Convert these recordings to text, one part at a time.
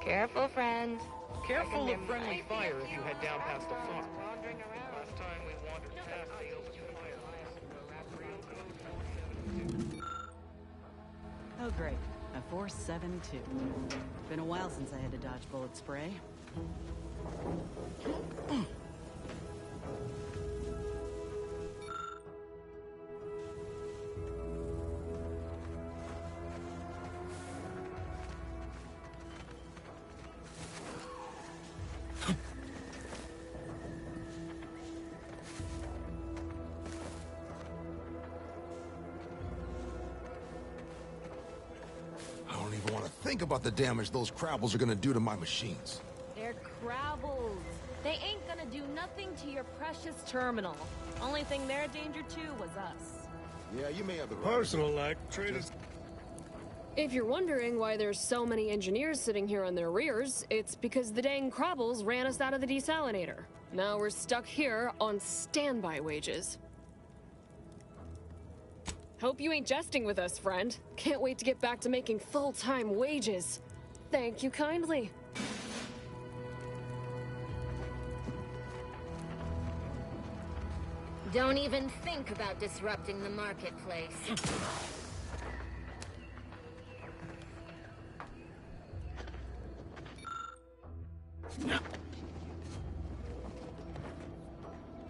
Careful, friend. Careful of friendly fire if you head down past the farm. Last time we wandered past the open fire. Oh great, a 4.72. Been a while since I had to dodge bullet spray. I don't even want to think about the damage those crabbles are gonna do to my machines. They're crabbles. They ain't gonna do nothing to your precious terminal. Only thing they're a danger to was us. Yeah, you may have the right. Personal like traders. If you're wondering why there's so many engineers sitting here on their rears, it's because the dang crabbles ran us out of the desalinator. Now we're stuck here on standby wages. Hope you ain't jesting with us, friend. Can't wait to get back to making full-time wages. Thank you kindly. Don't even think about disrupting the marketplace.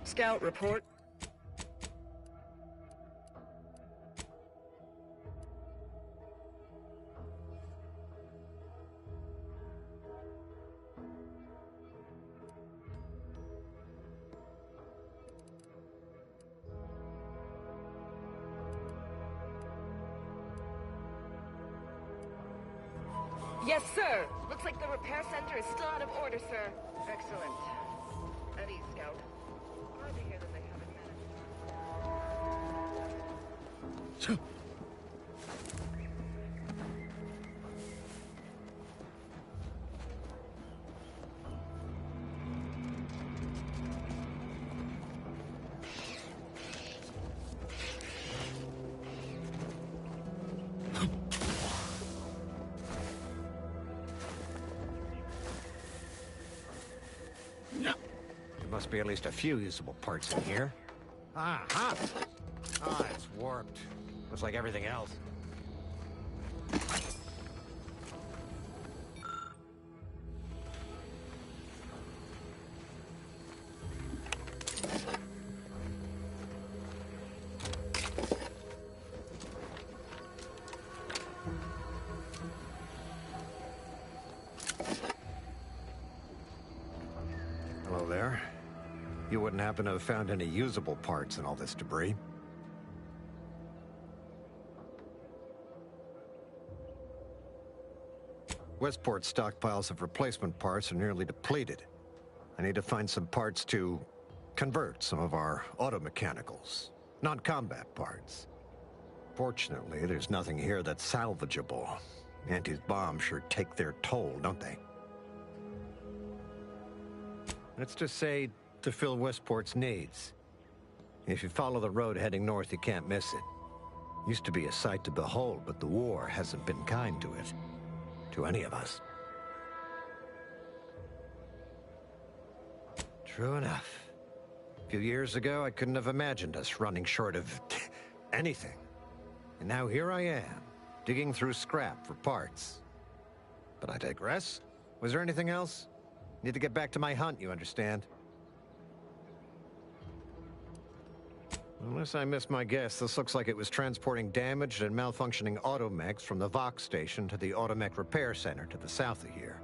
Scout report. Yes, sir. Looks like the repair center is still out of order, sir. Excellent. At ease, Scout. Glad to hear that they haven't managed. There must be at least a few usable parts in here. Aha! Ah, it's warped. Looks like everything else. Hello there. You wouldn't happen to have found any usable parts in all this debris? Westport's stockpiles of replacement parts are nearly depleted. I need to find some parts to convert some of our auto-mechanicals, non-combat parts. Fortunately, there's nothing here that's salvageable. Auntie's bombs sure take their toll, don't they? Let's just say to fill Westport's needs. If you follow the road heading north, you can't miss it. Used to be a sight to behold, but the war hasn't been kind to it. To any of us. True enough. A few years ago, I couldn't have imagined us running short of anything. And now here I am, digging through scrap for parts. But I digress. Was there anything else? Need to get back to my hunt, you understand? Unless I missed my guess, this looks like it was transporting damaged and malfunctioning automechs from the Vox station to the Automech Repair Center to the south of here.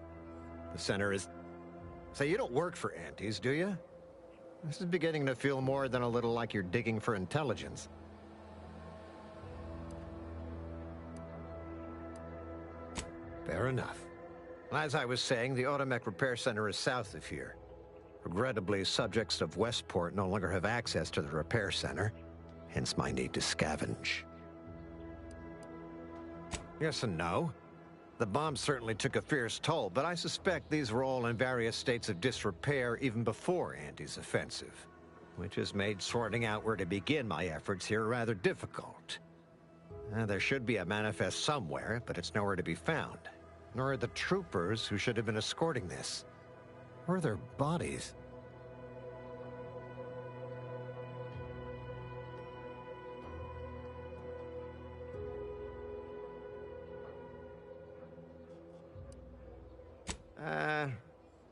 The center is... Say, you don't work for Antes, do you? This is beginning to feel more than a little like you're digging for intelligence. Fair enough. As I was saying, the Automech Repair Center is south of here. Regrettably, subjects of Westport no longer have access to the repair center, hence my need to scavenge. Yes and no. The bomb certainly took a fierce toll, but I suspect these were all in various states of disrepair even before Andy's offensive, which has made sorting out where to begin my efforts here rather difficult. There should be a manifest somewhere, but it's nowhere to be found. Nor are the troopers who should have been escorting this. Or their bodies.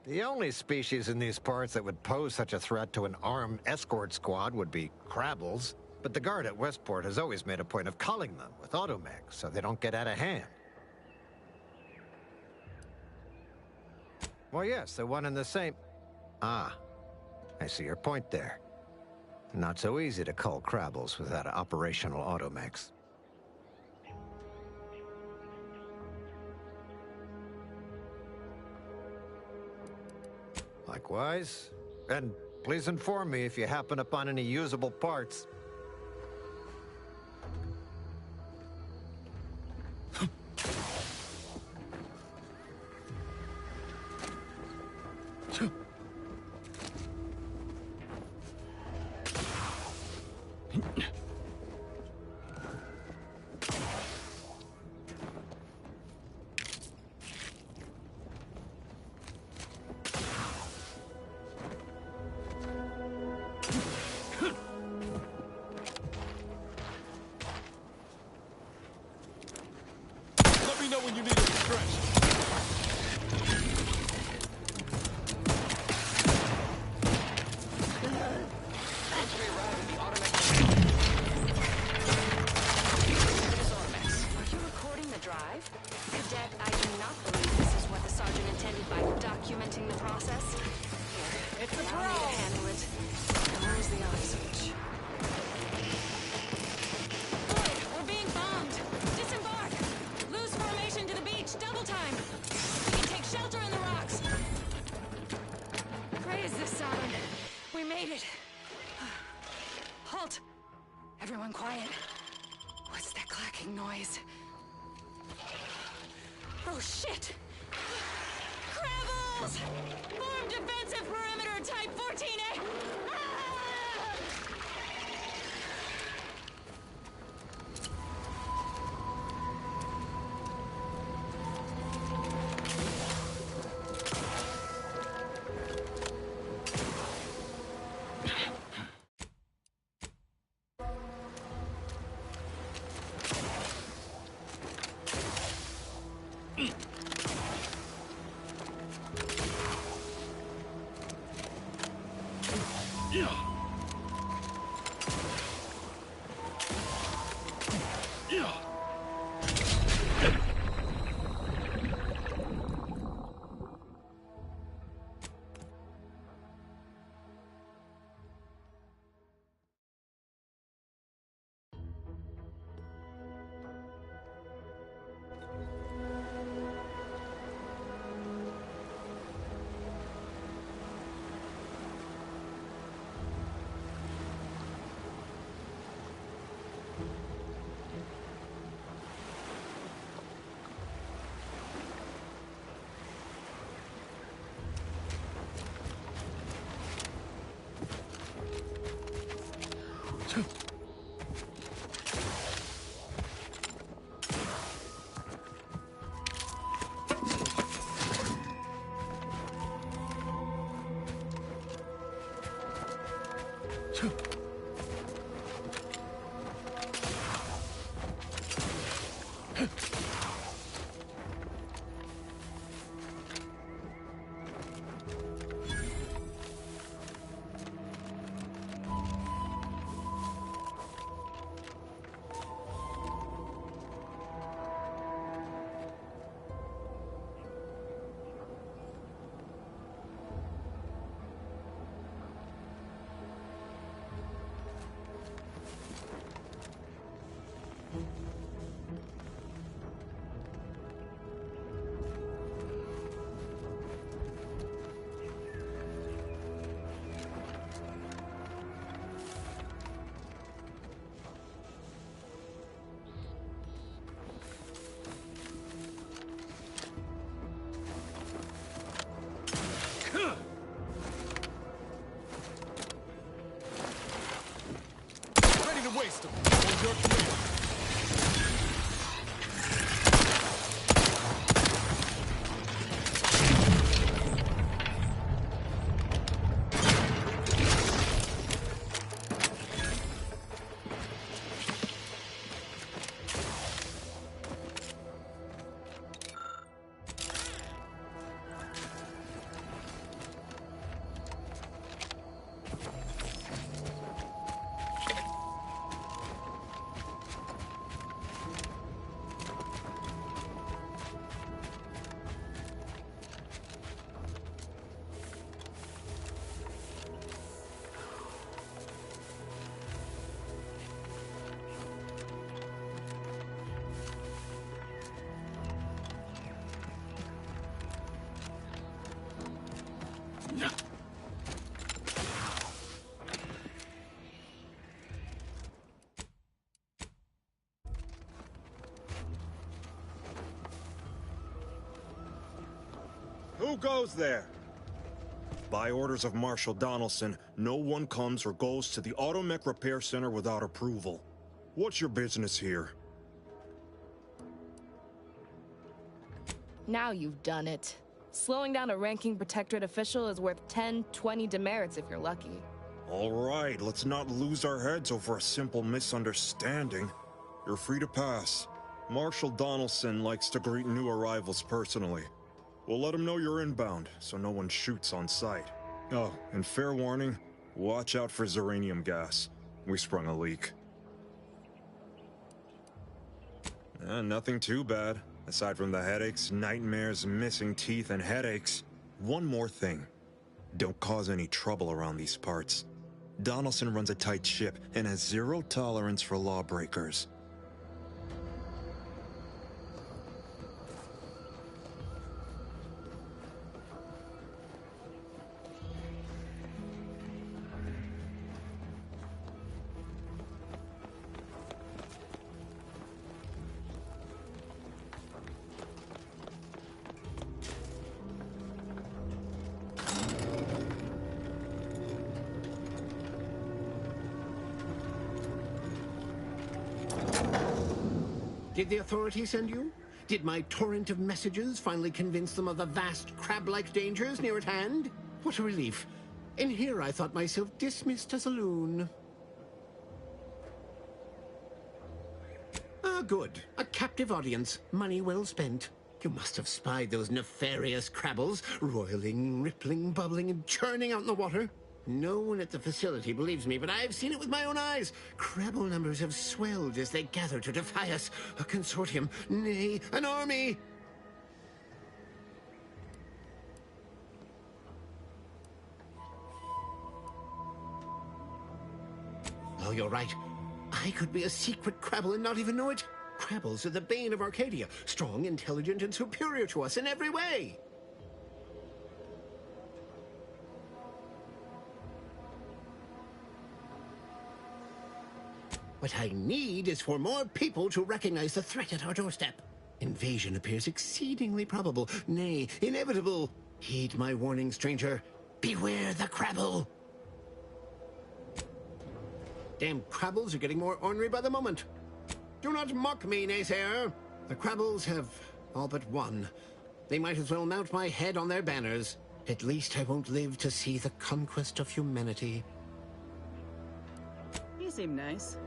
The only species in these parts that would pose such a threat to an armed escort squad would be crabbles. But the guard at Westport has always made a point of culling them with automechs so they don't get out of hand. Well, yes, they're one and the same. Ah, I see your point there. Not so easy to cull crabbles without operational automechs. Likewise. And please inform me if you happen upon any usable parts. Let me know when you need a stretch. Cadet, I do not believe this is what the sergeant intended by documenting the process. Here, it's a pro. Handle it. Where's the on switch? Boy, we're being bombed. Disembark. Lose formation to the beach. Double time. We can take shelter in the rocks. Praise the sun. We made it. Halt. Everyone quiet. What's that clacking noise? Oh, shit! Crabbles! Form defensive perimeter type 14A! Ah! Who goes there? By orders of Marshal Donaldson, no one comes or goes to the Automech Repair Center without approval. What's your business here? Now you've done it. Slowing down a ranking protectorate official is worth 10, 20 demerits if you're lucky. All right, let's not lose our heads over a simple misunderstanding. You're free to pass. Marshal Donaldson likes to greet new arrivals personally. We'll let him know you're inbound, so no one shoots on sight. Oh, and fair warning, watch out for xeranium gas. We sprung a leak. Nothing too bad. Aside from the headaches, nightmares, missing teeth, and headaches. One more thing. Don't cause any trouble around these parts. Donaldson runs a tight ship and has zero tolerance for lawbreakers. Did the authorities send you? Did my torrent of messages finally convince them of the vast crab-like dangers near at hand? What a relief. In here I thought myself dismissed as a loon. Ah, good. A captive audience. Money well spent. You must have spied those nefarious crabbles, roiling, rippling, bubbling, and churning out in the water. No one at the facility believes me, but I've seen it with my own eyes. Crabble numbers have swelled as they gather to defy us. A consortium, nay, an army. Oh, you're right. I could be a secret crabble and not even know it. Crabbles are the bane of Arcadia. Strong, intelligent, and superior to us in every way. What I need is for more people to recognize the threat at our doorstep. Invasion appears exceedingly probable, nay, inevitable. Heed my warning, stranger. Beware the crabble. Damn crabbles are getting more ornery by the moment. Do not mock me, naysayer. The crabbles have all but won. They might as well mount my head on their banners. At least I won't live to see the conquest of humanity. You seem nice.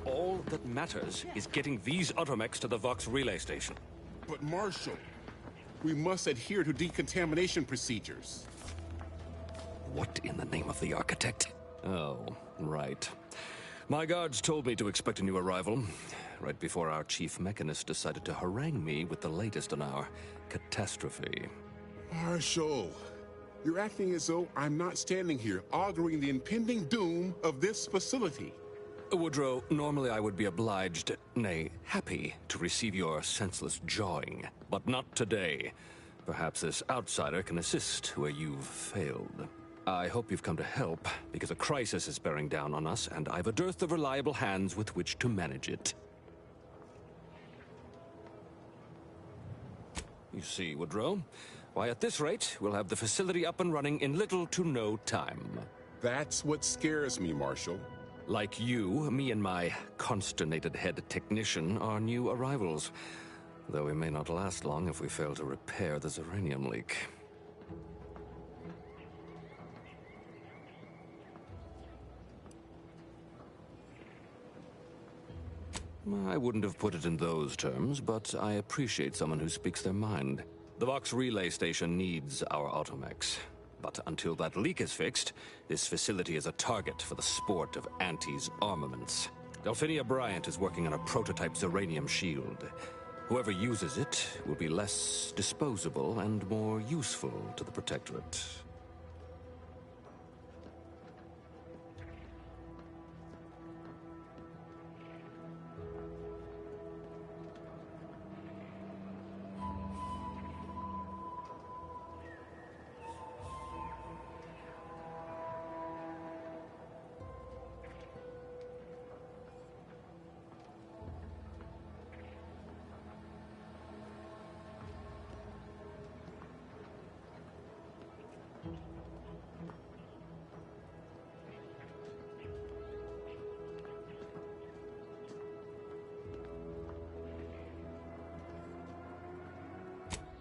All that matters is getting these automechs to the Vox relay station. But Marshal, we must adhere to decontamination procedures. What in the name of the architect? Oh, right. My guards told me to expect a new arrival, right before our chief mechanist decided to harangue me with the latest on our catastrophe. Marshal, you're acting as though I'm not standing here auguring the impending doom of this facility. Woodrow, normally I would be obliged, nay, happy, to receive your senseless jawing. But not today. Perhaps this outsider can assist where you've failed. I hope you've come to help, because a crisis is bearing down on us, and I've a dearth of reliable hands with which to manage it. You see, Woodrow, why at this rate, we'll have the facility up and running in little to no time. That's what scares me, Marshal. Like you, me and my consternated head technician are new arrivals. Though we may not last long if we fail to repair the uranium leak. I wouldn't have put it in those terms, but I appreciate someone who speaks their mind. The Vox relay station needs our automechs. But until that leak is fixed, this facility is a target for the sport of Auntie's armaments. Delphinia Bryant is working on a prototype Zeranium shield. Whoever uses it will be less disposable and more useful to the Protectorate.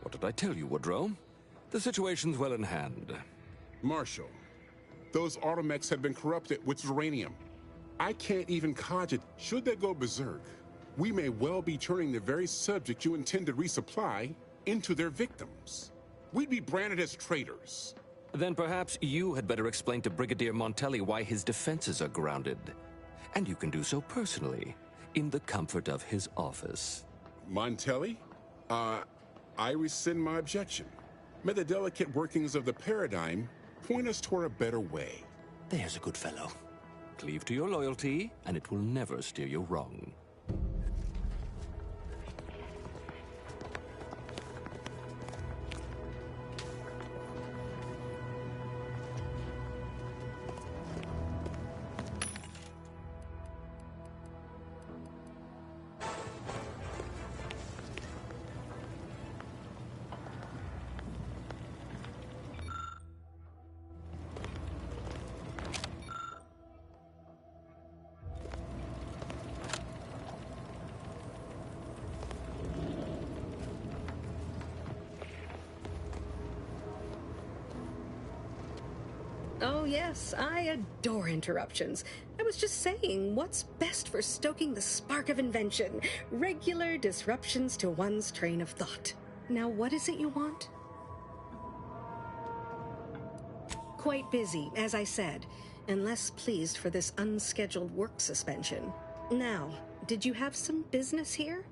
What did I tell you, Woodrow? The situation's well in hand. Marshal, those automechs have been corrupted with uranium. I can't even cogitate. Should they go berserk, we may well be turning the very subject you intend to resupply into their victims. We'd be branded as traitors. Then perhaps you had better explain to Brigadier Montelli why his defenses are grounded. And you can do so personally, in the comfort of his office. Montelli? I rescind my objection. May the delicate workings of the paradigm point us toward a better way. There's a good fellow. Cleave to your loyalty, and it will never steer you wrong. Oh yes, I adore interruptions. I was just saying, what's best for stoking the spark of invention? Regular disruptions to one's train of thought. Now what is it you want? Quite busy, as I said, and less pleased for this unscheduled work suspension. Now, did you have some business here?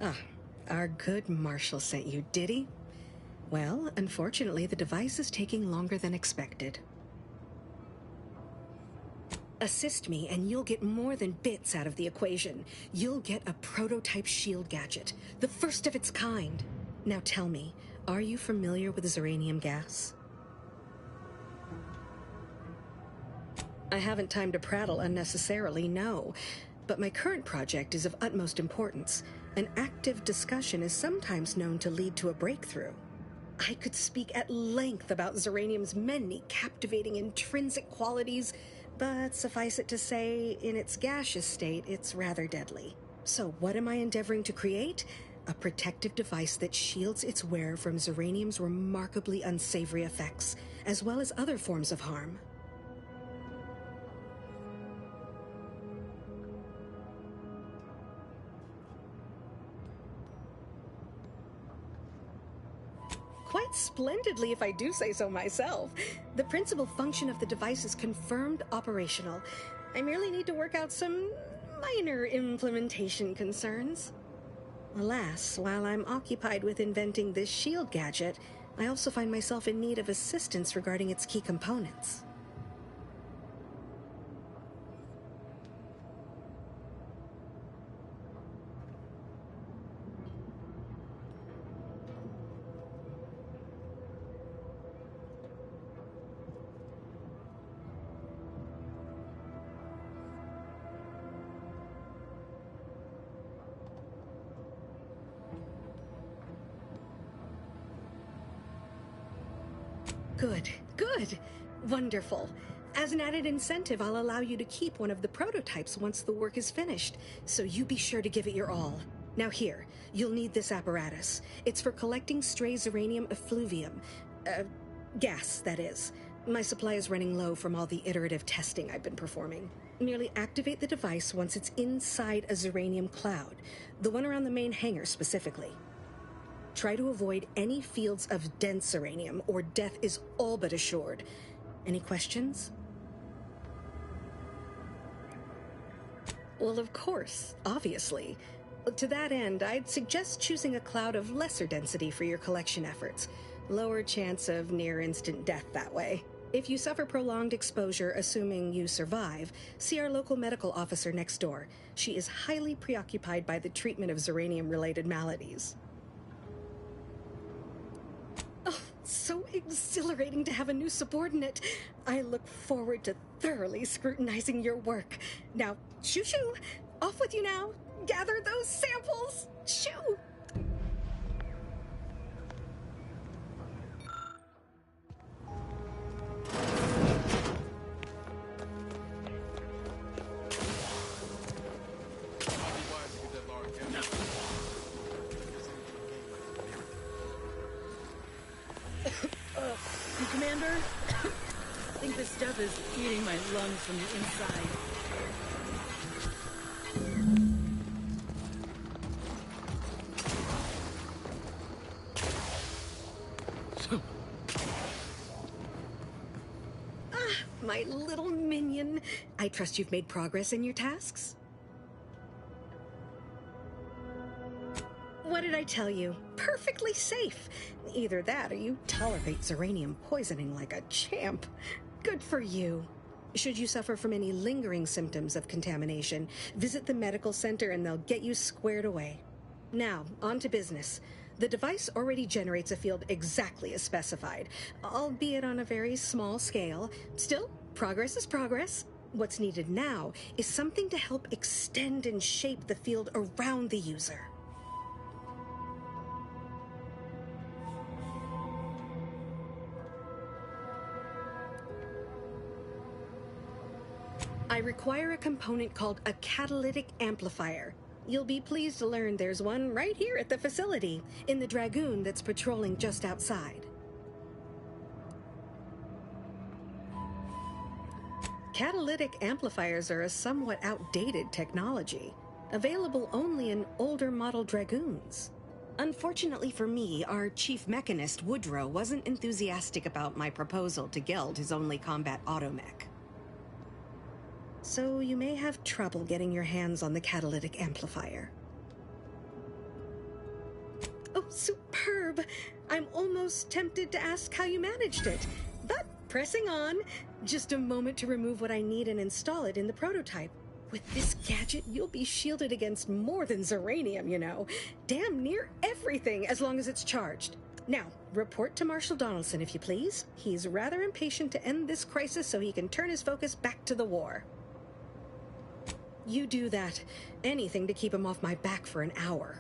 Ah, our good Marshal sent you, did he? Well, unfortunately, the device is taking longer than expected. Assist me, and you'll get more than bits out of the equation. You'll get a prototype shield gadget, the first of its kind. Now tell me, are you familiar with Zeranium gas? I haven't time to prattle unnecessarily, no. But my current project is of utmost importance. An active discussion is sometimes known to lead to a breakthrough. I could speak at length about Zeranium's many captivating intrinsic qualities, but suffice it to say, in its gaseous state, it's rather deadly. So what am I endeavoring to create? A protective device that shields its wearer from Zeranium's remarkably unsavory effects, as well as other forms of harm. Quite splendidly, if I do say so myself. The principal function of the device is confirmed operational. I merely need to work out some minor implementation concerns. Alas, while I'm occupied with inventing this shield gadget, I also find myself in need of assistance regarding its key components. Good, good. Wonderful. As an added incentive, I'll allow you to keep one of the prototypes once the work is finished, so you be sure to give it your all. Now here, you'll need this apparatus. It's for collecting stray Zeranium effluvium. Gas, that is. My supply is running low from all the iterative testing I've been performing. Merely activate the device once it's inside a Zeranium cloud, the one around the main hangar specifically. Try to avoid any fields of dense Zeranium, or death is all but assured. Any questions? Well, of course, obviously. To that end, I'd suggest choosing a cloud of lesser density for your collection efforts. Lower chance of near-instant death that way. If you suffer prolonged exposure, assuming you survive, see our local medical officer next door. She is highly preoccupied by the treatment of Zeranium-related maladies. Oh, so exhilarating to have a new subordinate. I look forward to thoroughly scrutinizing your work. Now, shoo-shoo! Off with you now! Gather those samples! Shoo! Commander, I think this stuff is eating my lungs from the inside. My little minion. I trust you've made progress in your tasks? What did I tell you? Perfectly safe. Either that or you tolerate Zeranium poisoning like a champ. Good for you. Should you suffer from any lingering symptoms of contamination, visit the medical center and they'll get you squared away. Now, on to business. The device already generates a field exactly as specified, albeit on a very small scale. Still, progress is progress. What's needed now is something to help extend and shape the field around the user. I require a component called a catalytic amplifier. You'll be pleased to learn there's one right here at the facility, in the Dragoon that's patrolling just outside. Catalytic amplifiers are a somewhat outdated technology, available only in older model Dragoons. Unfortunately for me, our chief mechanist, Woodrow, wasn't enthusiastic about my proposal to Geld his only combat automech. So you may have trouble getting your hands on the catalytic amplifier. Oh, superb! I'm almost tempted to ask how you managed it, but pressing on. Just a moment to remove what I need and install it in the prototype. With this gadget, you'll be shielded against more than Zeranium, you know. Damn near everything, as long as it's charged. Now, report to Marshal Donaldson, if you please. He's rather impatient to end this crisis so he can turn his focus back to the war. You do that. Anything to keep him off my back for an hour.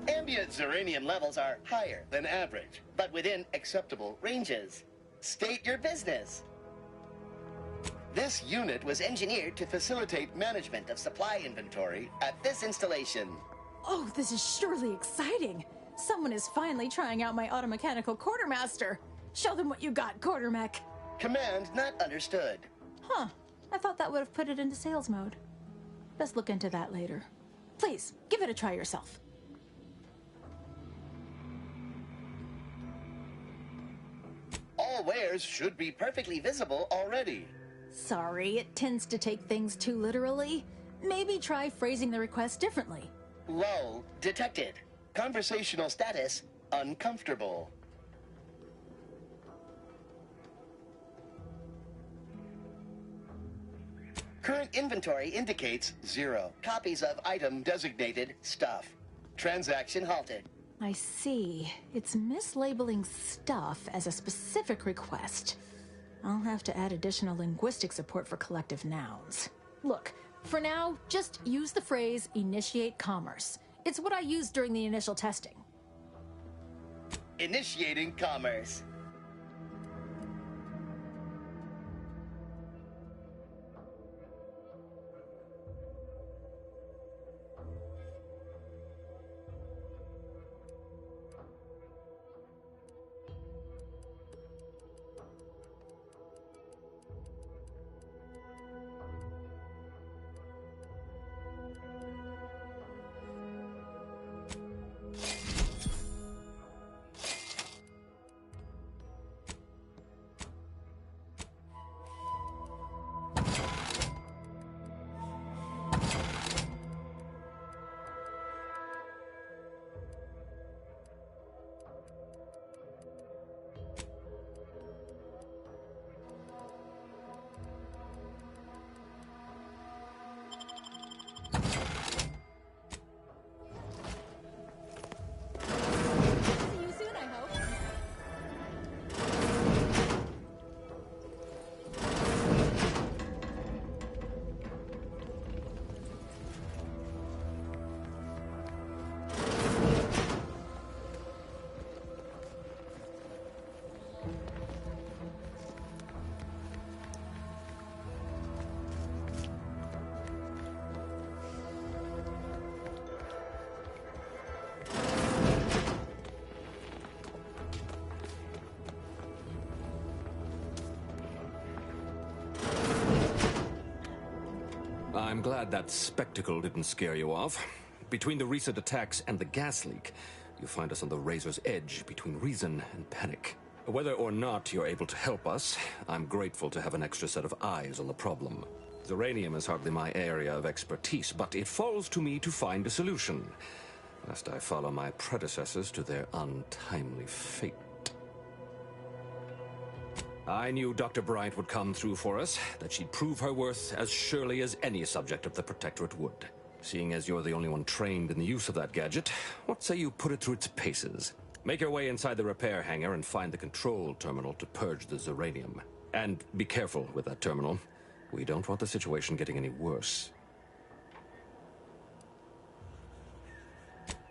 Ambient Zeranium levels are higher than average, but within acceptable ranges. State your business. This unit was engineered to facilitate management of supply inventory at this installation. Oh, this is surely exciting. Someone is finally trying out my automechanical quartermaster. Show them what you got, Quartermech. Command not understood. Huh. I thought that would have put it into sales mode. Best look into that later. Please, give it a try yourself. All wares should be perfectly visible already. Sorry, it tends to take things too literally. Maybe try phrasing the request differently. Lull detected. Conversational status uncomfortable. Current inventory indicates 0 copies of item designated stuff. Transaction halted. I see. It's mislabeling stuff as a specific request. I'll have to add additional linguistic support for collective nouns. Look, for now, just use the phrase initiate commerce. It's what I used during the initial testing. Initiating commerce. I'm glad that spectacle didn't scare you off. Between the recent attacks and the gas leak, you find us on the razor's edge between reason and panic. Whether or not you're able to help us, I'm grateful to have an extra set of eyes on the problem. Uranium is hardly my area of expertise, but it falls to me to find a solution, lest I follow my predecessors to their untimely fate. I knew Dr. Bryant would come through for us, that she'd prove her worth as surely as any subject of the Protectorate would. Seeing as you're the only one trained in the use of that gadget, what say you put it through its paces? Make your way inside the repair hangar and find the control terminal to purge the uranium. And be careful with that terminal. We don't want the situation getting any worse.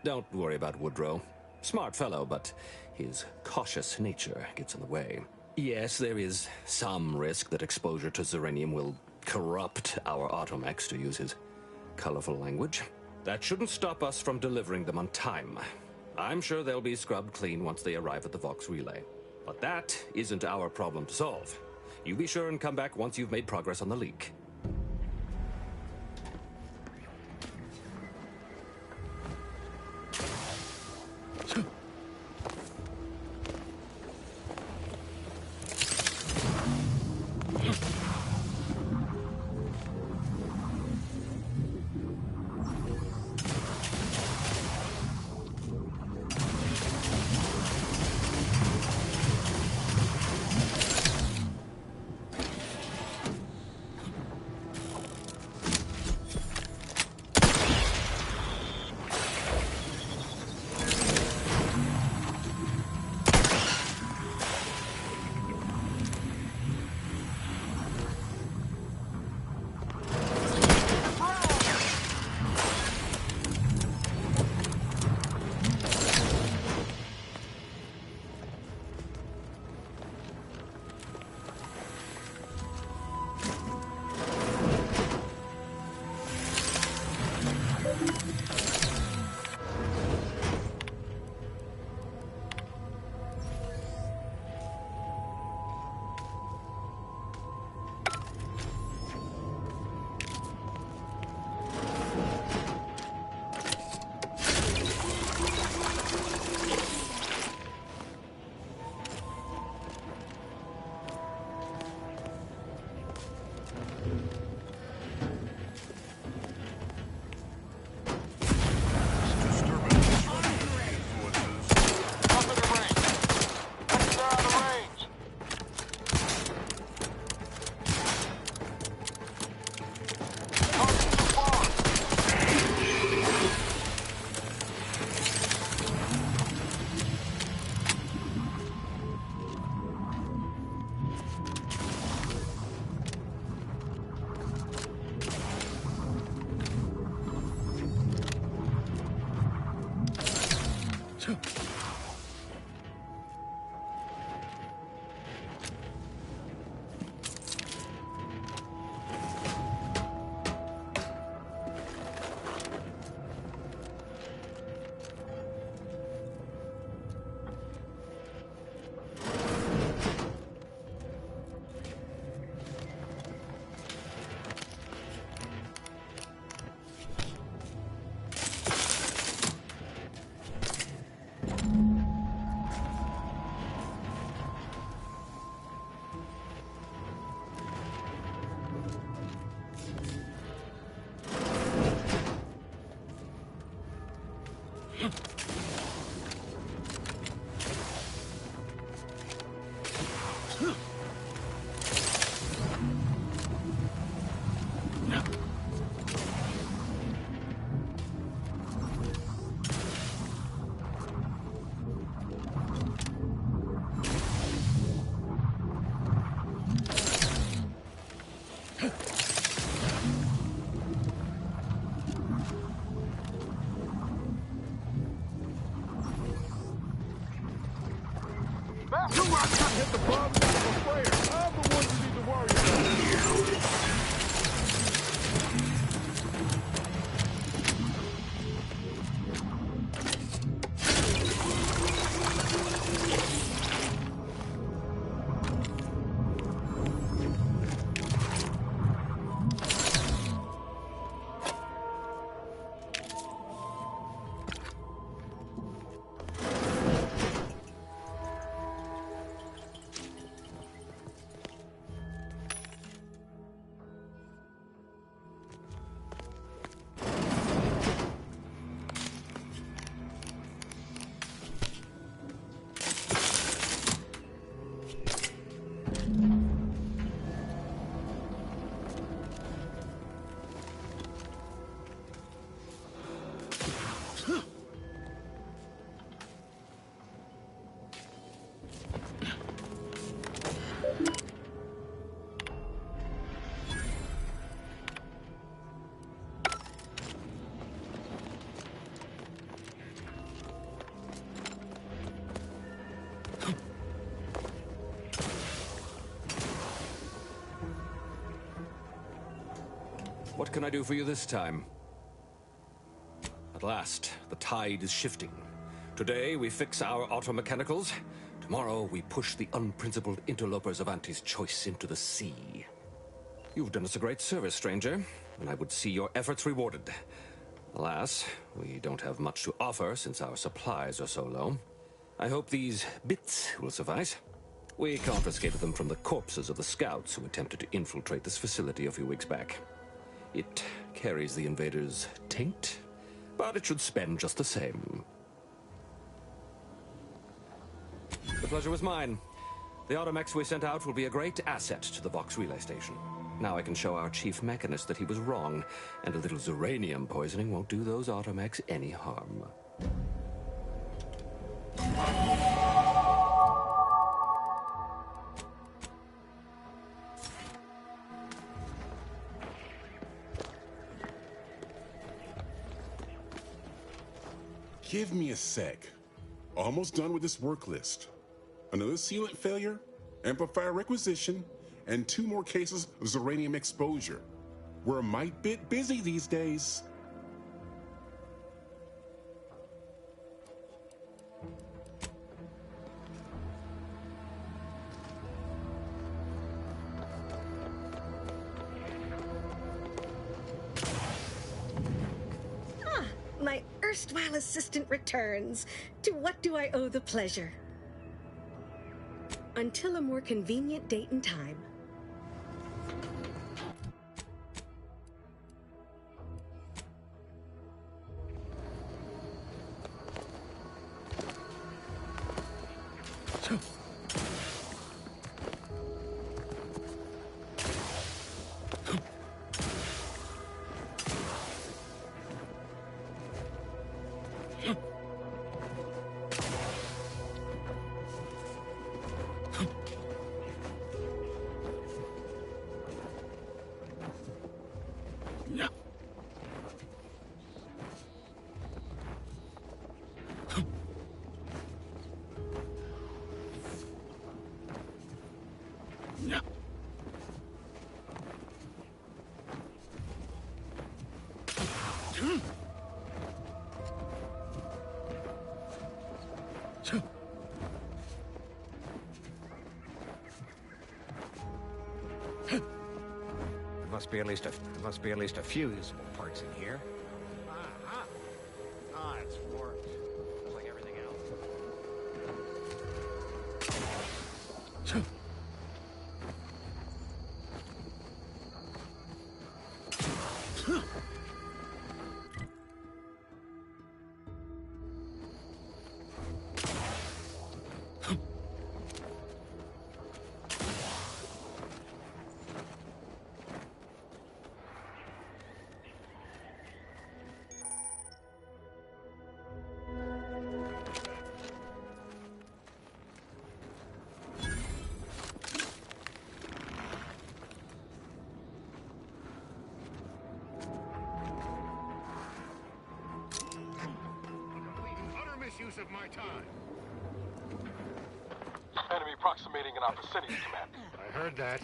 Don't worry about Woodrow. Smart fellow, but his cautious nature gets in the way. Yes, there is some risk that exposure to uranium will corrupt our automechs, to use his colorful language. That shouldn't stop us from delivering them on time. I'm sure they'll be scrubbed clean once they arrive at the Vox relay. But that isn't our problem to solve. You be sure and come back once you've made progress on the leak. Hit the bomb sprayer. I'm the one you need to worry about. What can I do for you this time? At last, the tide is shifting. Today, we fix our automechanicals. Tomorrow, we push the unprincipled interlopers of Auntie's choice into the sea. You've done us a great service, stranger, and I would see your efforts rewarded. Alas, we don't have much to offer since our supplies are so low. I hope these bits will suffice. We confiscated them from the corpses of the scouts who attempted to infiltrate this facility a few weeks back. It carries the invaders' taint, but it should spend just the same. The pleasure was mine. The automechs we sent out will be a great asset to the Vox relay station. Now I can show our chief mechanist that he was wrong, and a little uranium poisoning won't do those automechs any harm. Give me a sec. Almost done with this work list. Another sealant failure, amplifier requisition, and 2 more cases of uranium exposure. We're a mite bit busy these days. My erstwhile assistant returns. To what do I owe the pleasure? Until a more convenient date and time. There must be at least a few usable parts in here. It's warped. Just like everything else. of my time. Enemy approximating in our vicinity, Commander. I heard that.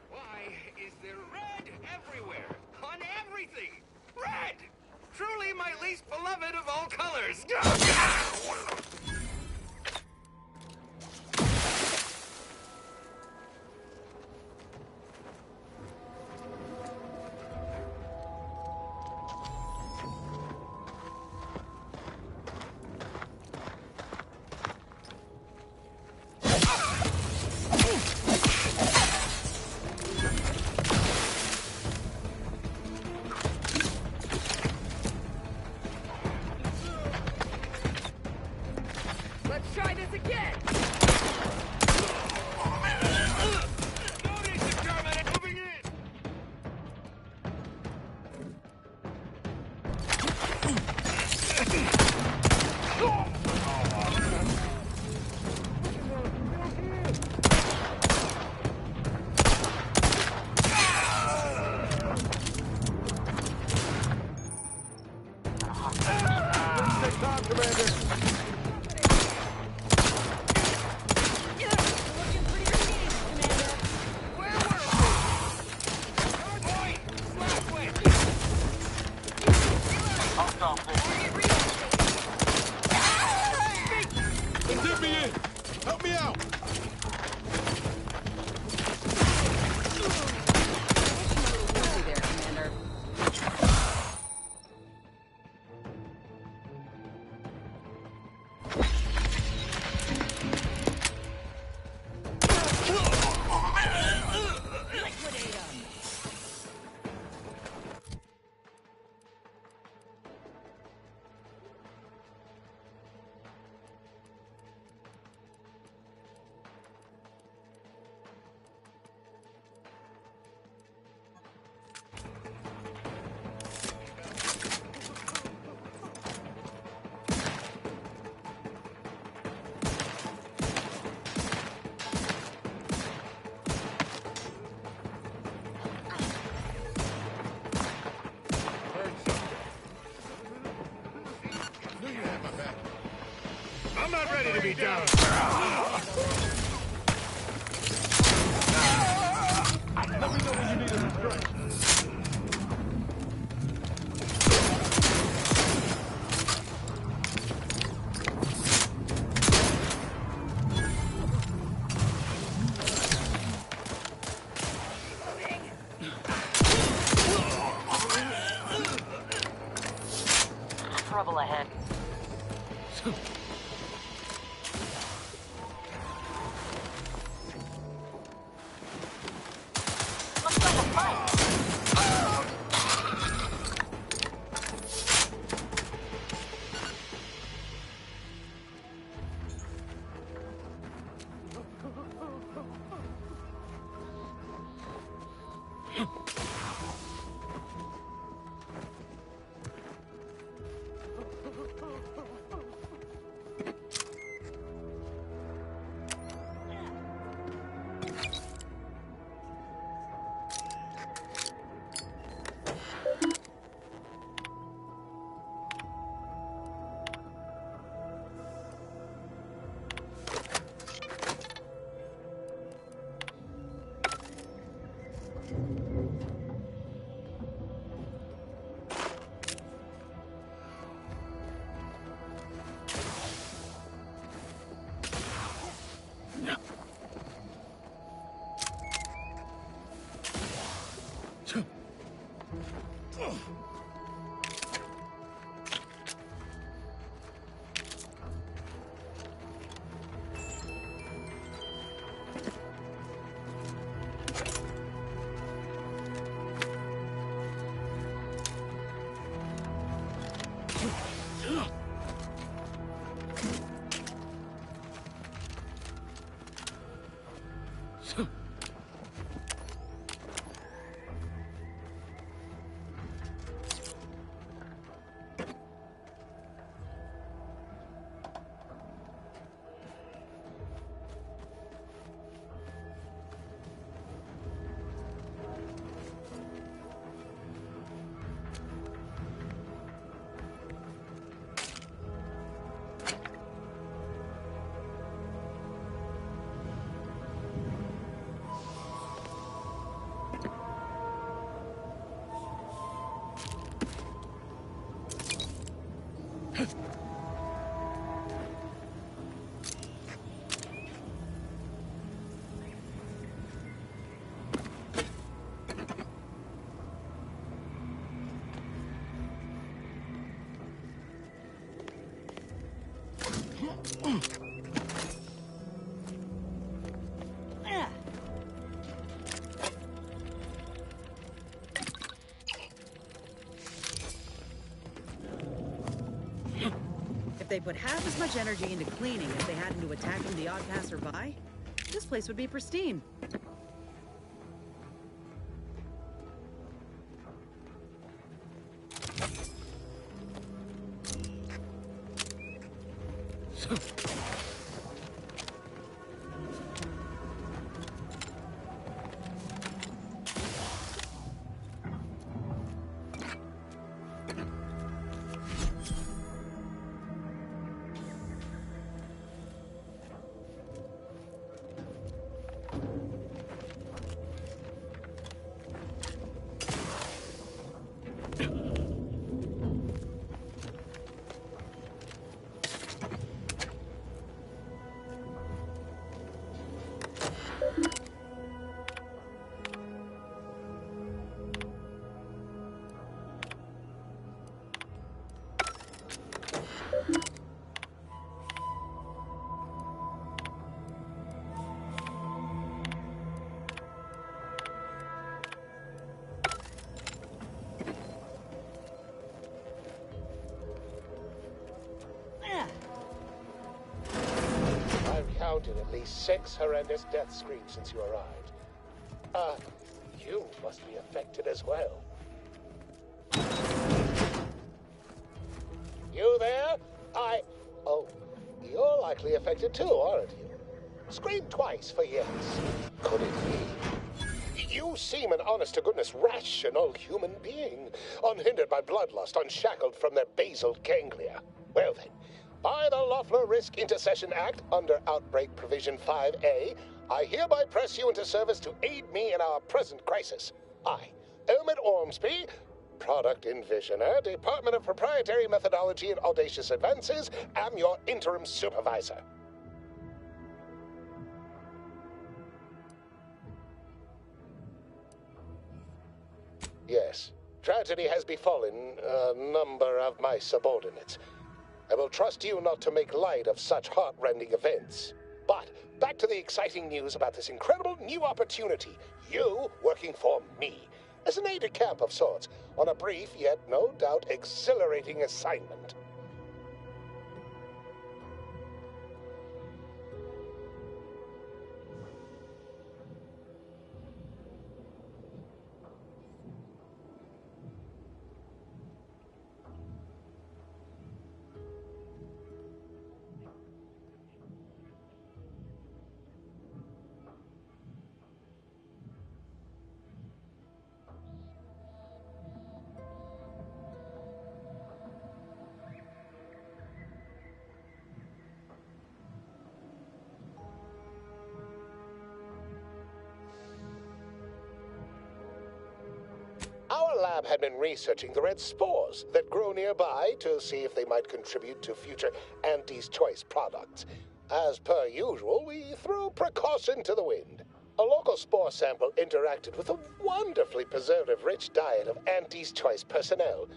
Why is there red everywhere? On everything! Red! Truly my least beloved of all colors! Let's try this again! Dip me in! Help me out! There, Commander. Liquidate them! I'm not ready to be done. Let me know when you need a refresh. Trouble ahead. If they put half as much energy into cleaning as they had into attacking the odd passerby, this place would be pristine. At least 6 horrendous death screams since you arrived. You must be affected as well. You there? Oh, you're likely affected too, aren't you? Scream twice for yes. Could it be? You seem an honest-to-goodness rational human being, unhindered by bloodlust, unshackled from their basal ganglia. Well then, by the Loeffler Risk Intercession Act, under Outbreak Provision 5A, I hereby press you into service to aid me in our present crisis. I, Omid Ormsby, Product Envisioner, Department of Proprietary Methodology and Audacious Advances, am your interim supervisor. Yes, tragedy has befallen a number of my subordinates. I will trust you not to make light of such heart-rending events. But back to the exciting news about this incredible new opportunity. You working for me, as an aide-de-camp of sorts, on a brief yet no doubt exhilarating assignment. Our lab had been researching the red spores that grow nearby to see if they might contribute to future Auntie's Choice products. As per usual, we threw precaution to the wind. A local spore sample interacted with a wonderfully preservative-rich diet of Auntie's Choice personnel,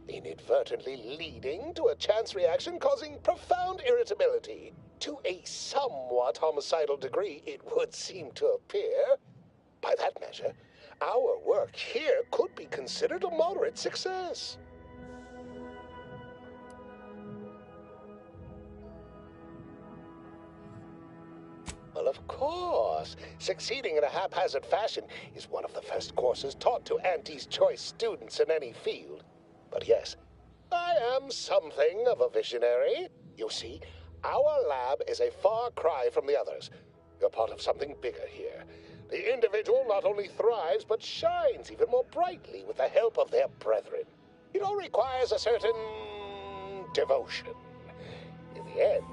inadvertently leading to a chance reaction causing profound irritability. To a somewhat homicidal degree, it would seem to appear. By that measure, our work here could be considered a moderate success. Well, of course. Succeeding in a haphazard fashion is one of the first courses taught to Auntie's Choice students in any field. But yes, I am something of a visionary. You see, our lab is a far cry from the others. You're part of something bigger here. The individual not only thrives, but shines even more brightly with the help of their brethren. It all requires a certain devotion. In the end,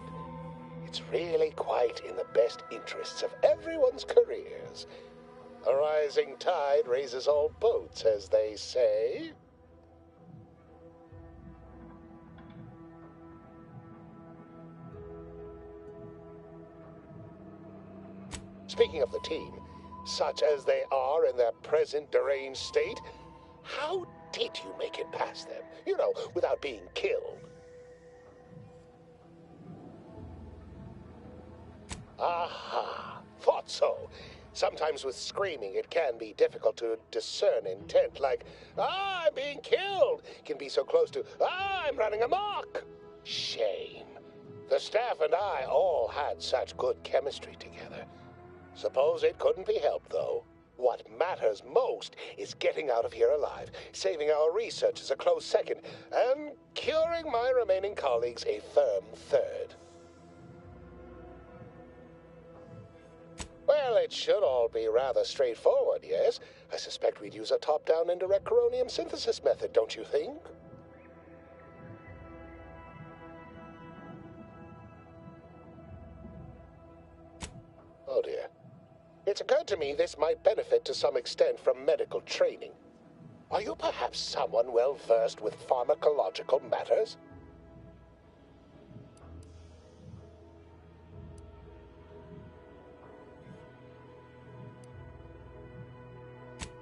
it's really quite in the best interests of everyone's careers. A rising tide raises all boats, as they say. Speaking of the team, such as they are in their present deranged state, how did you make it past them? You know, without being killed. Aha! Thought so. Sometimes with screaming, it can be difficult to discern intent, like, "Ah, I'm being killed!" can be so close to, "Ah, I'm running amok!" Shame. The staff and I all had such good chemistry together. Suppose it couldn't be helped, though. What matters most is getting out of here alive, saving our researchers a close second, and curing my remaining colleagues a firm third. Well, it should all be rather straightforward, yes? I suspect we'd use a top-down indirect coronium synthesis method, don't you think? Oh dear. It's occurred to me this might benefit to some extent from medical training. Are you perhaps someone well-versed with pharmacological matters?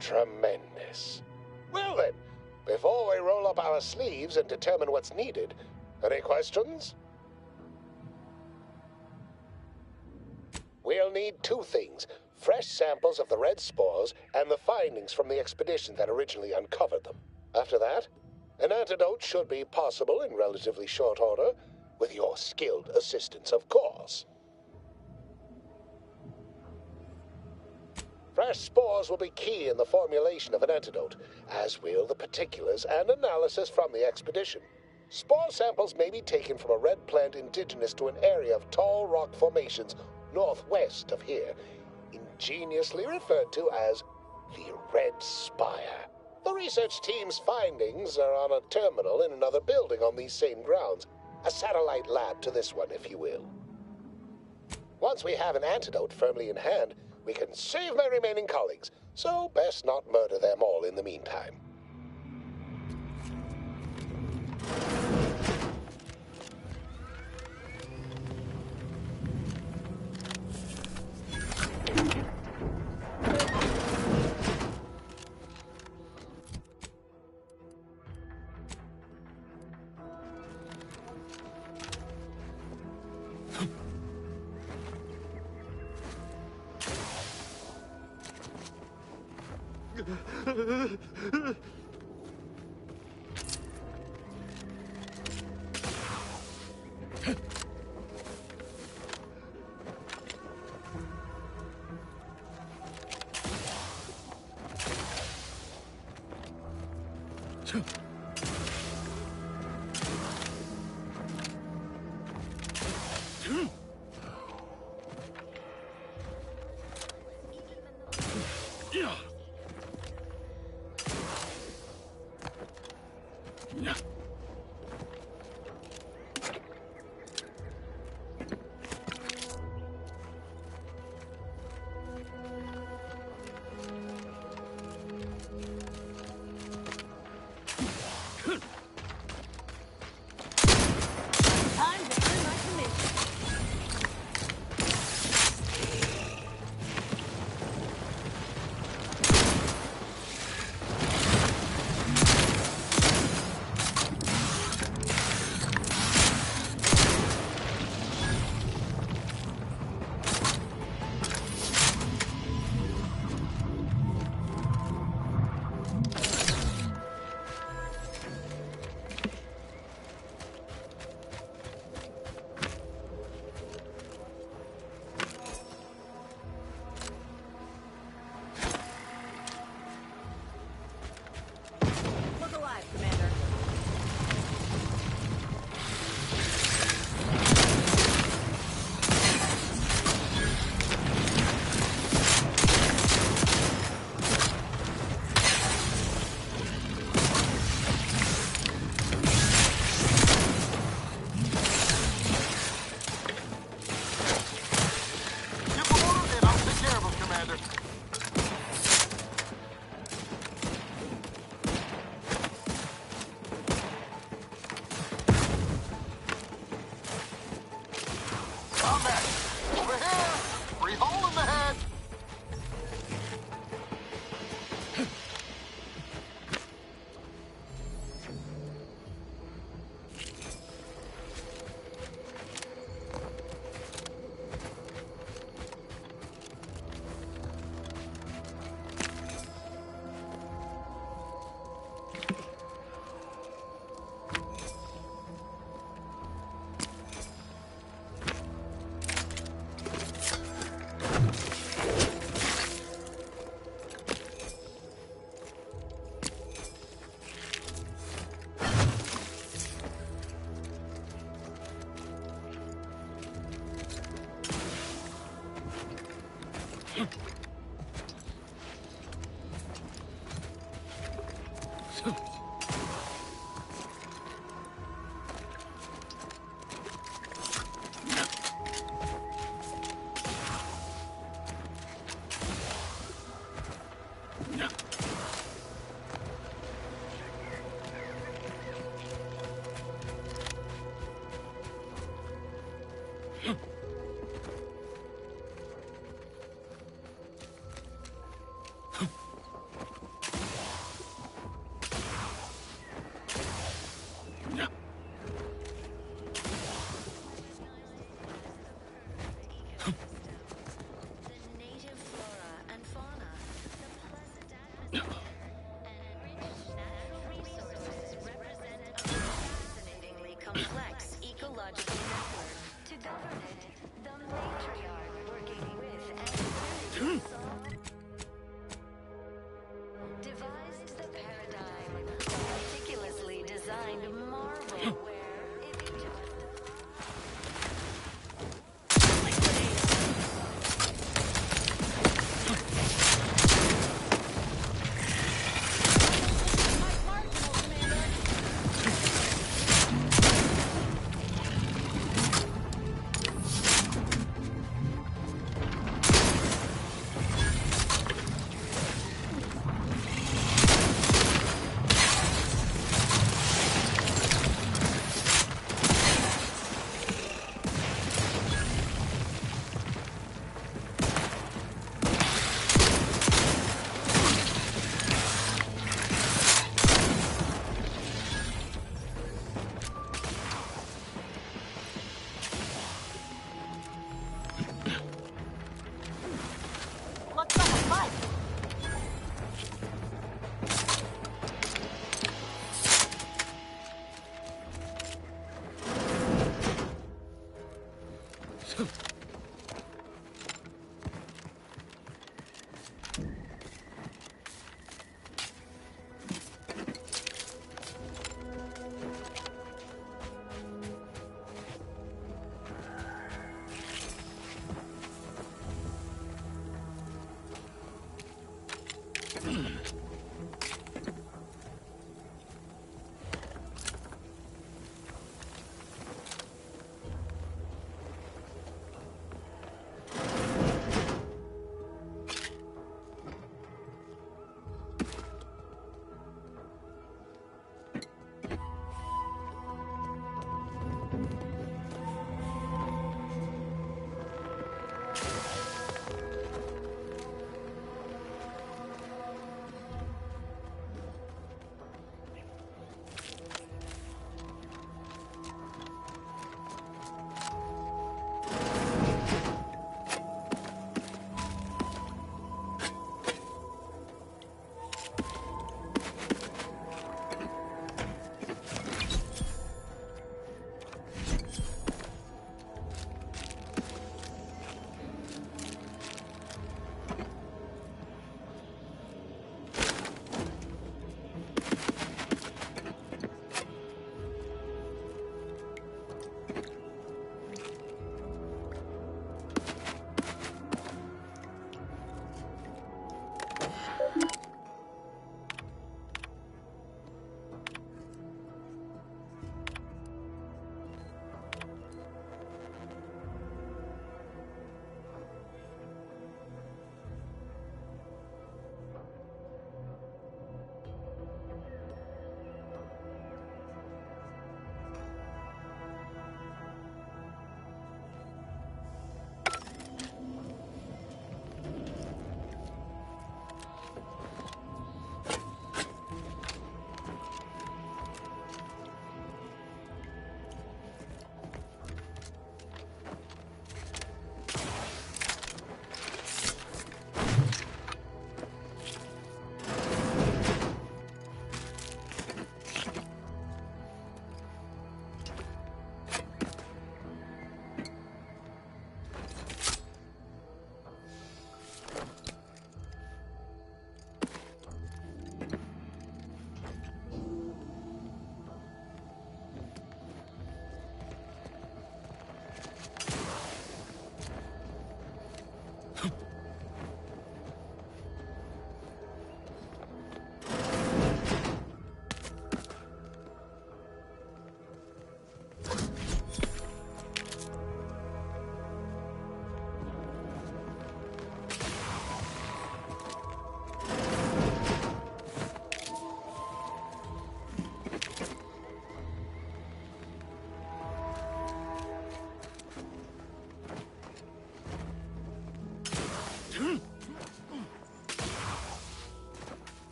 Tremendous. Well then, before we roll up our sleeves and determine what's needed, any questions? We'll need two things: fresh samples of the red spores and the findings from the expedition that originally uncovered them. After that, an antidote should be possible in relatively short order, with your skilled assistance, of course. Fresh spores will be key in the formulation of an antidote, as will the particulars and analysis from the expedition. Spore samples may be taken from a red plant indigenous to an area of tall rock formations northwest of here, ingeniously referred to as the Red Spire. The research team's findings are on a terminal in another building on these same grounds, a satellite lab to this one, if you will. Once we have an antidote firmly in hand, we can save my remaining colleagues, so best not murder them all in the meantime.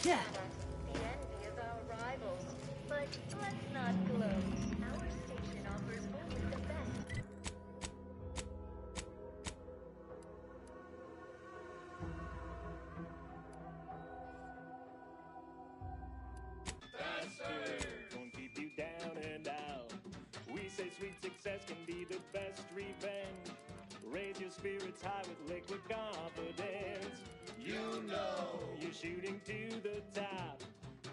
Yeah. The envy of our rivals. But let's not gloat. Our station offers only the best. Won't keep you down and out. We say sweet success can be the best revenge. Raise your spirits high with liquid confidence. You know you're shooting to the top.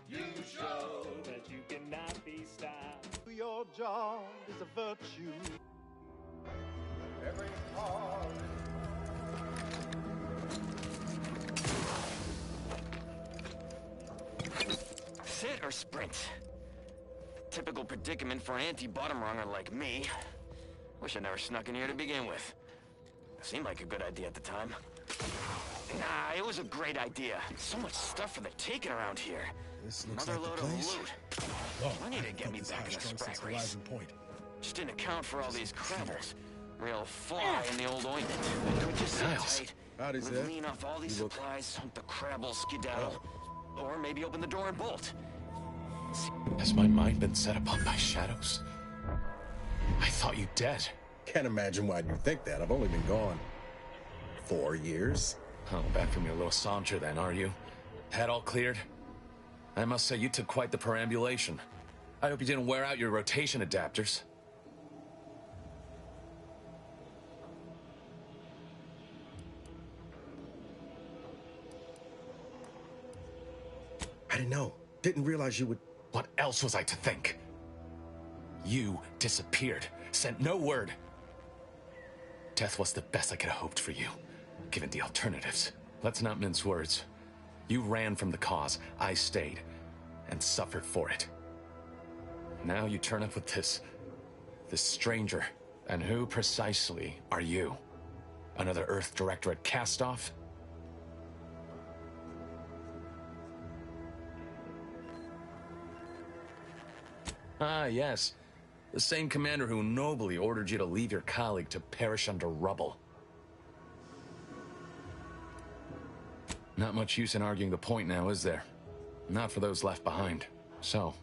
You show that you cannot be stopped. Your job is a virtue. Every heart. Sit or sprint? Typical predicament for an anti-bottom runger like me. Wish I never snuck in here to begin with. Seemed like a good idea at the time. Nah, it was a great idea. So much stuff for the taking around here. This looks Another like the load place. of loot. Oh, I need to get me back in the sprint race. Just didn't account for all these crabbles. Real fly in the old ointment. We just sit tight. Howdy, We'd lean off all these supplies, hunt the crabble skedaddle. Or maybe open the door and bolt. Has my mind been set upon by shadows? I thought you dead. Can't imagine why you think that. I've only been gone 4 years. Oh, back from your little saunter then, are you? Head all cleared? I must say, you took quite the perambulation. I hope you didn't wear out your rotation adapters. I didn't know. Didn't realize you would... What else was I to think? You disappeared. Sent no word. Death was the best I could have hoped for you, given the alternatives. Let's not mince words. You ran from the cause. I stayed, and suffered for it. Now you turn up with this stranger. And who precisely are you? Another Earth Directorate cast-off? Ah, yes. The same commander who nobly ordered you to leave your colleague to perish under rubble. Not much use in arguing the point now, is there? Not for those left behind. So,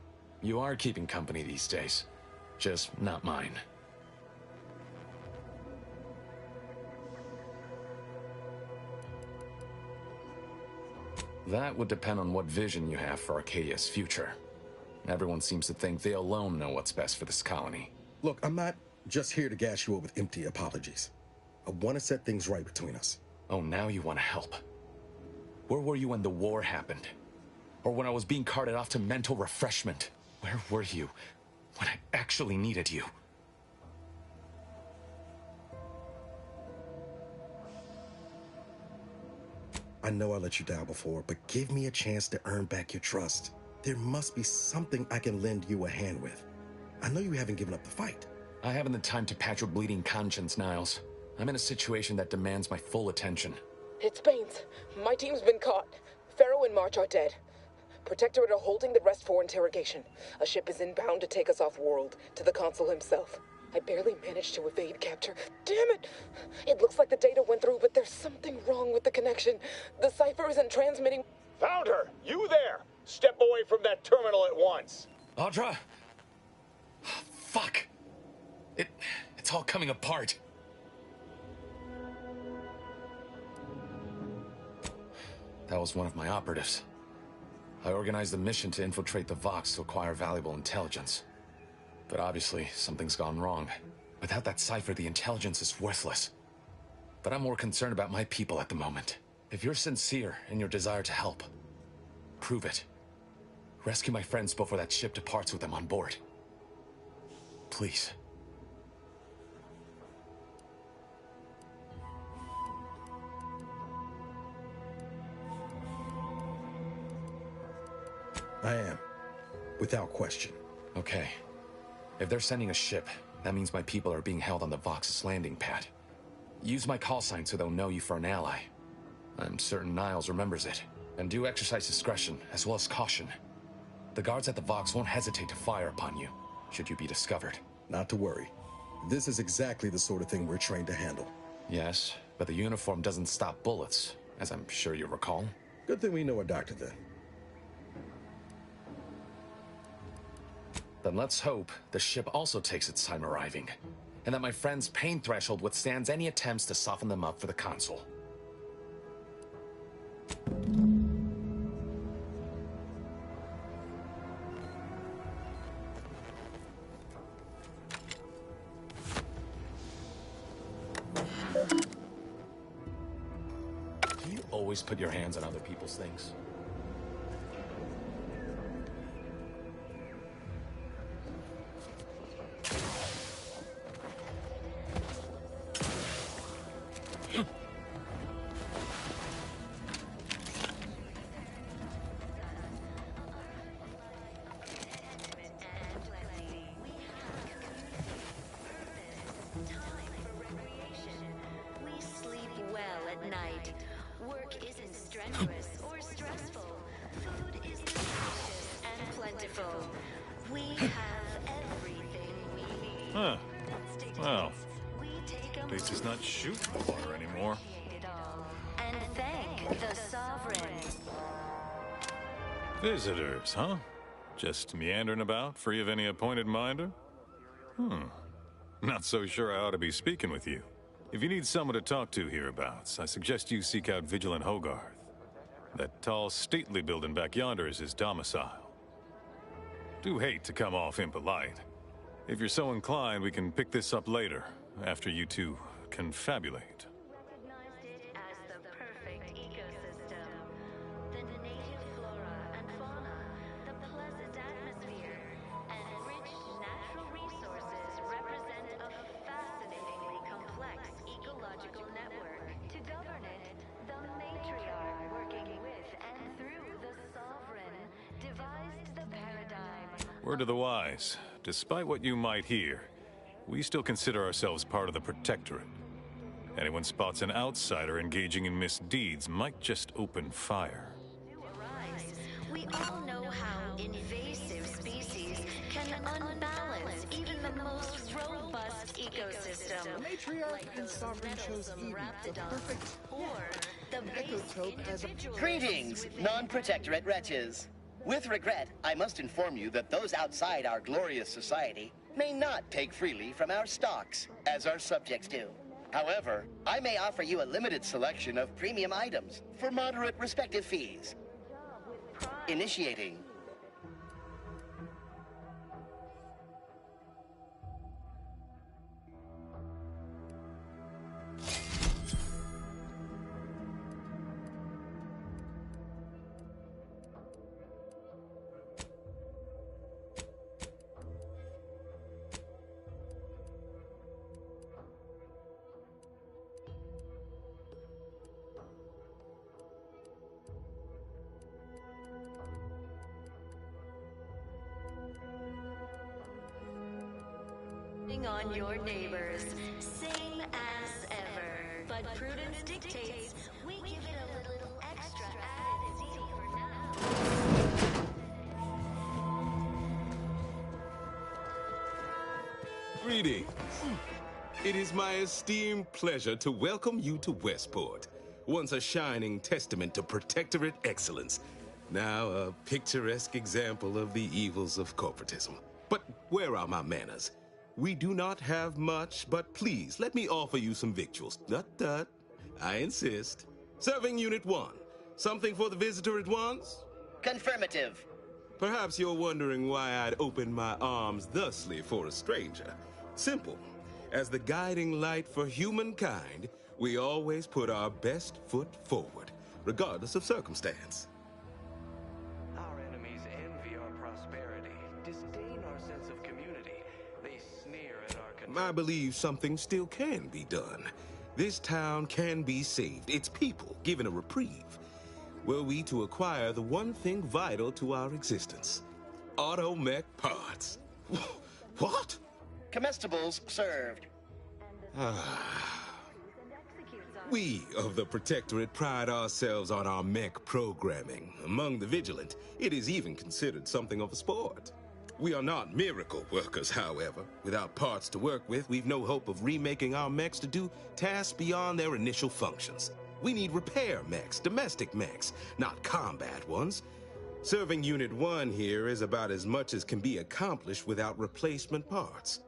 you are keeping company these days. Just not mine. That would depend on what vision you have for Arcadia's future. Everyone seems to think they alone know what's best for this colony. Look, I'm not just here to gas you up with empty apologies. I want to set things right between us. Oh, now you want to help. Where were you when the war happened? Or when I was being carted off to mental refreshment? Where were you when I actually needed you? I know I let you down before, but give me a chance to earn back your trust. There must be something I can lend you a hand with. I know you haven't given up the fight. I haven't the time to patch your bleeding conscience, Niles. I'm in a situation that demands my full attention. It's Baines. My team's been caught. Pharaoh and March are dead. Protectorate are holding the rest for interrogation. A ship is inbound to take us off-world, to the consul himself. I barely managed to evade capture. Damn it! It looks like the data went through, but there's something wrong with the connection. The cipher isn't transmitting... Found her! You there! Step away from that terminal at once! Audra? Fuck! It's all coming apart. That was one of my operatives. I organized a mission to infiltrate the Vox to acquire valuable intelligence. But obviously, something's gone wrong. Without that cipher, the intelligence is worthless. But I'm more concerned about my people at the moment. If you're sincere in your desire to help, prove it. Rescue my friends before that ship departs with them on board. Please. I am. Without question. Okay. If they're sending a ship, that means my people are being held on the Vox's landing pad. Use my call sign so they'll know you for an ally. I'm certain Niles remembers it. And do exercise discretion, as well as caution. The guards at the Vox won't hesitate to fire upon you, should you be discovered. Not to worry. This is exactly the sort of thing we're trained to handle. Yes, but the uniform doesn't stop bullets, as I'm sure you recall. Good thing we know a doctor then. Then let's hope the ship also takes its time arriving, and that my friend's pain threshold withstands any attempts to soften them up for the console. Do you always put your hands on other people's things? We sleep well at night. Work isn't strenuous or stressful. Food is nutritious and plentiful. We have everything we need. Huh. Well, We take at least it's not shooting the water anymore. it all and thank the sovereign. Visitors, huh? Just meandering about, free of any appointed minder? Not so sure I ought to be speaking with you. If you need someone to talk to hereabouts, I suggest you seek out Vigilant Hogarth. That tall, stately building back yonder is his domicile. Do hate to come off impolite. If you're so inclined, we can pick this up later, after you two confabulate. Recognized it as the perfect ecosystem. The native flora and fauna, the pleasant atmosphere, and rich natural resources represent a fascinatingly complex ecological network. To govern it, the matriarch working with and through the sovereign devised the paradigm. Word to the wise, despite what you might hear, we still consider ourselves part of the Protectorate. Anyone spots an outsider engaging in misdeeds might just open fire. We all know how invasive species can unbalance even the most robust ecosystem. The matriarch and sovereign chose Eden, the perfect ecotope as a... Greetings, non-protectorate wretches. With regret, I must inform you that those outside our glorious society may not take freely from our stocks, as our subjects do. However, I may offer you a limited selection of premium items for moderate respective fees. Initiating. On your neighbors, same as ever. But prudence dictates we give it a little extra added zeal for now. Greetings. It is my esteemed pleasure to welcome you to Westport, once a shining testament to Protectorate excellence, now a picturesque example of the evils of corporatism. But where are my manners? We do not have much, but please, let me offer you some victuals. Tut. I insist. Serving Unit 1. Something for the visitor at once? Confirmative. Perhaps you're wondering why I'd open my arms thusly for a stranger. Simple. As the guiding light for humankind, we always put our best foot forward, regardless of circumstance. Our enemies envy our prosperity, disdain our sense of community. They sneer at our I believe something still can be done. This town can be saved, its people given a reprieve. Were we to acquire the one thing vital to our existence, automech parts. What? Comestibles served. We of the Protectorate pride ourselves on our mech programming. Among the vigilant, it is even considered something of a sport. We are not miracle workers, however. Without parts to work with, we've no hope of remaking our mechs to do tasks beyond their initial functions. We need repair mechs, domestic mechs, not combat ones. Serving Unit 1 here is about as much as can be accomplished without replacement parts.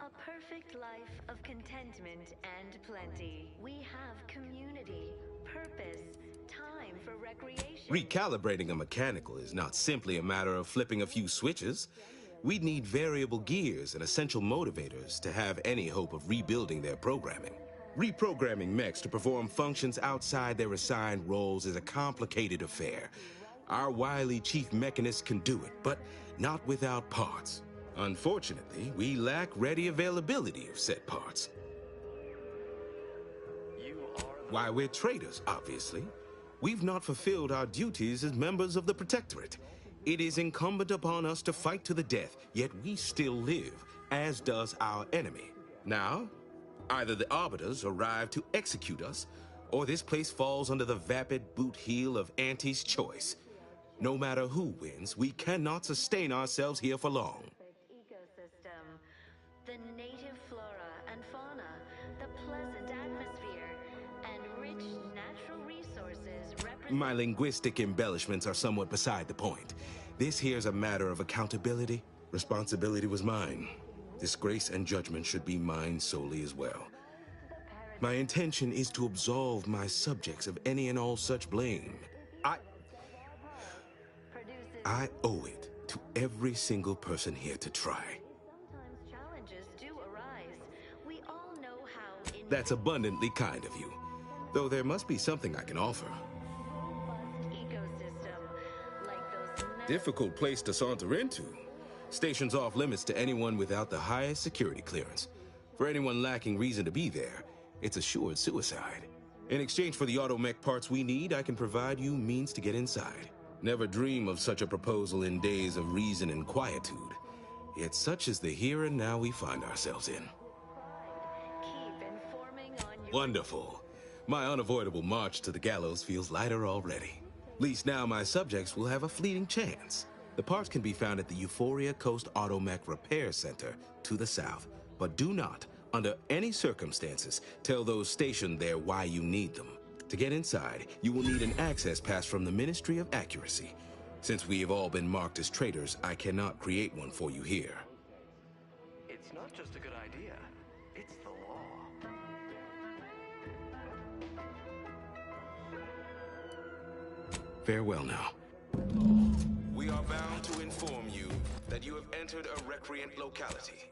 A perfect life of contentment and plenty. We have community, purpose, time for recreation. Recalibrating a mechanical is not simply a matter of flipping a few switches. We'd need variable gears and essential motivators to have any hope of rebuilding their programming. Reprogramming mechs to perform functions outside their assigned roles is a complicated affair. Our wily chief mechanist can do it, but not without parts. Unfortunately, we lack ready availability of said parts. Why, we're traitors, obviously. We've not fulfilled our duties as members of the Protectorate. It is incumbent upon us to fight to the death, yet we still live, as does our enemy. Now, either the Arbiters arrive to execute us, or this place falls under the vapid boot heel of Auntie's choice. No matter who wins, we cannot sustain ourselves here for long. Ecosystem, the native flora and fauna, the pleasant atmosphere, and rich natural resources represent... My linguistic embellishments are somewhat beside the point. This here's a matter of accountability. Responsibility was mine. Disgrace and judgment should be mine solely as well. My intention is to absolve my subjects of any and all such blame. I owe it to every single person here to try. Sometimes challenges do arise. We all know how... That's abundantly kind of you. Though there must be something I can offer. Ecosystem, like those... Difficult place to saunter into. Station's off limits to anyone without the highest security clearance. For anyone lacking reason to be there, it's assured suicide. In exchange for the automech parts we need, I can provide you means to get inside. Never dream of such a proposal in days of reason and quietude. Yet such is the here and now we find ourselves in. Keep informing on your... Wonderful. My unavoidable march to the gallows feels lighter already. At least now my subjects will have a fleeting chance. The parts can be found at the Euphoria Coast Automech Repair Center to the south. But do not, under any circumstances, tell those stationed there why you need them. To get inside, you will need an access pass from the Ministry of Accuracy. Since we have all been marked as traitors, I cannot create one for you here. It's not just a good idea, it's the law. Farewell now. We are bound to inform you that you have entered a recreant locality.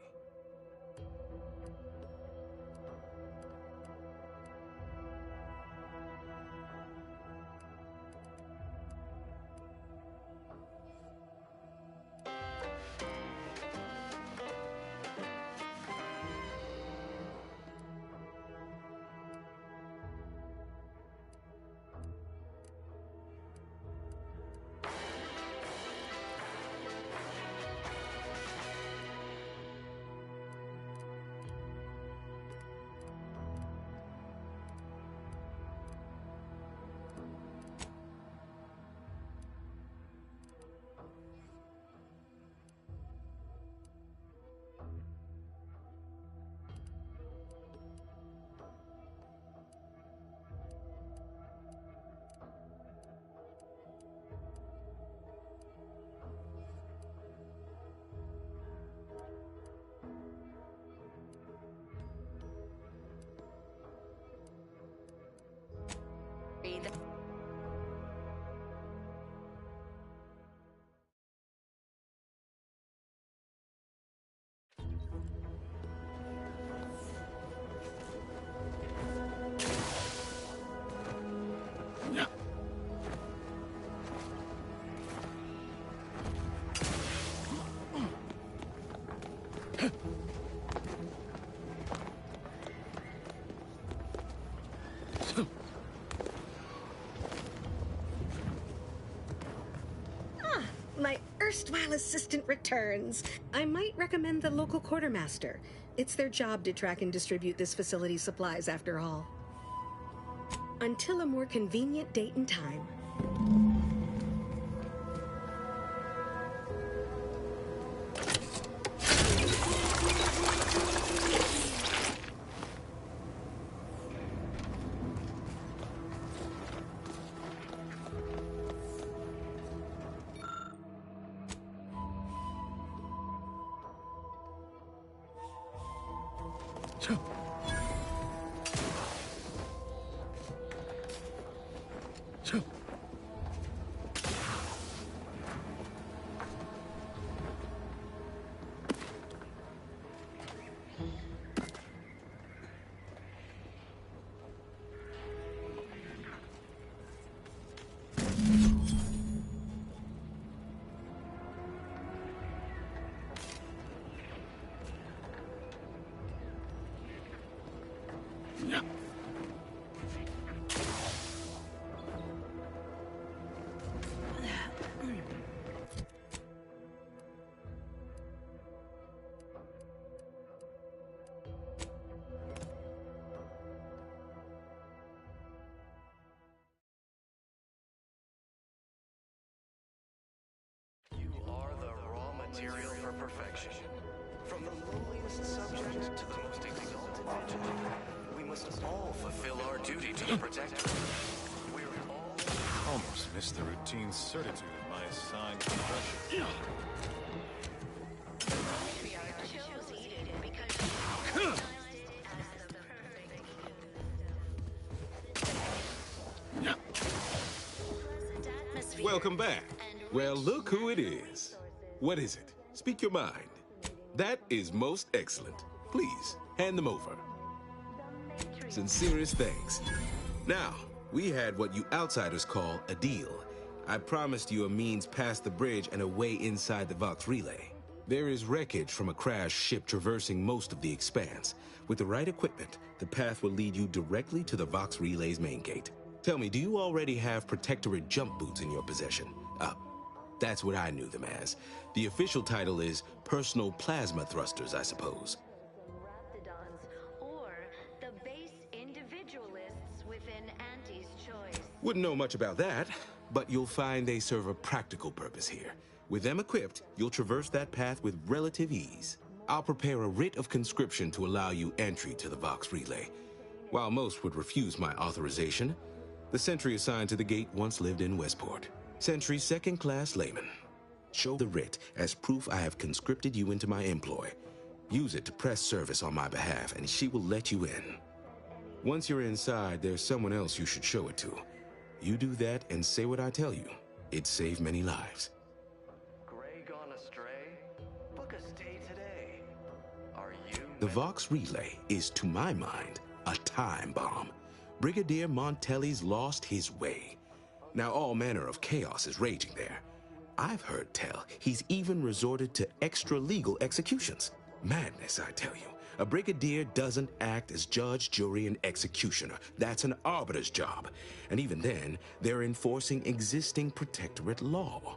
My erstwhile assistant returns. I might recommend the local quartermaster. It's their job to track and distribute this facility's supplies, after all. Until a more convenient date and time. material for perfection. From the lowliest subject to the most exalted vigilant, we must all fulfill our duty to the Protectorate. We're all... Almost missed the routine certitude of my assigned profession. Welcome back. Well, look who it is. What is it? Speak your mind. That is most excellent. Please, hand them over. Sincerest thanks. Now, we had what you outsiders call a deal. I promised you a means past the bridge and a way inside the Vox Relay. There is wreckage from a crashed ship traversing most of the expanse. With the right equipment, the path will lead you directly to the Vox Relay's main gate. Tell me, do you already have Protectorate jump boots in your possession? That's what I knew them as. The official title is Personal Plasma Thrusters, I suppose. Or the base individualists within Auntie's choice. Wouldn't know much about that, but you'll find they serve a practical purpose here. With them equipped, you'll traverse that path with relative ease. I'll prepare a writ of conscription to allow you entry to the Vox Relay. While most would refuse my authorization, the sentry assigned to the gate once lived in Westport. Sentry second-class layman. Show the writ as proof I have conscripted you into my employ. Use it to press service on my behalf, and she will let you in. Once you're inside, there's someone else you should show it to. You do that and say what I tell you. It'd save many lives. Gray gone astray? Book a stay today. Are you... The Vox Relay is, to my mind, a time bomb. Brigadier Montelli's lost his way. Now all manner of chaos is raging there. I've heard tell he's even resorted to extra-legal executions. Madness, I tell you. A brigadier doesn't act as judge, jury, and executioner. That's an arbiter's job. And even then, they're enforcing existing Protectorate law.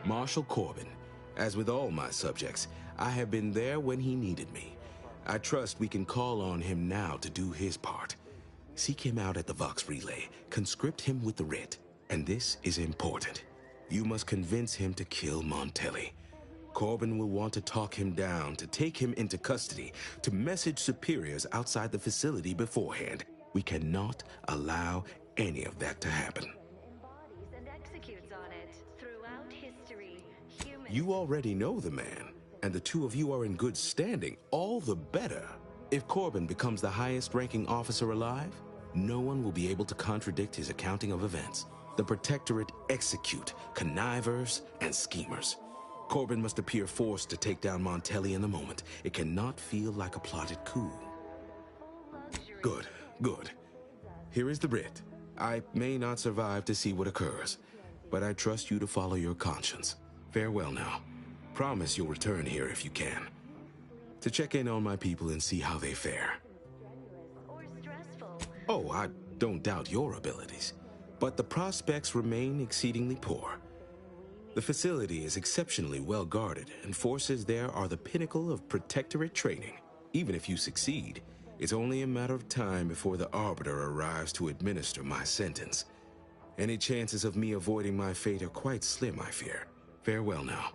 Marshal Corbin. As with all my subjects, I have been there when he needed me. I trust we can call on him now to do his part. Seek him out at the Vox Relay, conscript him with the writ. And this is important. You must convince him to kill Montelli. Corbin will want to talk him down, to take him into custody, to message superiors outside the facility beforehand. We cannot allow any of that to happen. And executes on it. Throughout history, humans... You already know the man, and the two of you are in good standing, all the better. If Corbin becomes the highest-ranking officer alive, no one will be able to contradict his accounting of events. The Protectorate execute connivers and schemers. Corbin must appear forced to take down Montelli in the moment. It cannot feel like a plotted coup. Good, good. Here is the writ. I may not survive to see what occurs, but I trust you to follow your conscience. Farewell now. Promise you'll return here if you can, to check in on my people and see how they fare. Oh, I don't doubt your abilities, but the prospects remain exceedingly poor. The facility is exceptionally well guarded, and forces there are the pinnacle of Protectorate training. Even if you succeed, it's only a matter of time before the Arbiter arrives to administer my sentence. Any chances of me avoiding my fate are quite slim, I fear. Farewell now.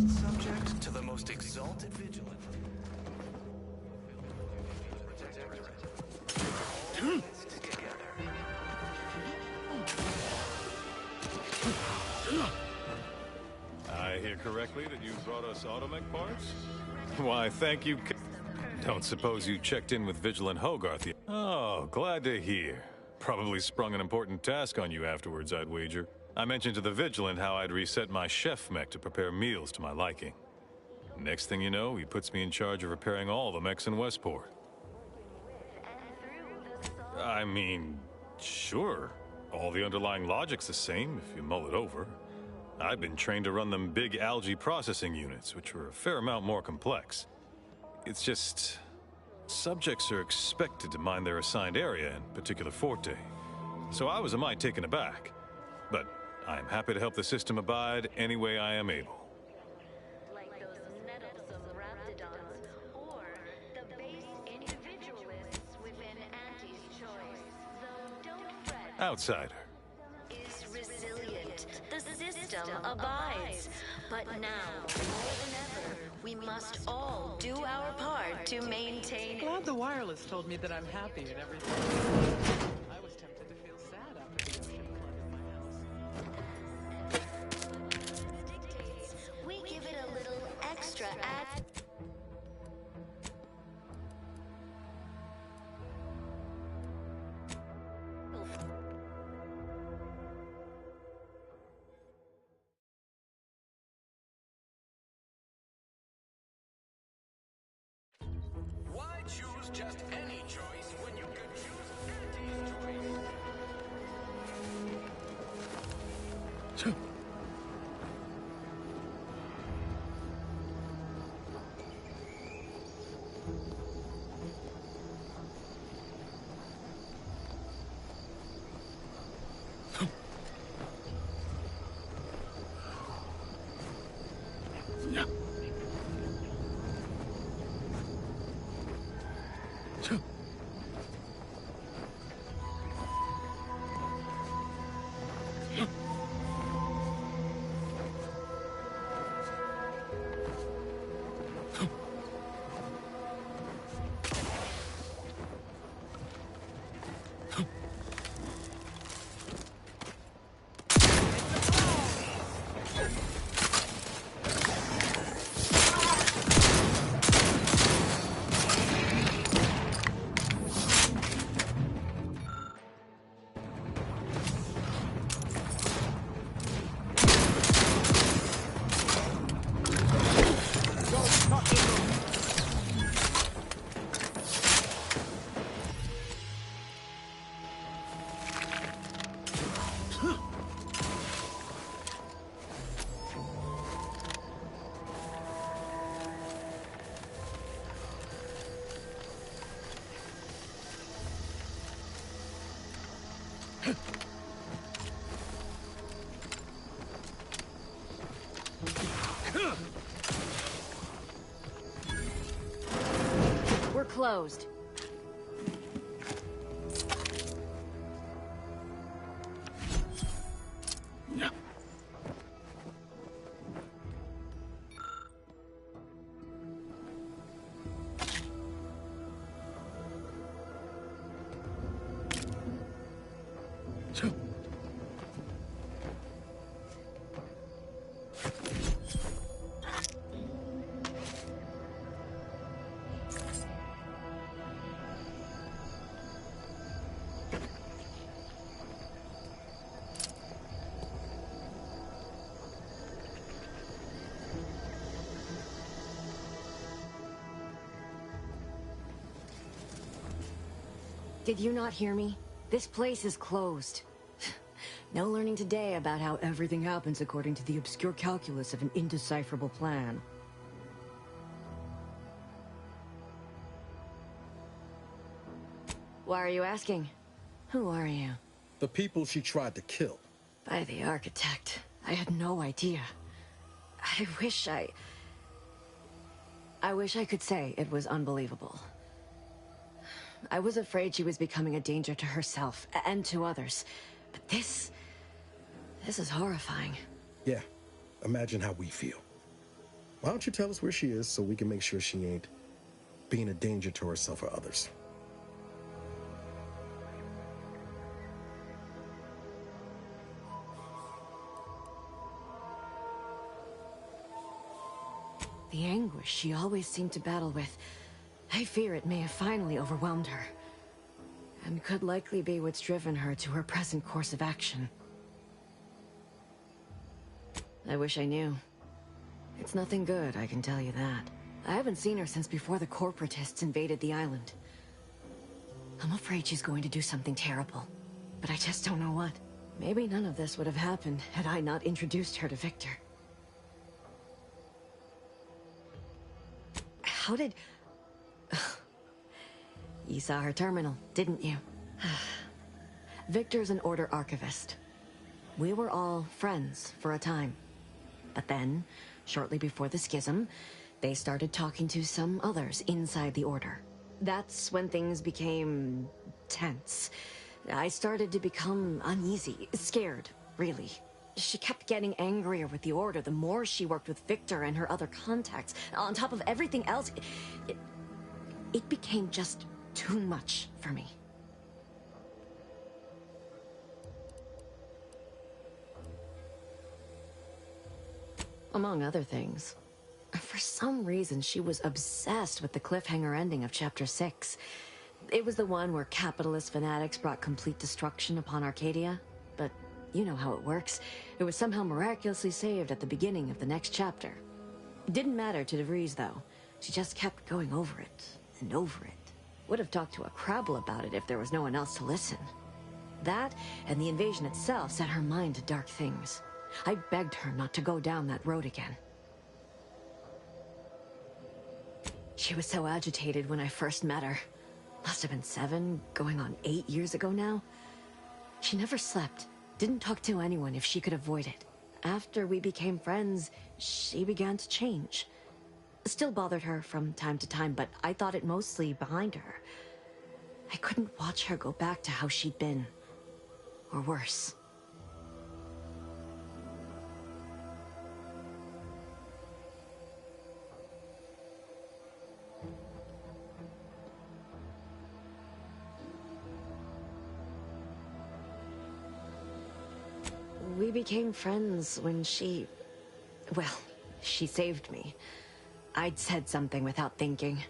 Subject to the most exalted vigilant. I hear correctly that you brought us automech parts? Why, thank you. Don't suppose you checked in with Vigilant Hogarth yet? Oh, glad to hear. Probably sprung an important task on you afterwards, I'd wager. I mentioned to the Vigilant how I'd reset my chef mech to prepare meals to my liking. Next thing you know, he puts me in charge of repairing all the mechs in Westport. I mean, sure. All the underlying logic's the same, if you mull it over. I've been trained to run them big algae processing units, which are a fair amount more complex. It's just... subjects are expected to mind their assigned area and particular forte. So I was a mite taken aback. But I am happy to help the system abide any way I am able. Like those meddlesome raptidons, or the base individualists within Auntie's choice. Though don't fret. Outsider. Is resilient. The system system abides. But now, more than ever, we must all do our part to maintain it. Glad the wireless told me that I'm happy and everything. I was tempted to feel sad after the ocean flooded my house. We give it a little extra ad. Why choose just any choice when you could choose Auntie's choice? We're closed. Did you not hear me? This place is closed. No learning today about how everything happens according to the obscure calculus of an indecipherable plan. Why are you asking? Who are you? The people she tried to kill. By the architect. I had no idea. I wish I could say it was unbelievable. I was afraid she was becoming a danger to herself and to others. But this is horrifying. Yeah, imagine how we feel. Why don't you tell us where she is so we can make sure she ain't being a danger to herself or others? The anguish she always seemed to battle with, I fear it may have finally overwhelmed her. And could likely be what's driven her to her present course of action. I wish I knew. It's nothing good, I can tell you that. I haven't seen her since before the corporatists invaded the island. I'm afraid she's going to do something terrible, but I just don't know what. Maybe none of this would have happened had I not introduced her to Victor. How did... You saw her terminal, didn't you? Victor's an Order archivist. We were all friends for a time. But then, shortly before the schism, they started talking to some others inside the Order. That's when things became tense. I started to become uneasy, scared, really. She kept getting angrier with the Order the more she worked with Victor and her other contacts. On top of everything else, it became just too much for me. Among other things, for some reason she was obsessed with the cliffhanger ending of Chapter 6. It was the one where capitalist fanatics brought complete destruction upon Arcadia, but you know how it works. It was somehow miraculously saved at the beginning of the next chapter. It didn't matter to DeVries, though. She just kept going over it and over it. Would have talked to a Crabble about it if there was no one else to listen. That, and the invasion itself, set her mind to dark things. I begged her not to go down that road again. She was so agitated when I first met her. Must have been 7, going on 8 years ago now. She never slept, didn't talk to anyone if she could avoid it. After we became friends, she began to change. Still bothered her from time to time, but I thought it mostly behind her. I couldn't watch her go back to how she'd been. Or worse. We became friends when she... well, she saved me. I'd said something without thinking.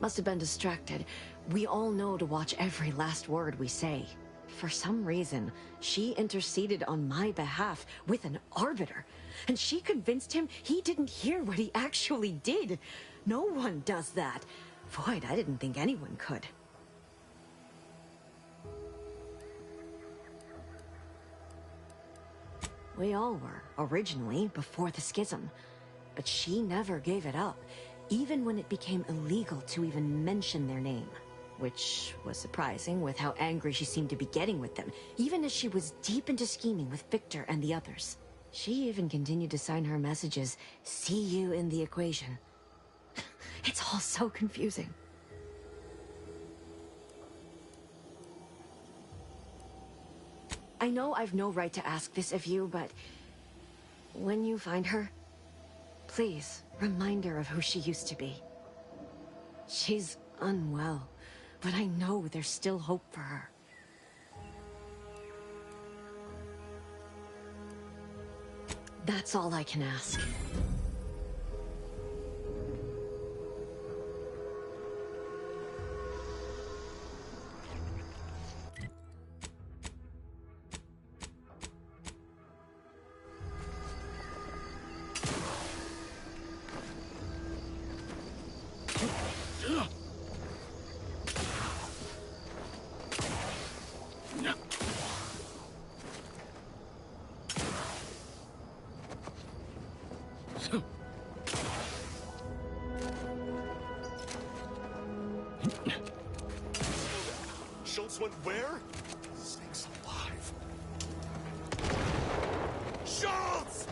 Must have been distracted. We all know to watch every last word we say. For some reason, she interceded on my behalf with an arbiter. And she convinced him he didn't hear what he actually did. No one does that. Void, I didn't think anyone could. We all were, originally, before the schism. But she never gave it up, even when it became illegal to even mention their name. Which was surprising with how angry she seemed to be getting with them, even as she was deep into scheming with Victor and the others. She even continued to sign her messages, "See you in the equation." It's all so confusing. I know I've no right to ask this of you, but when you find her, please remind her of who she used to be. She's unwell, but I know there's still hope for her. That's all I can ask. Schultz went where? Snakes alive. Schultz!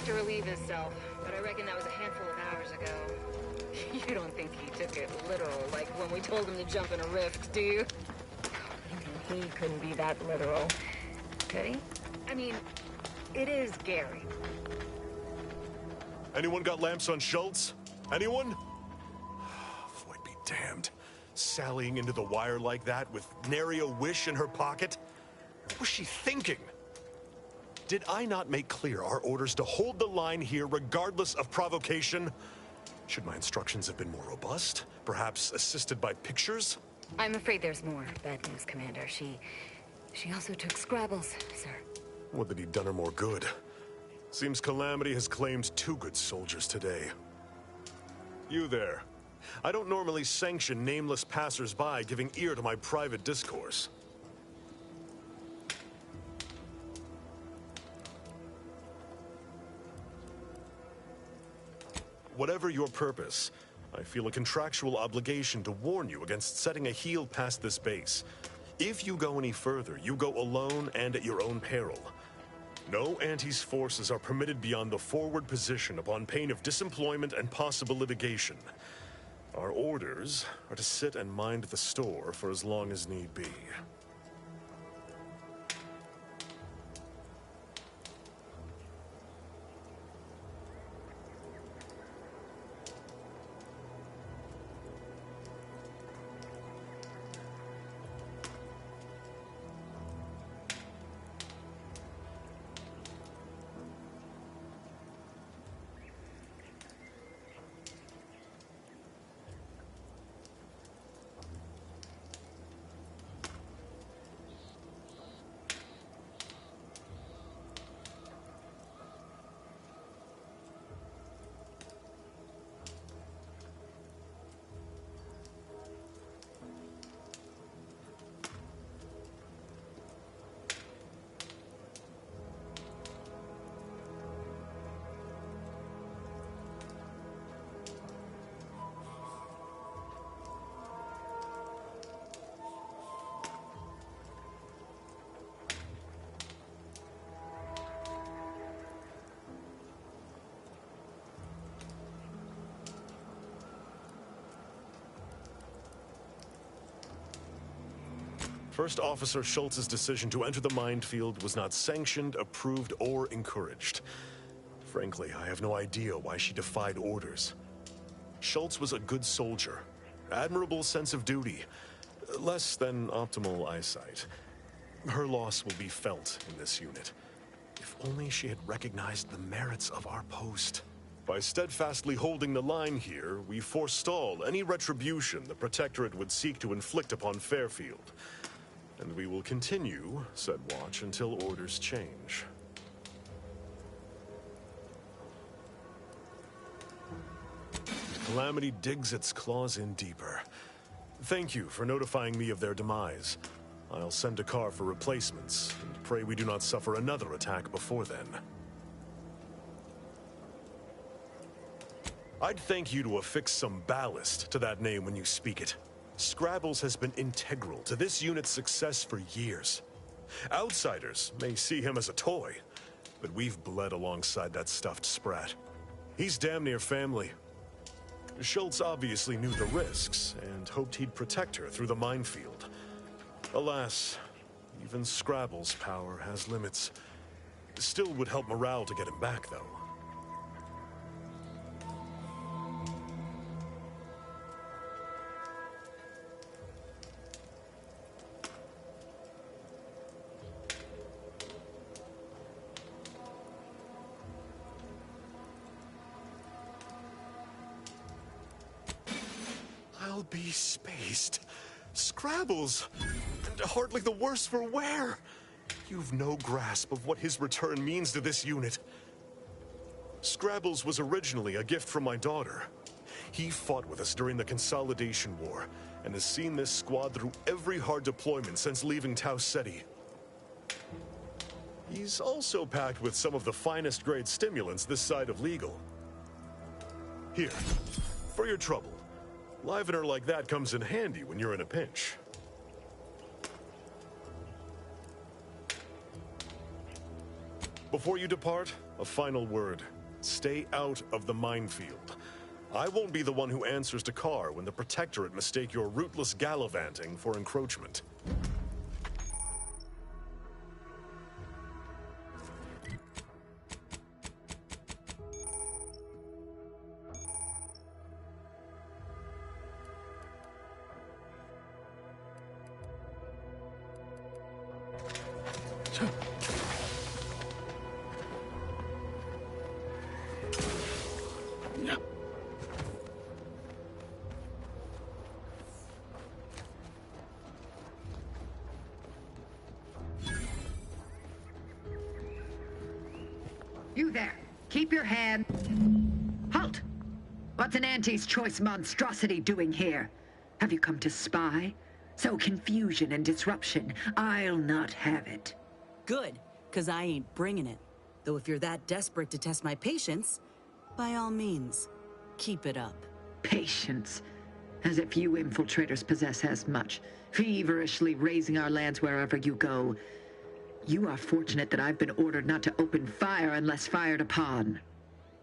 To relieve himself, but I reckon that was a handful of hours ago. You don't think he took it literal, like when we told him to jump in a rift, do you? He couldn't be that literal, could he? I mean, it is Gary. Anyone got lamps on Schultz? Anyone? Void be damned. Sallying into the wire like that with nary a wish in her pocket? What was she thinking? Did I not make clear our orders to hold the line here regardless of provocation? Should my instructions have been more robust? Perhaps assisted by pictures? I'm afraid there's more bad news, Commander. She also took Scrabbles, sir. Would that he'd done her more good. Seems Calamity has claimed 2 good soldiers today. You there. I don't normally sanction nameless passers-by giving ear to my private discourse. Whatever your purpose, I feel a contractual obligation to warn you against setting a heel past this base. If you go any further, you go alone and at your own peril. No Anti's forces are permitted beyond the forward position upon pain of disemployment and possible litigation. Our orders are to sit and mind the store for as long as need be. First Officer Schultz's decision to enter the minefield was not sanctioned, approved, or encouraged. Frankly, I have no idea why she defied orders. Schultz was a good soldier, admirable sense of duty, less than optimal eyesight. Her loss will be felt in this unit. If only she had recognized the merits of our post. By steadfastly holding the line here, we forestall any retribution the Protectorate would seek to inflict upon Fairfield. And we will continue said watch until orders change. Calamity digs its claws in deeper. Thank you for notifying me of their demise. I'll send a car for replacements, and pray we do not suffer another attack before then. I'd thank you to affix some ballast to that name when you speak it. Scrabbles has been integral to this unit's success for years. Outsiders may see him as a toy, but we've bled alongside that stuffed sprat. He's damn near family. Schultz obviously knew the risks and hoped he'd protect her through the minefield. Alas, even Scrabble's power has limits. Still would help morale to get him back, though. I'll be spaced. Scrabbles! And hardly the worse for wear! You've no grasp of what his return means to this unit. Scrabbles was originally a gift from my daughter. He fought with us during the Consolidation War, and has seen this squad through every hard deployment since leaving Tau Ceti. He's also packed with some of the finest grade stimulants this side of legal. Here, for your trouble. Livener like that comes in handy when you're in a pinch. Before you depart, a final word. Stay out of the minefield. I won't be the one who answers to Carr when the Protectorate mistake your rootless gallivanting for encroachment. You there! Keep your hand... Halt! What's an Auntie's choice monstrosity doing here? Have you come to spy? So confusion and disruption, I'll not have it. Good, 'cause I ain't bringing it. Though if you're that desperate to test my patience, by all means, keep it up. Patience. As if you infiltrators possess as much, feverishly raising our lands wherever you go. You are fortunate that I've been ordered not to open fire unless fired upon.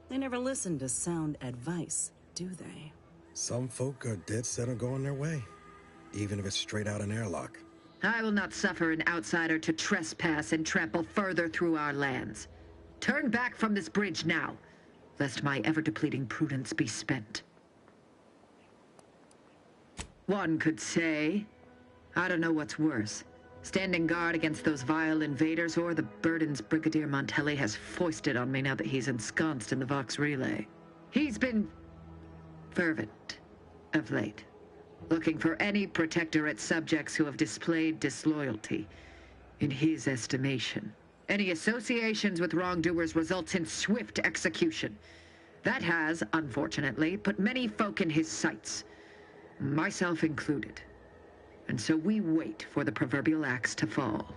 They never listen to sound advice, do they? Some folk are dead set on going their way, even if it's straight out an airlock. I will not suffer an outsider to trespass and trample further through our lands. Turn back from this bridge now, lest my ever-depleting prudence be spent. One could say, I don't know what's worse, standing guard against those vile invaders or the burdens Brigadier Montelli has foisted on me now that he's ensconced in the Vox Relay. He's been fervent of late, looking for any Protectorate subjects who have displayed disloyalty. In his estimation, any associations with wrongdoers results in swift execution. That has, unfortunately, put many folk in his sights, myself included. And so we wait for the proverbial axe to fall.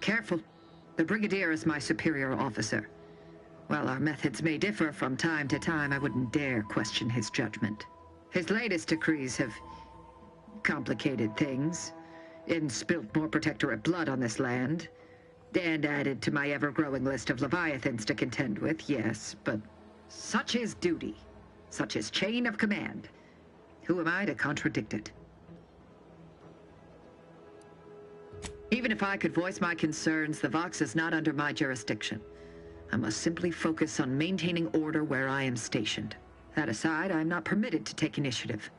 Careful. The Brigadier is my superior officer. While our methods may differ from time to time, I wouldn't dare question his judgment. His latest decrees have complicated things, and spilt more Protectorate blood on this land, and added to my ever-growing list of Leviathans to contend with, yes, but such is duty, such is chain of command. Who am I to contradict it? Even if I could voice my concerns, the Vox is not under my jurisdiction. I must simply focus on maintaining order where I am stationed. That aside, I'm not permitted to take initiative.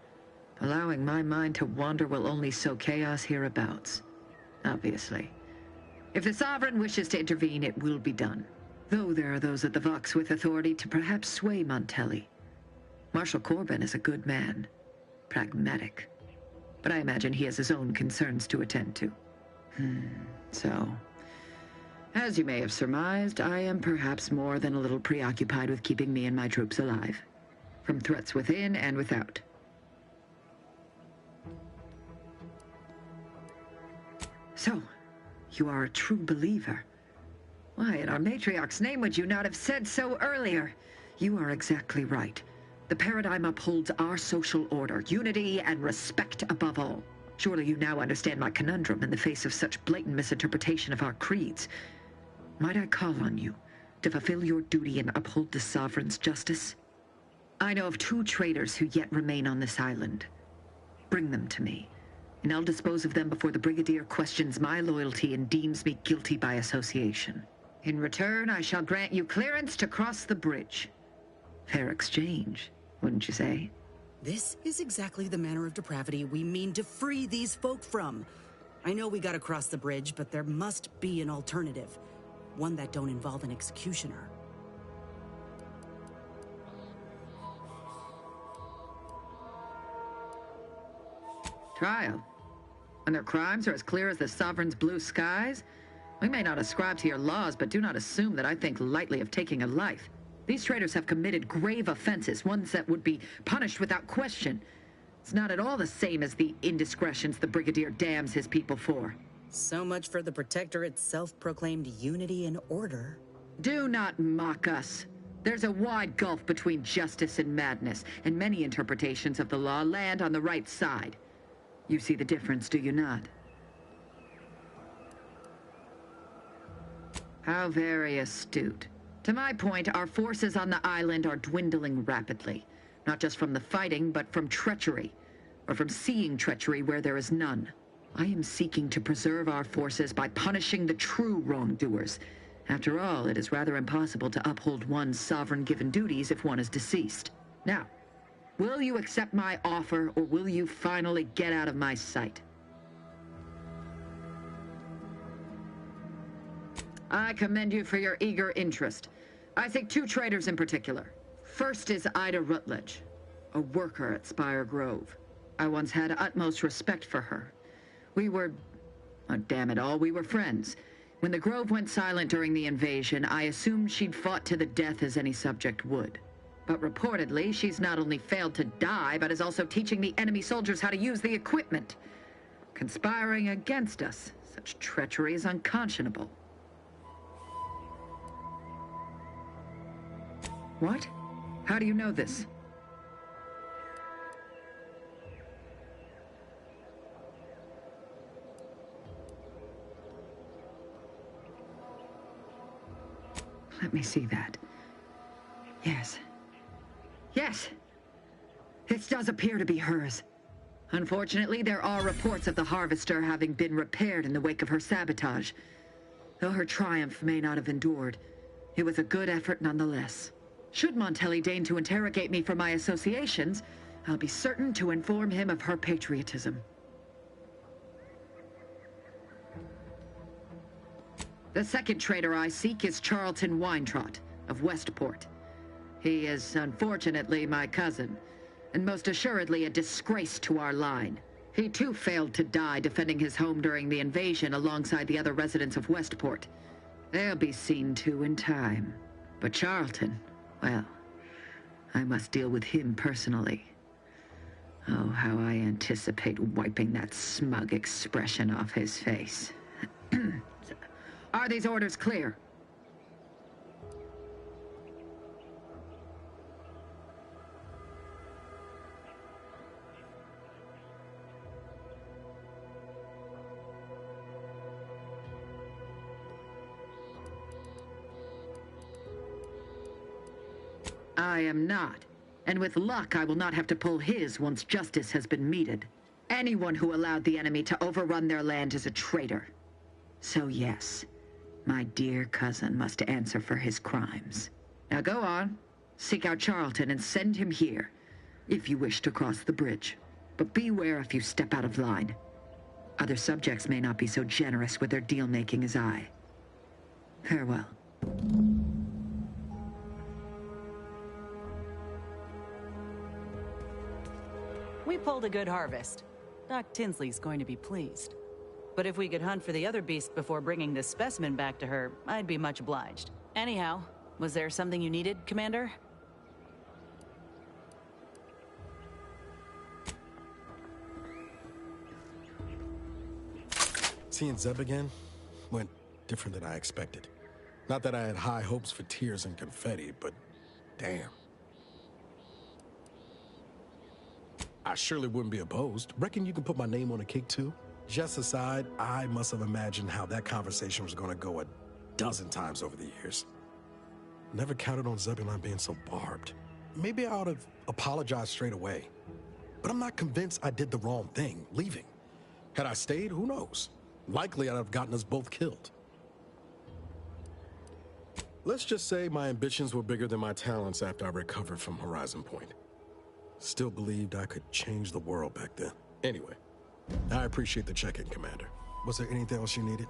Allowing my mind to wander will only sow chaos hereabouts. Obviously. If the Sovereign wishes to intervene, it will be done. Though there are those at the Vox with authority to perhaps sway Montelli. Marshal Corbin is a good man. Pragmatic. But I imagine he has his own concerns to attend to. So, as you may have surmised, I am perhaps more than a little preoccupied with keeping me and my troops alive. From threats within and without. So, you are a true believer. Why, in our matriarch's name would you not have said so earlier? You are exactly right. The paradigm upholds our social order, unity and respect above all. Surely you now understand my conundrum in the face of such blatant misinterpretation of our creeds. Might I call on you to fulfill your duty and uphold the Sovereign's justice? I know of 2 traitors who yet remain on this island. Bring them to me, and I'll dispose of them before the Brigadier questions my loyalty and deems me guilty by association. In return, I shall grant you clearance to cross the bridge. Fair exchange, wouldn't you say? This is exactly the manner of depravity we mean to free these folk from. I know we gotta cross the bridge, but there must be an alternative. One that don't involve an executioner. Trial. And their crimes are as clear as the Sovereign's blue skies? We may not ascribe to your laws, but do not assume that I think lightly of taking a life. These traitors have committed grave offenses, ones that would be punished without question. It's not at all the same as the indiscretions the Brigadier damns his people for. So much for the Protectorate's self-proclaimed unity and order. Do not mock us. There's a wide gulf between justice and madness, and many interpretations of the law land on the right side. You see the difference, do you not? How very astute. To my point, our forces on the island are dwindling rapidly. Not just from the fighting, but from treachery. Or from seeing treachery where there is none. I am seeking to preserve our forces by punishing the true wrongdoers. After all, it is rather impossible to uphold one's sovereign-given duties if one is deceased. Now, will you accept my offer, or will you finally get out of my sight? I commend you for your eager interest. I think two traitors in particular. First is Ida Rutledge, a worker at Spire Grove. I once had utmost respect for her. We were... oh, damn it all, we were friends. When the Grove went silent during the invasion, I assumed she'd fought to the death as any subject would. But reportedly, she's not only failed to die, but is also teaching the enemy soldiers how to use the equipment. Conspiring against us. Such treachery is unconscionable. What? How do you know this? Let me see that. Yes. Yes! This does appear to be hers. Unfortunately, there are reports of the Harvester having been repaired in the wake of her sabotage. Though her triumph may not have endured, it was a good effort nonetheless. Should Montelli deign to interrogate me for my associations, I'll be certain to inform him of her patriotism. The second traitor I seek is Charlton Weintraut of Westport. He is, unfortunately, my cousin, and most assuredly a disgrace to our line. He too failed to die defending his home during the invasion alongside the other residents of Westport. They'll be seen to in time. But Charlton, well, I must deal with him personally. Oh, how I anticipate wiping that smug expression off his face. Are these orders clear? I am not. And with luck, I will not have to pull his once justice has been meted. Anyone who allowed the enemy to overrun their land is a traitor. So yes, my dear cousin must answer for his crimes. Now go on, seek out Charlton and send him here, if you wish to cross the bridge. But beware if you step out of line. Other subjects may not be so generous with their deal-making as I. Farewell. We pulled a good harvest. Doc Tinsley's going to be pleased. But if we could hunt for the other beast before bringing this specimen back to her, I'd be much obliged. Anyhow, was there something you needed, Commander? Seeing Zeb again went different than I expected. Not that I had high hopes for tears and confetti, but damn. I surely wouldn't be opposed. Reckon you can put my name on a cake too? Just aside, I must have imagined how that conversation was going to go a dozen times over the years. Never counted on Zebulon being so barbed. Maybe I ought to apologize straight away. But I'm not convinced I did the wrong thing, leaving. Had I stayed, who knows? Likely I'd have gotten us both killed. Let's just say my ambitions were bigger than my talents after I recovered from Horizon Point. Still believed I could change the world back then. Anyway, I appreciate the check-in, Commander. Was there anything else you needed?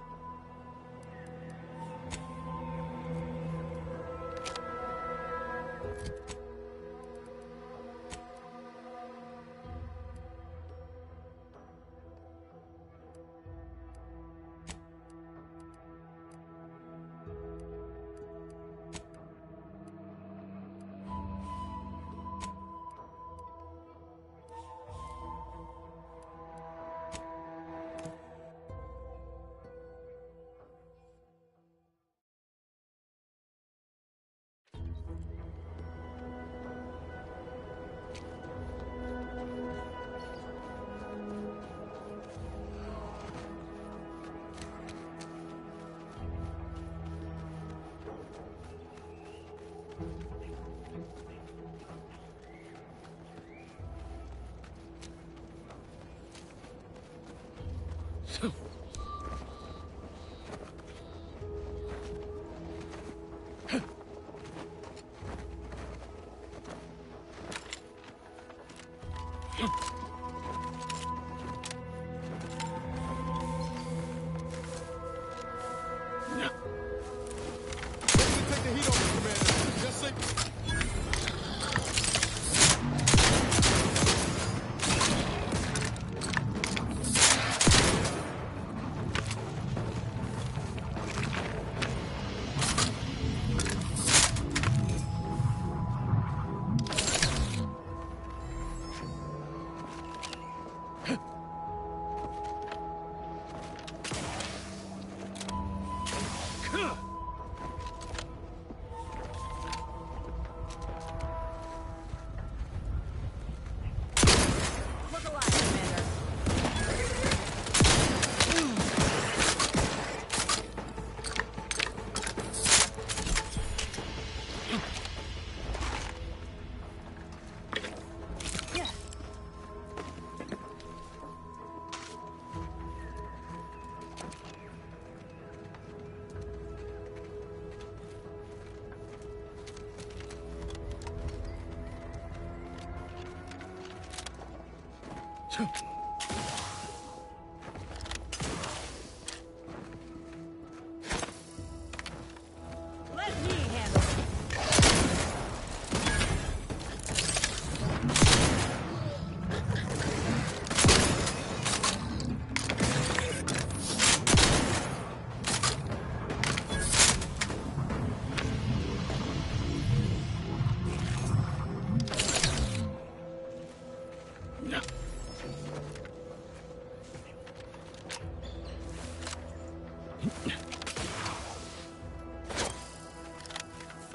Let me handle it.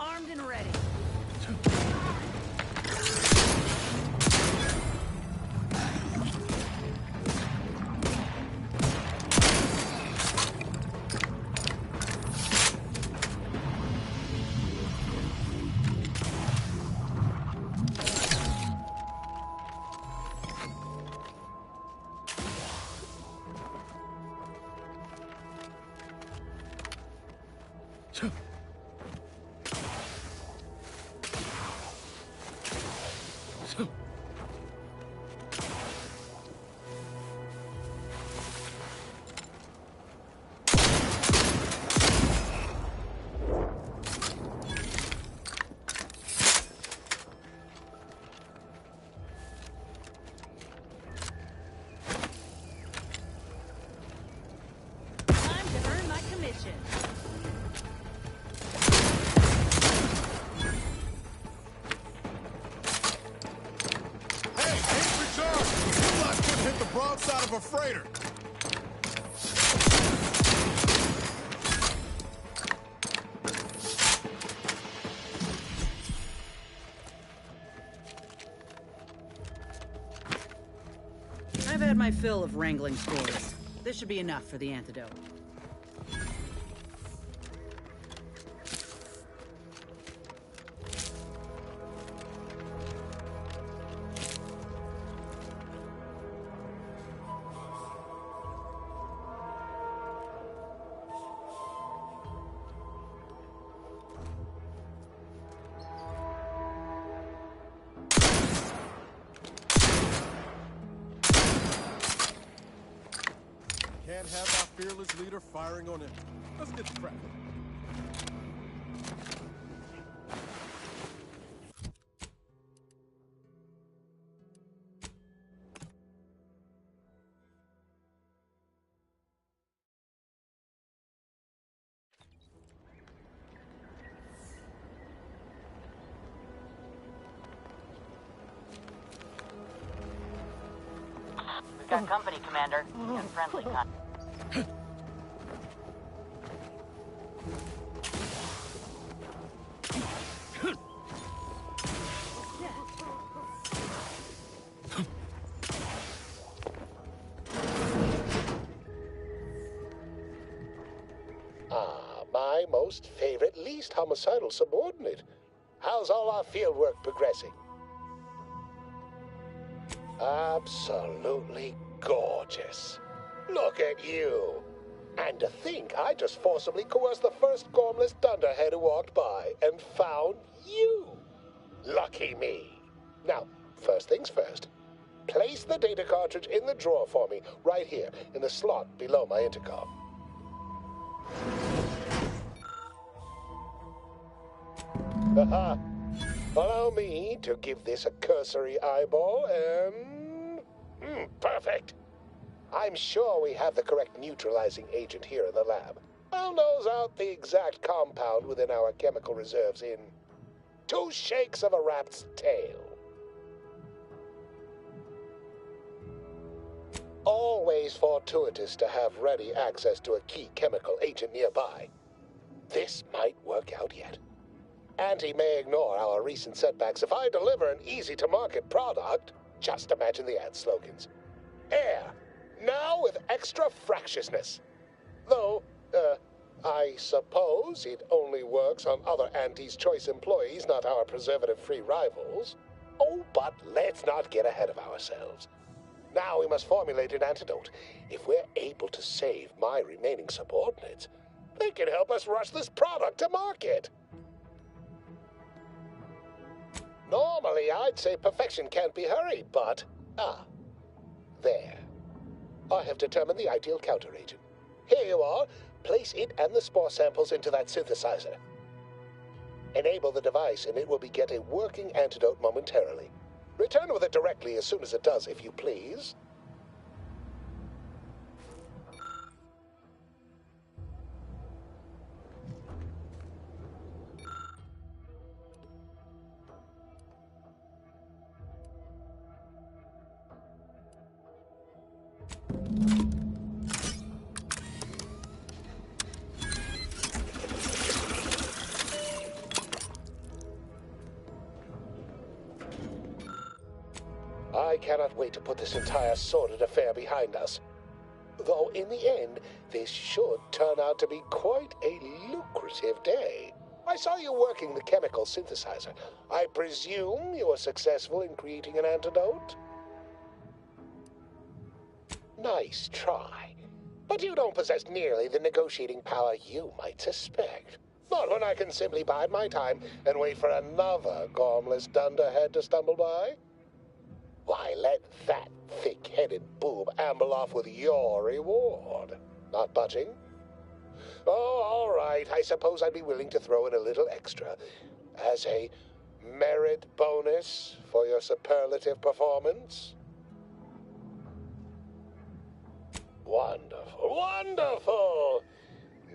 Armed and ready. Time to earn my commission. Hey, infantry charge! You lot couldn't hit the broadside of a freighter. I've had my fill of wrangling spores. This should be enough for the antidote. Can't have our fearless leader firing on him. Let's get the cracking. We've got company, Commander. And friendly con. Ah, my most favorite, least homicidal subordinate. How's all our field work progressing? Absolutely gorgeous. Look at you. And to think I just forcibly coerced the first gormless dunderhead who walked by and found you. Lucky me. Now, first things first. Place the data cartridge in the drawer for me, right here, in the slot below my intercom. Haha. Allow me to give this a cursory eyeball and... perfect. I'm sure we have the correct neutralizing agent here in the lab. I'll nose out the exact compound within our chemical reserves in 2 shakes of a rat's tail. Always fortuitous to have ready access to a key chemical agent nearby. This might work out yet. Auntie may ignore our recent setbacks if I deliver an easy-to-market product. Just imagine the ad slogans. Air, now with extra fractiousness. Though, I suppose it only works on other Auntie's Choice employees, not our preservative-free rivals. Oh, but let's not get ahead of ourselves. Now we must formulate an antidote. If we're able to save my remaining subordinates, they can help us rush this product to market. Normally, I'd say perfection can't be hurried, but... there. I have determined the ideal counteragent. Here you are. Place it and the spore samples into that synthesizer. Enable the device, and it will beget a working antidote momentarily. Return with it directly as soon as it does, if you please. I cannot wait to put this entire sordid affair behind us. Though in the end, this should turn out to be quite a lucrative day. I saw you working the chemical synthesizer. I presume you were successful in creating an antidote? Nice try. But you don't possess nearly the negotiating power you might suspect. Not when I can simply bide my time and wait for another gormless dunderhead to stumble by. Why, let that thick-headed boob amble off with your reward. Not budging? Oh, all right. I suppose I'd be willing to throw in a little extra as a merit bonus for your superlative performance. Wonderful, wonderful!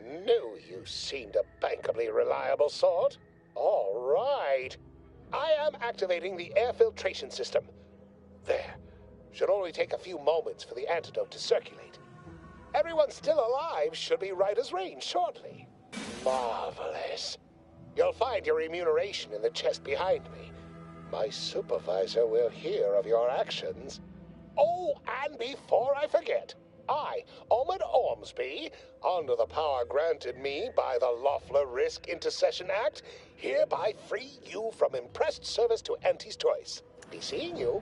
Knew you seemed a bankably reliable sort. All right. I am activating the air filtration system. There. Should only take a few moments for the antidote to circulate. Everyone still alive should be right as rain shortly. Marvelous. You'll find your remuneration in the chest behind me. My supervisor will hear of your actions. Oh, and before I forget, I, Omid Ormsby, under the power granted me by the Loeffler Risk Intercession Act, hereby free you from impressed service to Auntie's Choice. Be seeing you.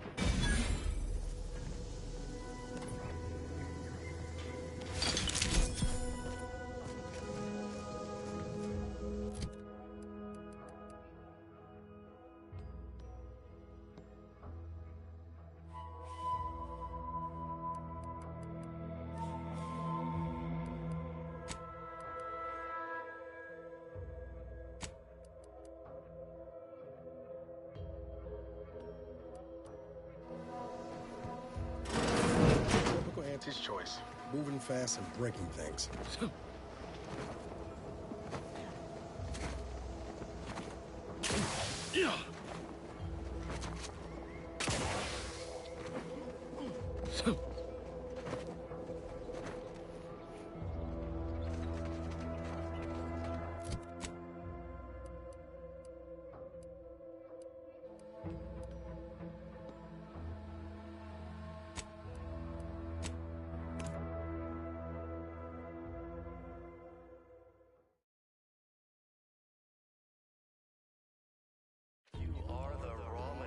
His choice. Moving fast and breaking things. Yeah.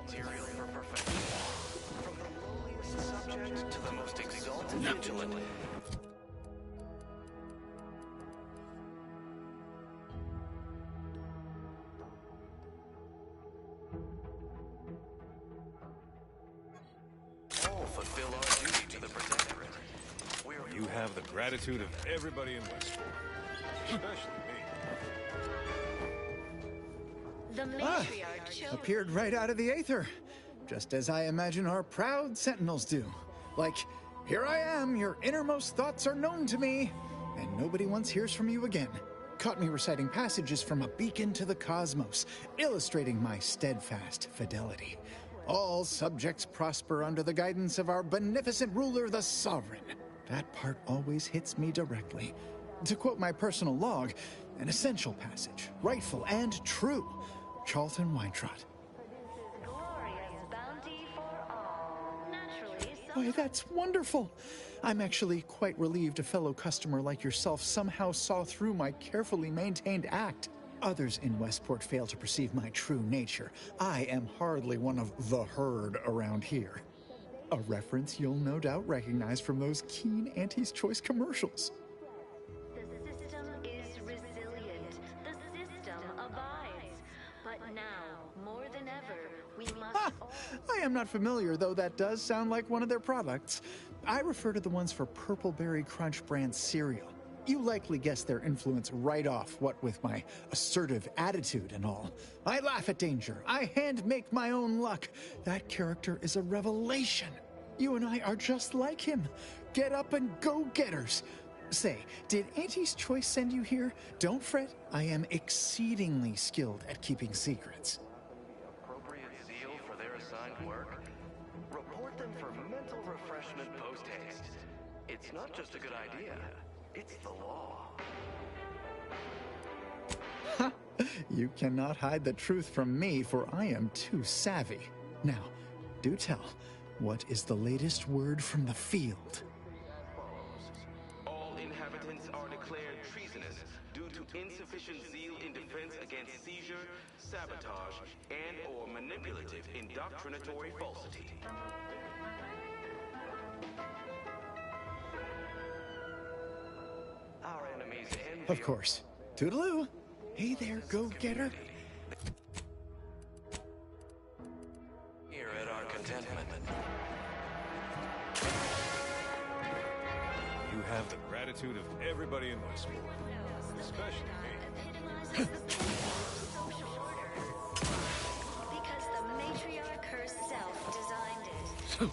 Material for perfection. From the lowliest subject to the most exalted vigilant, have the gratitude of everybody in Westport. Especially me. The matriarch chose. Appeared right out of the aether. Just as I imagine our proud sentinels do. Like, here I am, your innermost thoughts are known to me, and nobody once hears from you again. Caught me reciting passages from a beacon to the cosmos, illustrating my steadfast fidelity. All subjects prosper under the guidance of our beneficent ruler, the Sovereign. That part always hits me directly. To quote my personal log, an essential passage, rightful and true. Charlton Weintrot. Why, that's wonderful. I'm actually quite relieved a fellow customer like yourself somehow saw through my carefully maintained act. Others in Westport fail to perceive my true nature. I am hardly one of the herd around here. A reference you'll no doubt recognize from those keen Auntie's Choice commercials. The system is resilient. The system abides. But now, more than ever, we must... I am not familiar, though that does sound like one of their products. I refer to the ones for Purple Berry Crunch brand cereal. You likely guessed their influence right off, what with my assertive attitude and all. I laugh at danger. I hand make my own luck. That character is a revelation. You and I are just like him. Get up and go-getters. Say, did Auntie's Choice send you here? Don't fret. I am exceedingly skilled at keeping secrets. Appropriate zeal for their assigned work. Report them for mental refreshment post-haste. It's not just a good idea. It's the law. Ha! You cannot hide the truth from me, for I am too savvy. Now, do tell, what is the latest word from the field? All inhabitants are declared treasonous due to insufficient zeal in defense against seizure, sabotage, and/or manipulative indoctrinatory falsity. Our enemies envy. Of course. Toodaloo. Hey there, go-getter. Here at our contentment. You have the gratitude of everybody in Westport. Especially me. Because the matriarch herself designed it.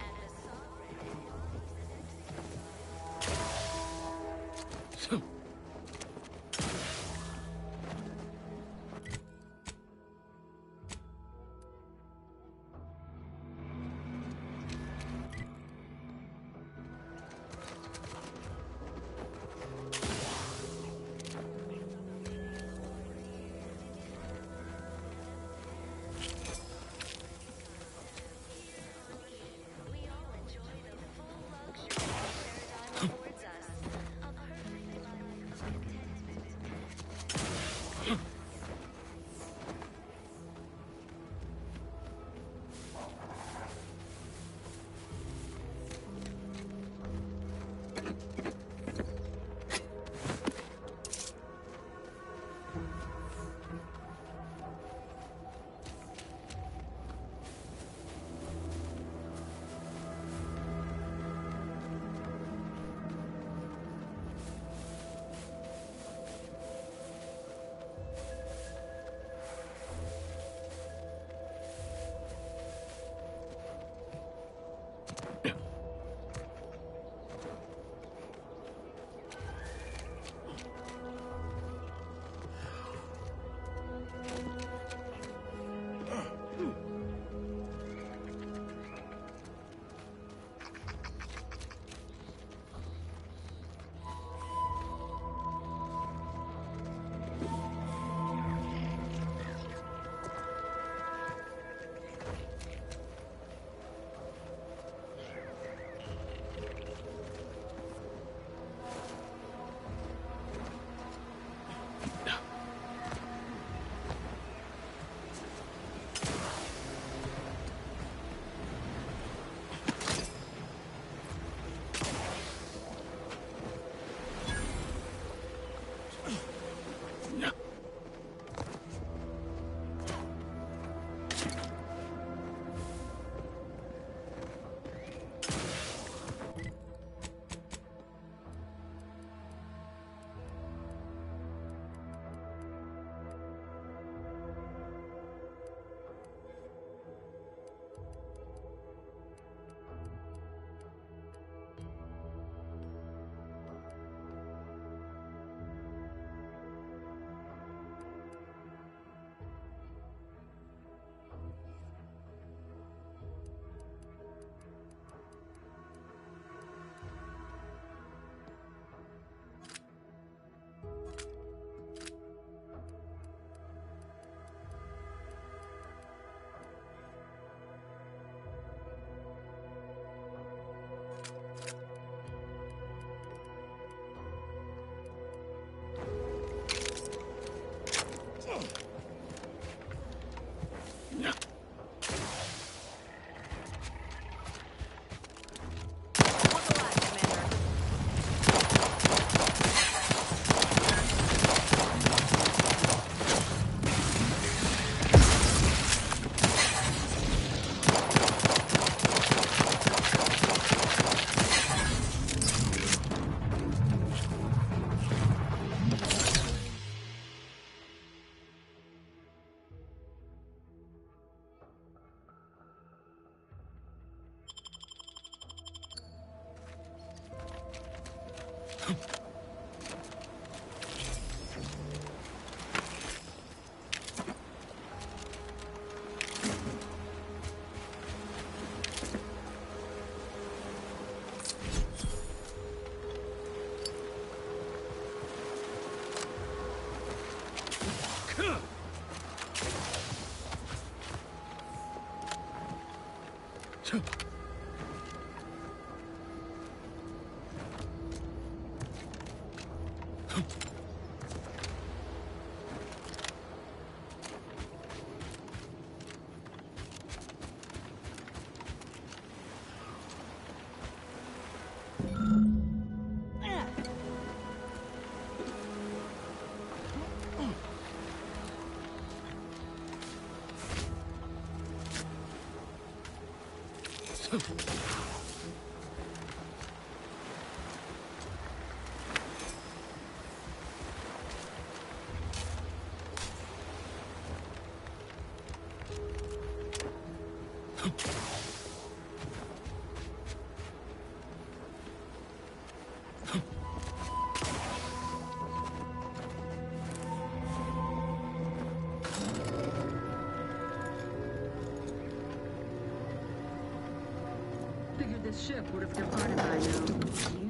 Figured this ship would have departed by now.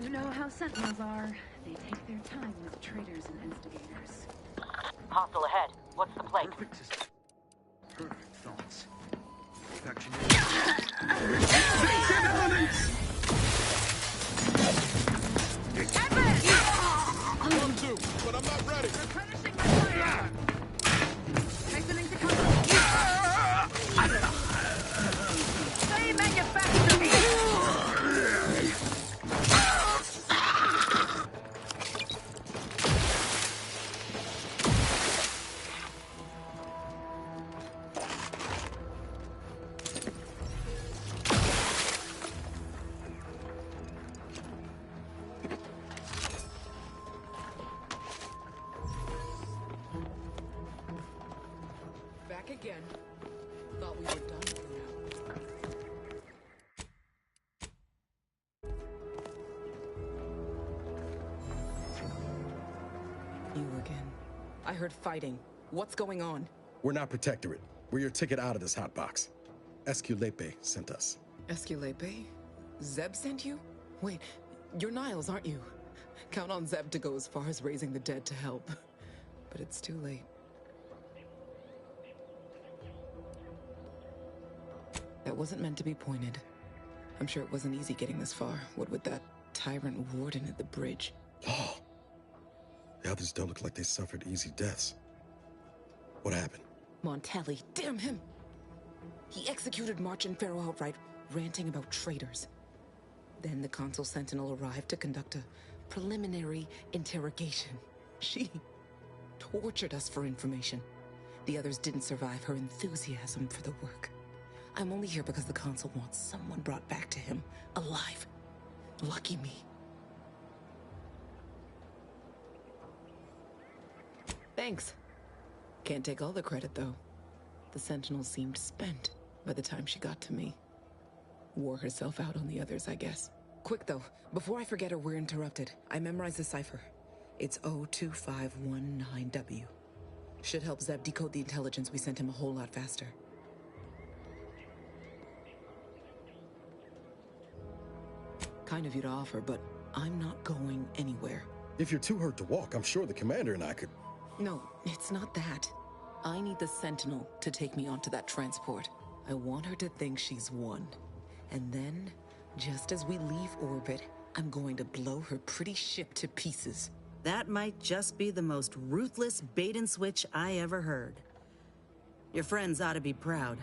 You know how Sentinels are. They take their time with traitors and instigators. Hostile ahead. What's the plate? Perfect thoughts. Infection. I want to, but I'm not ready. Replenishing my fire. Hastening to come. They manufacture me. Back again. Thought we were done for now. You again. I heard fighting. What's going on? We're not Protectorate. We're your ticket out of this hotbox. Esculepe sent us. Esculepe? Zeb sent you? Wait, you're Niles, aren't you? Count on Zeb to go as far as raising the dead to help. But it's too late. That wasn't meant to be pointed. I'm sure it wasn't easy getting this far, what with that tyrant warden at the bridge. Oh. The others don't look like they suffered easy deaths. What happened? Montelli, damn him! He executed March and Pharaoh outright, ranting about traitors. Then the Consul Sentinel arrived to conduct a preliminary interrogation. She tortured us for information. The others didn't survive her enthusiasm for the work. I'm only here because the Consul wants someone brought back to him, alive. Lucky me. Thanks. Can't take all the credit, though. The Sentinel seemed spent by the time she got to me. Wore herself out on the others, I guess. Quick, though, before I forget or we're interrupted, I memorized the cipher. It's O2519W. Should help Zeb decode the intelligence we sent him a whole lot faster. Kind of you to offer, but I'm not going anywhere. If you're too hurt to walk, I'm sure the commander and I could... No, it's not that. I need the Sentinel to take me onto that transport. I want her to think she's won. And then, just as we leave orbit, I'm going to blow her pretty ship to pieces. That might just be the most ruthless bait and switch I ever heard. Your friends ought to be proud.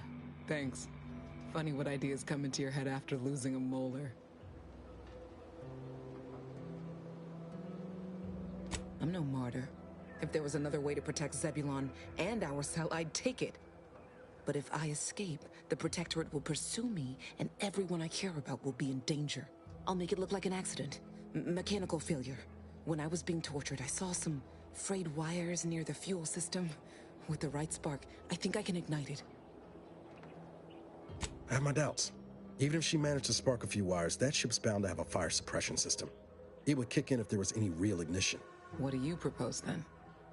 Thanks. Funny what ideas come into your head after losing a molar. I'm no martyr. If there was another way to protect Zebulon and our cell, I'd take it. But if I escape, the Protectorate will pursue me, and everyone I care about will be in danger. I'll make it look like an accident. Mechanical failure. When I was being tortured, I saw some frayed wires near the fuel system. With the right spark, I think I can ignite it. I have my doubts. Even if she managed to spark a few wires, that ship's bound to have a fire suppression system. It would kick in if there was any real ignition. What do you propose, then?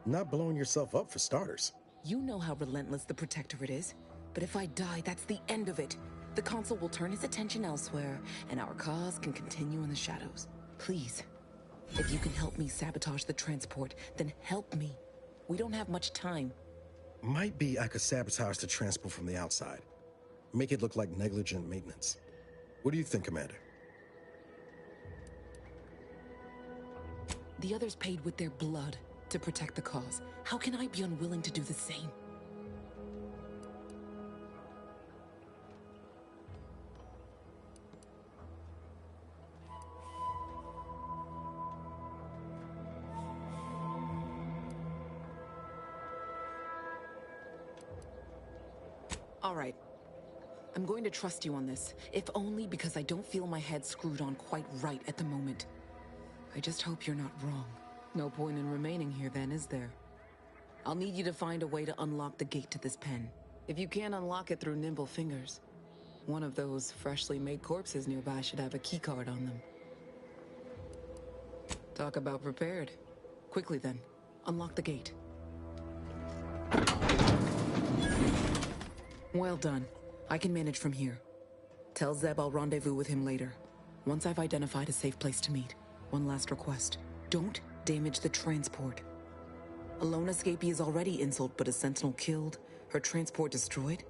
Not blowing yourself up, for starters. You know how relentless the Protectorate is. But if I die, that's the end of it. The Consul will turn his attention elsewhere, and our cause can continue in the shadows. Please, if you can help me sabotage the transport, then help me. We don't have much time. Might be I could sabotage the transport from the outside. Make it look like negligent maintenance. What do you think, Commander? The others paid with their blood to protect the cause. How can I be unwilling to do the same? All right. I'm going to trust you on this, if only because I don't feel my head screwed on quite right at the moment. I just hope you're not wrong. No point in remaining here then, is there? I'll need you to find a way to unlock the gate to this pen. If you can't unlock it through nimble fingers, one of those freshly made corpses nearby should have a keycard on them. Talk about prepared. Quickly then, unlock the gate. Well done. I can manage from here. Tell Zeb I'll rendezvous with him later. Once I've identified a safe place to meet. One last request. Don't damage the transport. A lone escapee is already insult, but a sentinel killed, her transport destroyed?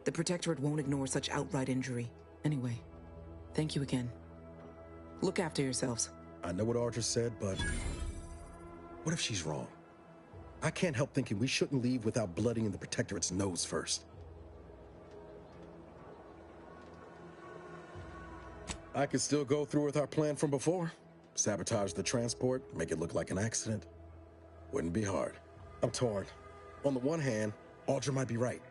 The Protectorate won't ignore such outright injury. Anyway, thank you again. Look after yourselves. I know what Audra said, but what if she's wrong? I can't help thinking we shouldn't leave without bloodying the Protectorate's nose first. I could still go through with our plan from before. Sabotage the transport, make it look like an accident. Wouldn't be hard. I'm torn. On the one hand, Audra might be right.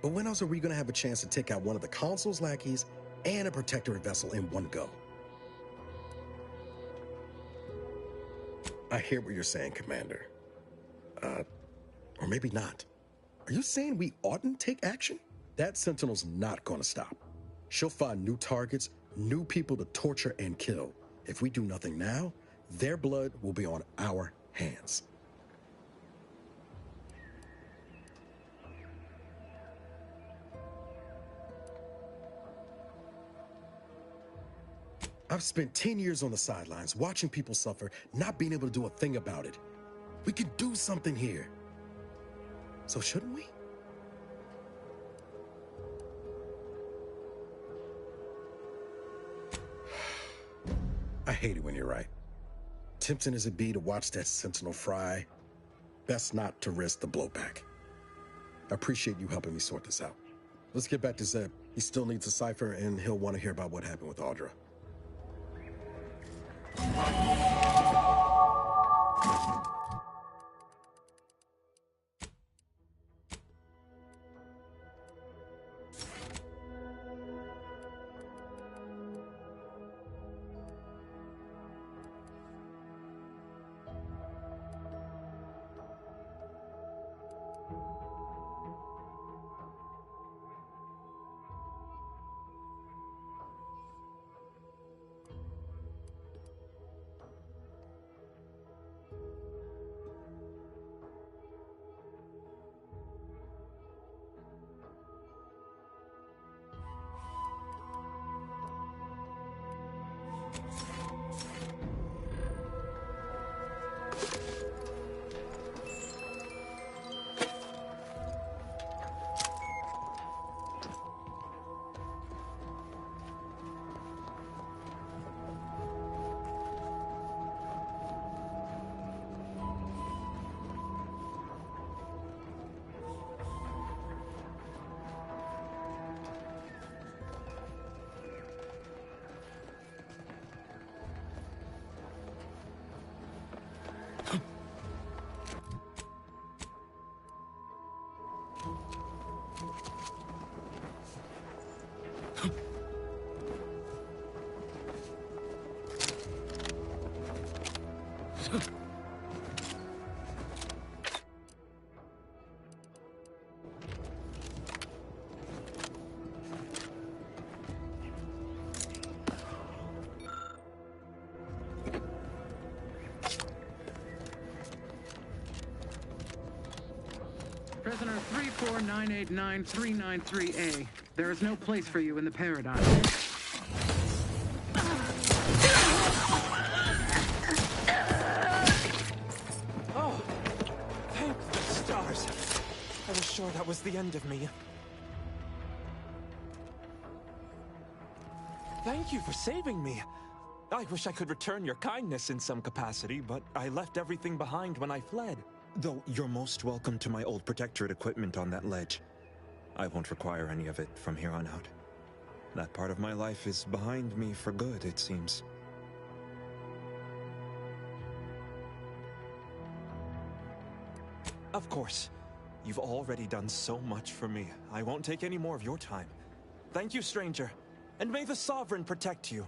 But when else are we gonna have a chance to take out one of the Consul's lackeys and a Protectorate vessel in one go? I hear what you're saying, Commander. Or maybe not. Are you saying we oughtn't take action? That Sentinel's not gonna stop. She'll find new targets, new people to torture and kill. If we do nothing now, their blood will be on our hands. I've spent 10 years on the sidelines, watching people suffer, not being able to do a thing about it. We can do something here. So shouldn't we? I hate it when you're right. Tempting as it be to watch that Sentinel fry, best not to risk the blowback. I appreciate you helping me sort this out. Let's get back to Zeb. He still needs a cipher, and he'll want to hear about what happened with Audra. Prisoner 34989-393A. There is no place for you in the Paradigm. Oh, thank the stars. I was sure that was the end of me. Thank you for saving me. I wish I could return your kindness in some capacity, but I left everything behind when I fled. Though you're most welcome to my old Protectorate equipment on that ledge. I won't require any of it from here on out. That part of my life is behind me for good, it seems. Of course. You've already done so much for me. I won't take any more of your time. Thank you, stranger. And may the Sovereign protect you.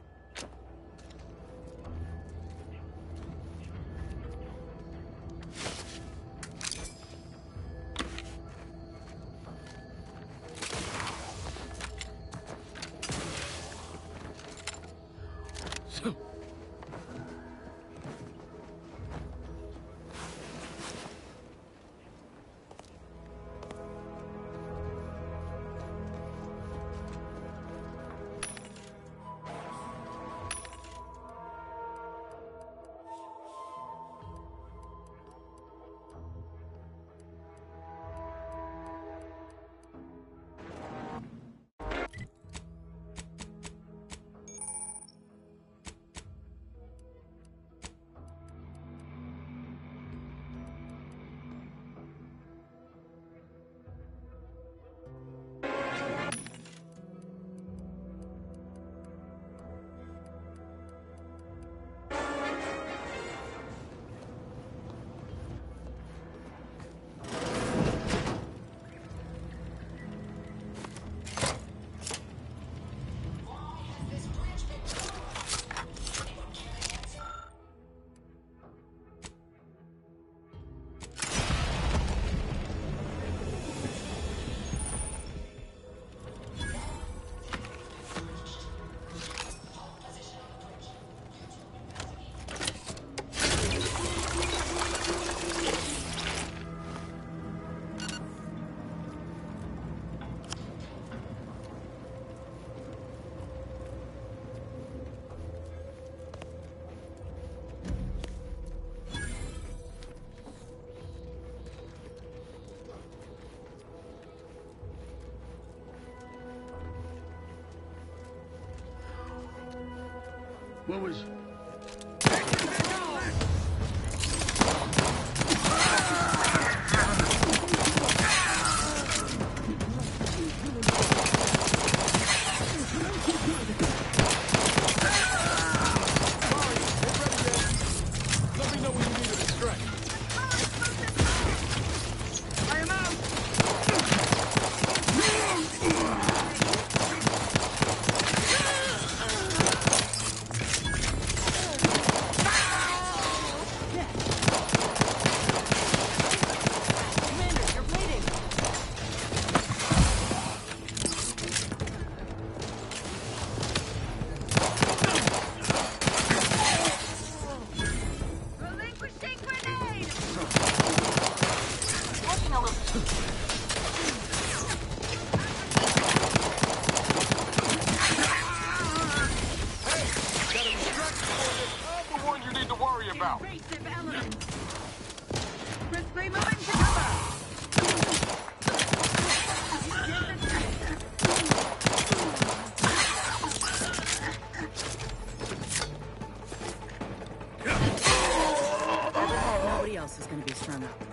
What was... Nobody else is going to be strung up.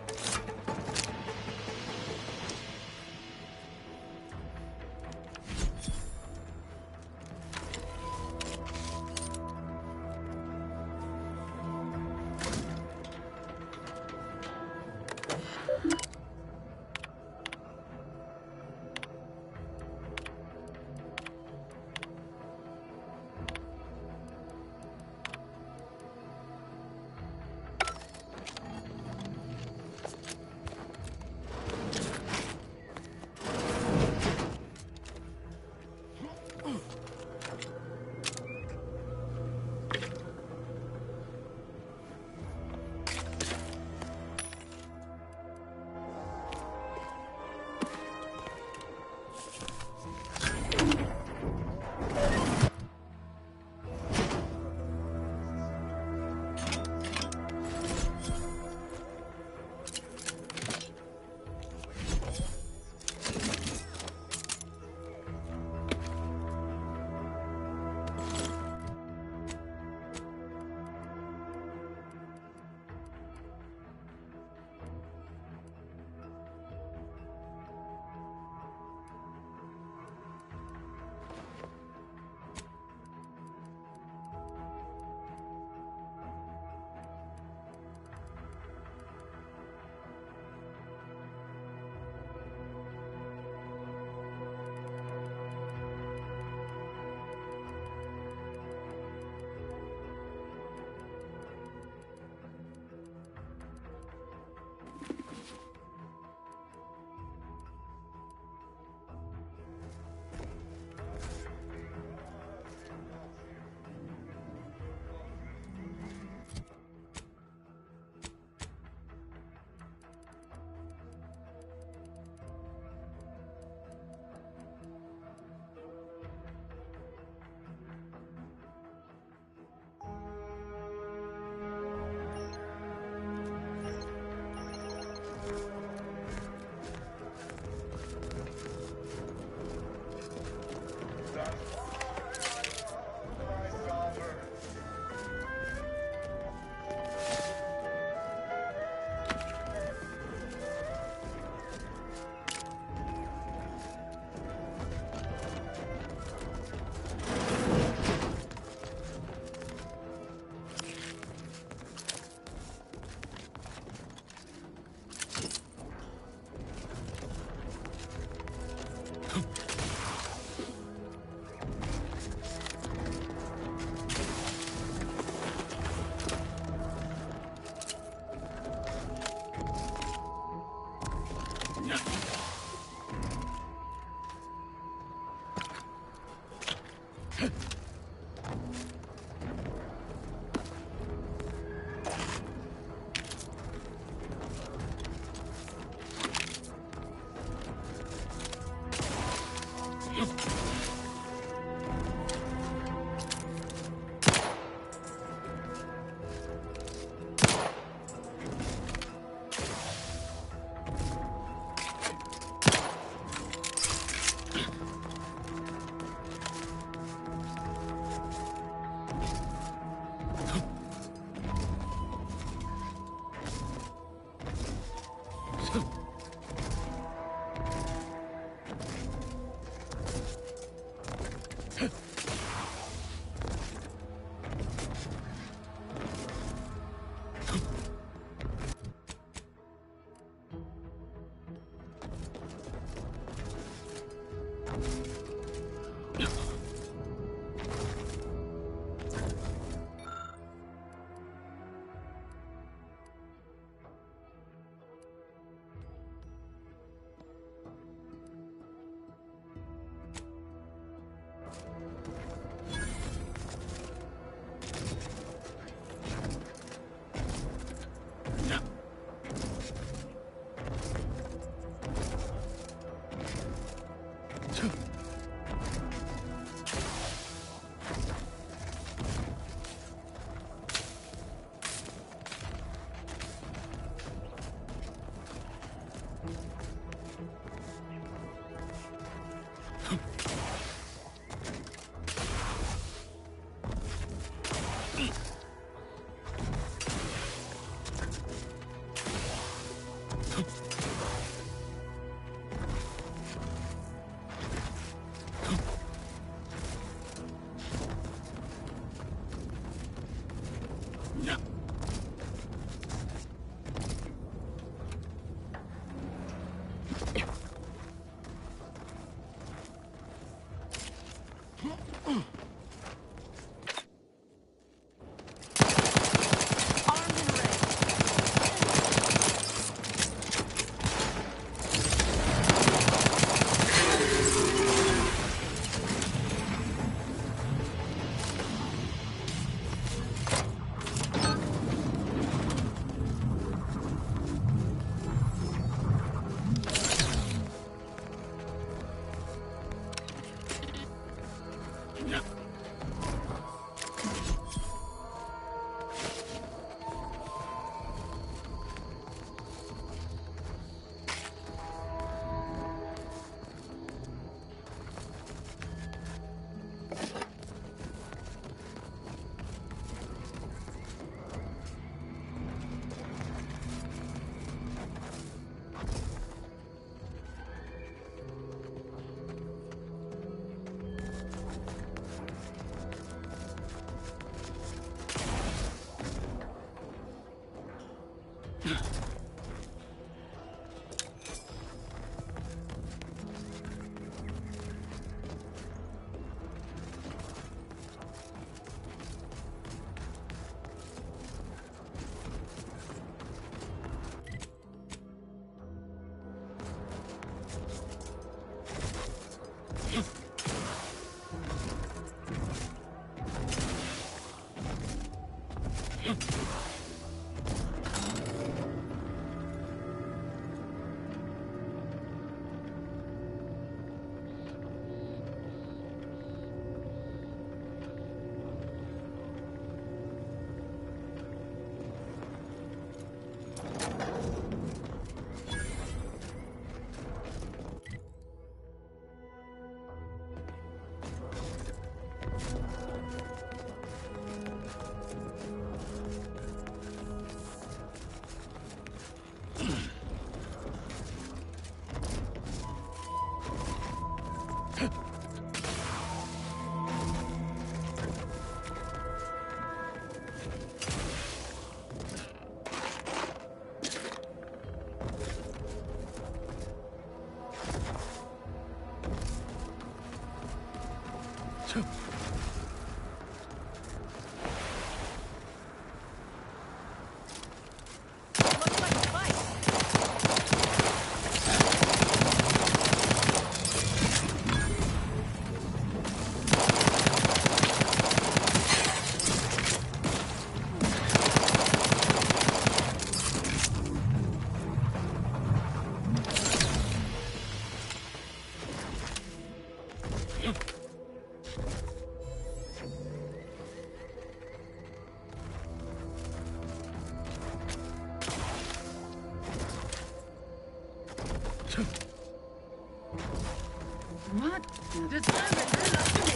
What? Just have it. Turn up to me.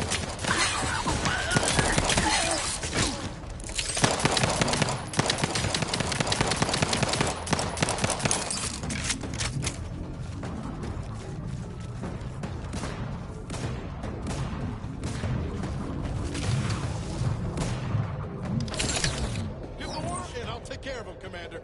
Give the word and I'll take care of him, Commander.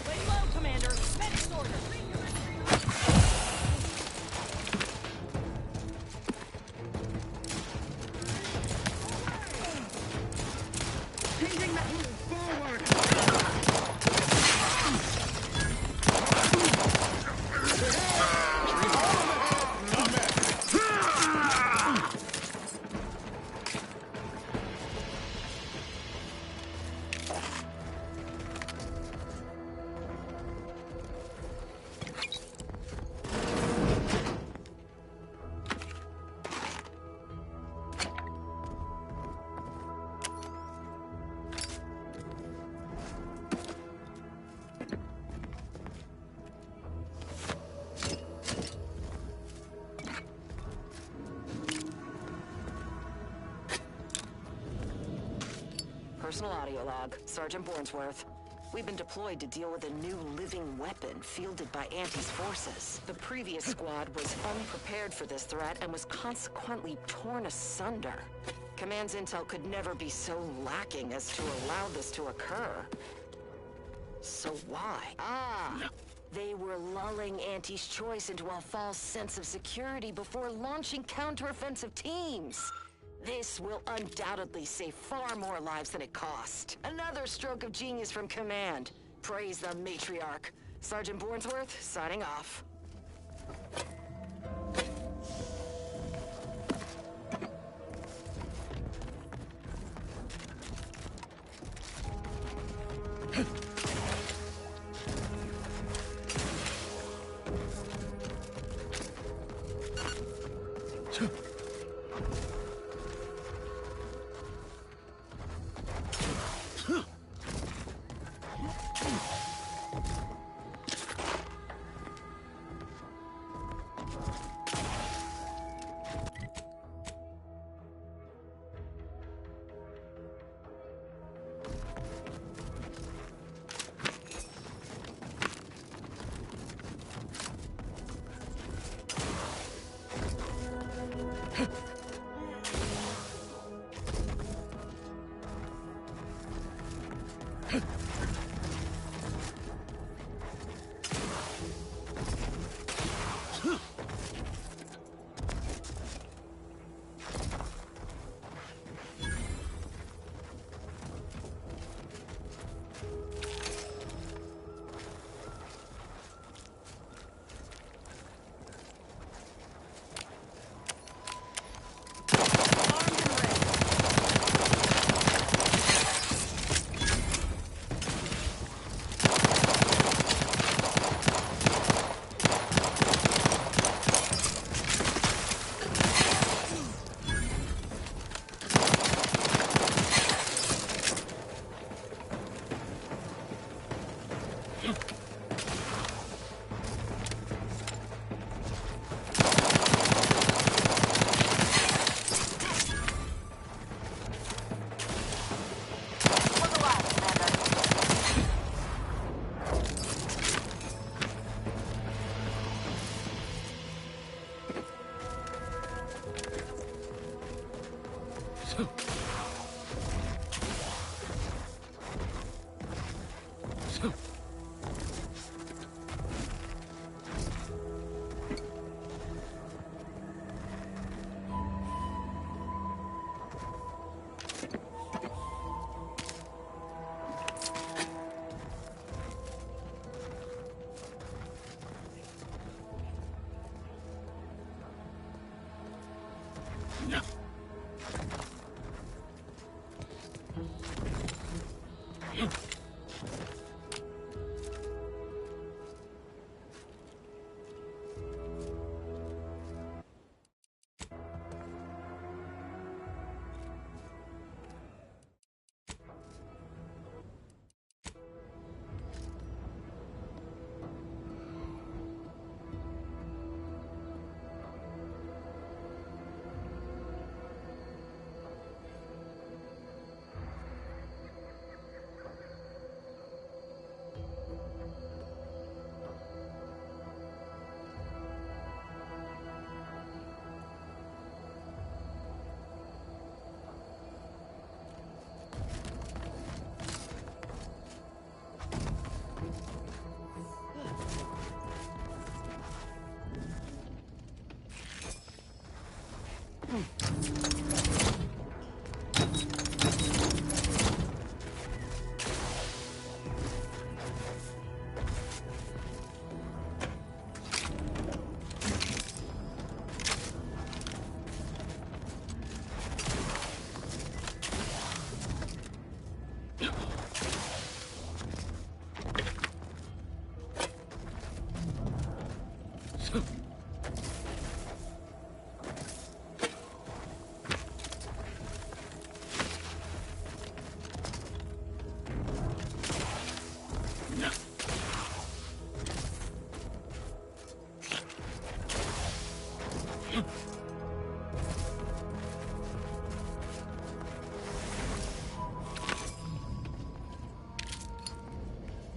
Lay low, Commander. Medics order. personal audio log, Sergeant Bornsworth. We've been deployed to deal with a new living weapon fielded by Auntie's forces. The previous squad was unprepared for this threat and was consequently torn asunder. Command's intel could never be so lacking as to allow this to occur. So why? They were lulling Auntie's choice into a false sense of security before launching counteroffensive teams. This will undoubtedly save far more lives than it cost. Another stroke of genius from Command. Praise the matriarch. Sergeant Bornsworth, signing off.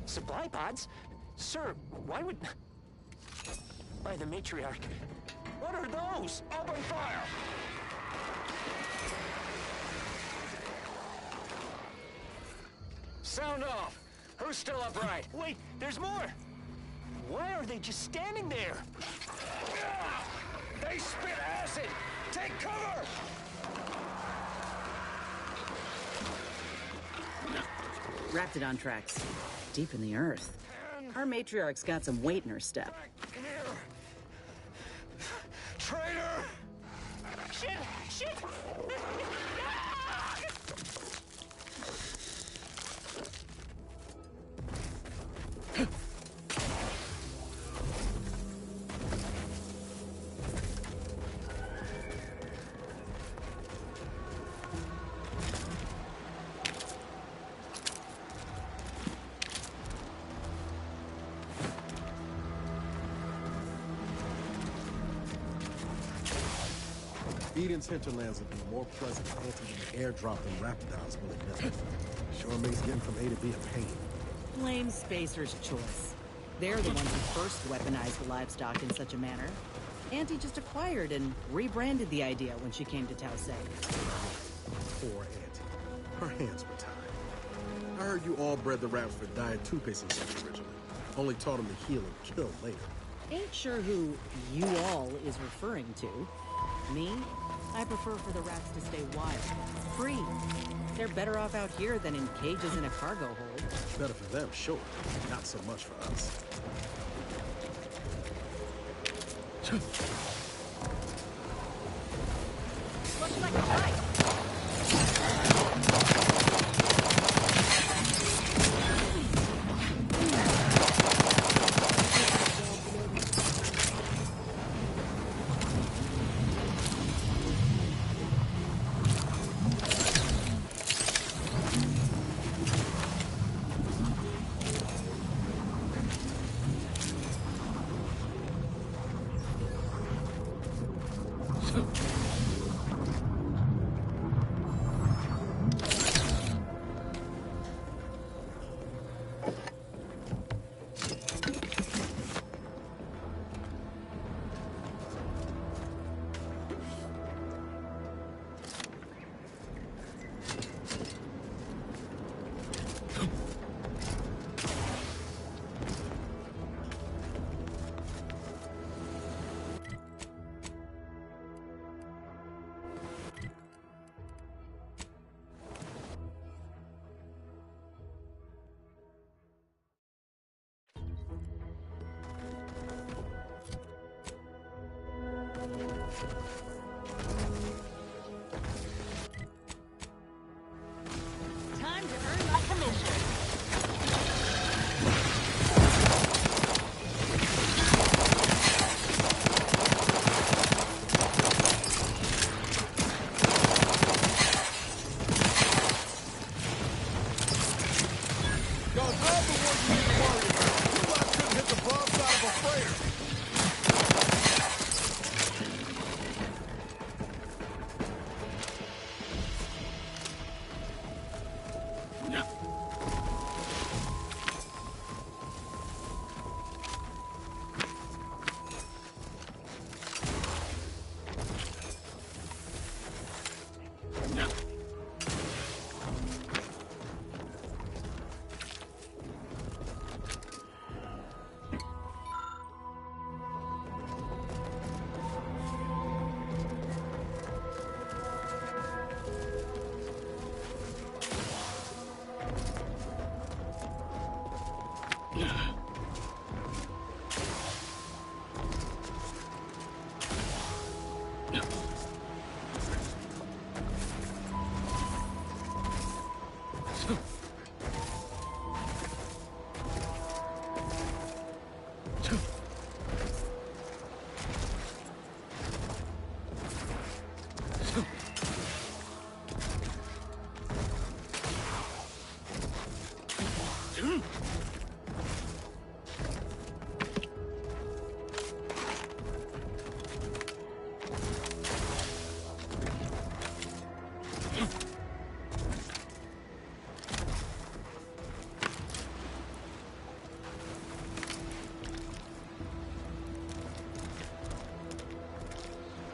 Supply pods? Sir, why would... By the matriarch. What are those? Open fire! Sound off! Who's still upright? Wait, there's more! Why are they just standing there? They spit acid! Take cover! Raptidon tracks. Deep in the earth. Our matriarch's got some weight in her step. Traitor! Shit! Shit! Eden's hinterlands would be more pleasant to enter than the airdrop than Raptidon's will admit. Sure makes getting from A to B a pain. Blame Spacer's choice. They're the ones who first weaponized the livestock in such a manner. Auntie just acquired and rebranded the idea when she came to Tau Se. Poor Auntie. Her hands were tied. I heard you all bred the raps for diet toothpaste and such originally. Only taught them to heal and kill later. Ain't sure who you all is referring to. Me? I prefer for the rats to stay wild. Free. They're better off out here than in cages in a cargo hold. Better for them, sure. Not so much for us. Looks like a fight. Time to earn my commission. Y'all, I'm the one you need to worry about. You lot couldn't hit the broadside of a freighter.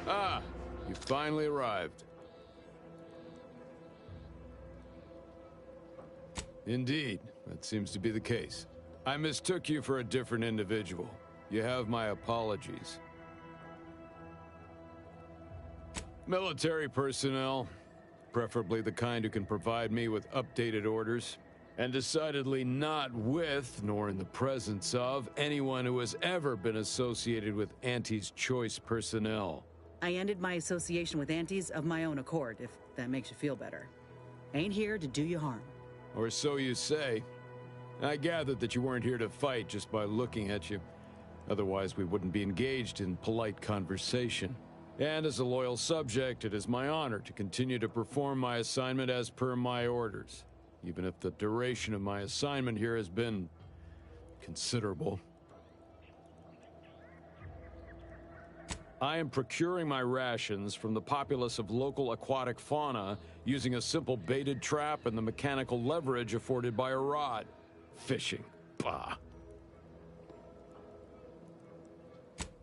Ah, you finally arrived. Indeed, that seems to be the case. I mistook you for a different individual. You have my apologies. Military personnel, preferably the kind who can provide me with updated orders, and decidedly not with, nor in the presence of, anyone who has ever been associated with Auntie's Choice personnel. I ended my association with Antes of my own accord, if that makes you feel better. Ain't here to do you harm. Or so you say. I gathered that you weren't here to fight just by looking at you. Otherwise, we wouldn't be engaged in polite conversation. And as a loyal subject, it is my honor to continue to perform my assignment as per my orders, even if the duration of my assignment here has been considerable. I am procuring my rations from the populace of local aquatic fauna using a simple baited trap and the mechanical leverage afforded by a rod. Fishing. Bah.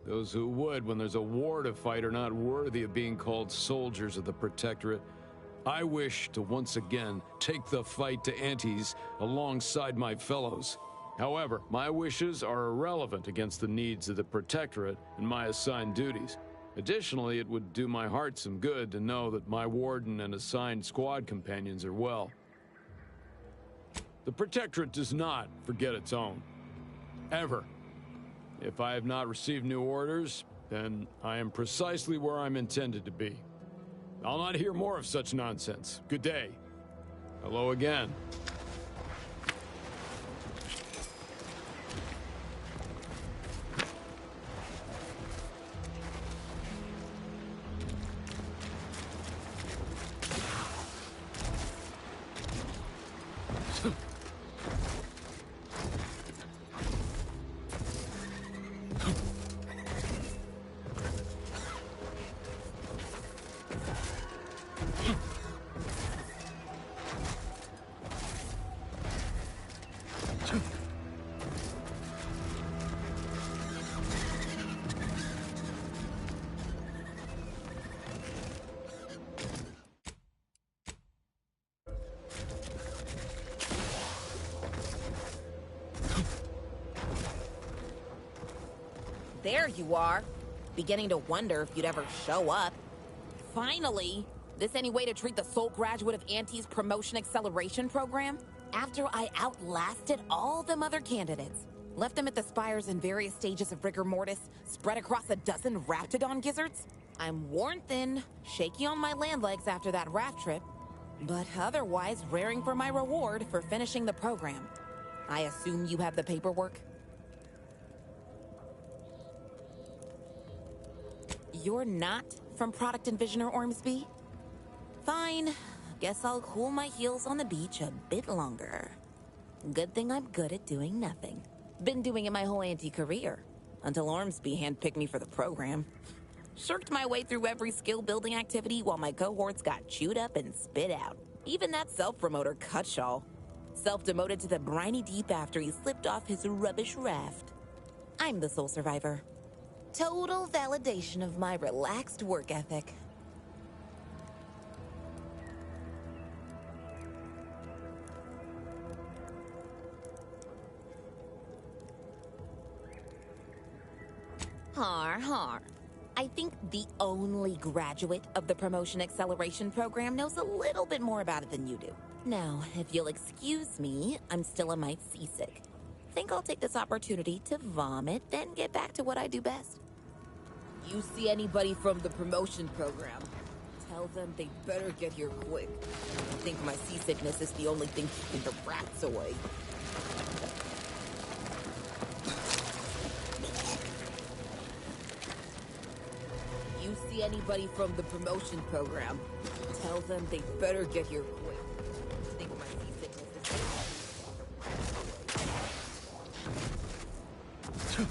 Those who would, when there's a war to fight, are not worthy of being called soldiers of the Protectorate. I wish to once again take the fight to Antes alongside my fellows. However, my wishes are irrelevant against the needs of the Protectorate and my assigned duties. Additionally, it would do my heart some good to know that my warden and assigned squad companions are well. The Protectorate does not forget its own. Ever. If I have not received new orders, then I am precisely where I'm intended to be. I'll not hear more of such nonsense. Good day. Hello again. There you are. Beginning to wonder if you'd ever show up. Finally! This any way to treat the sole graduate of Auntie's promotion acceleration program? After I outlasted all them other candidates, left them at the spires in various stages of rigor mortis, spread across a dozen raptidon gizzards? I'm worn thin, shaky on my land legs after that raft trip, but otherwise raring for my reward for finishing the program. I assume you have the paperwork? You're not from Product Envisioner Ormsby? Fine. Guess I'll cool my heels on the beach a bit longer. Good thing I'm good at doing nothing. Been doing it my whole career until Ormsby handpicked me for the program. Shirked my way through every skill-building activity while my cohorts got chewed up and spit out. Even that self-promoter Cutshaw. Self-demoted to the briny deep after he slipped off his rubbish raft. I'm the sole survivor. Total validation of my relaxed work ethic. Har har. I think the only graduate of the Promotion Acceleration Program knows a little bit more about it than you do. Now, if you'll excuse me, I'm still a mite seasick. Think I'll take this opportunity to vomit, then get back to what I do best. You see anybody from the promotion program, tell them they better get here quick. I think my seasickness is the only thing keeping the rats away. You see anybody from the promotion program, tell them they better get here quick. I think my seasickness is the only thing keeping the rats away.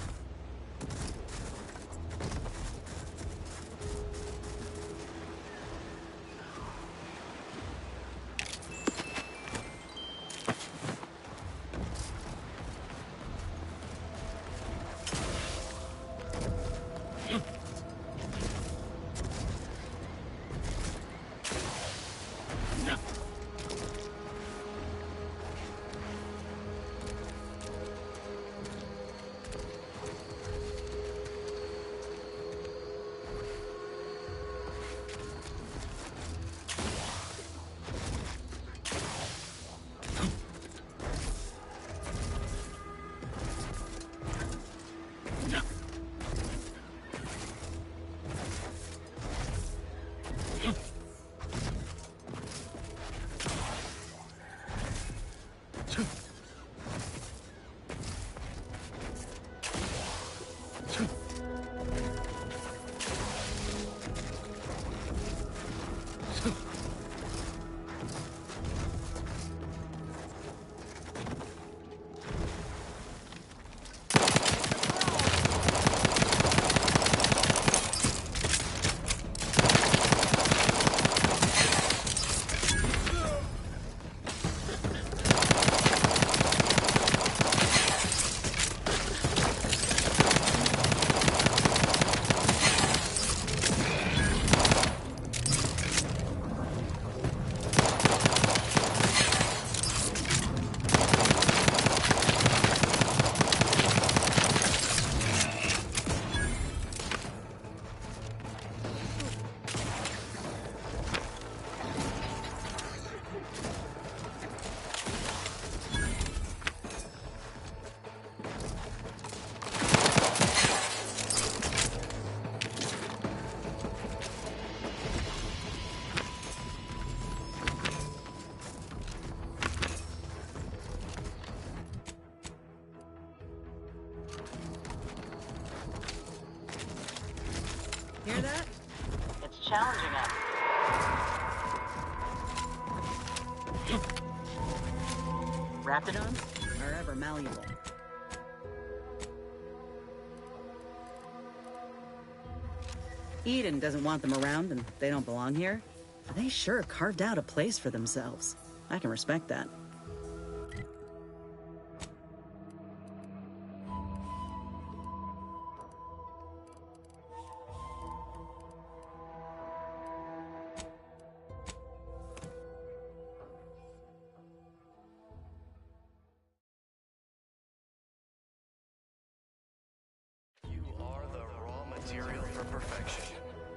challenging us. Raptidons are ever malleable. Eden doesn't want them around and they don't belong here. But they sure carved out a place for themselves. I can respect that. You are the raw material for perfection.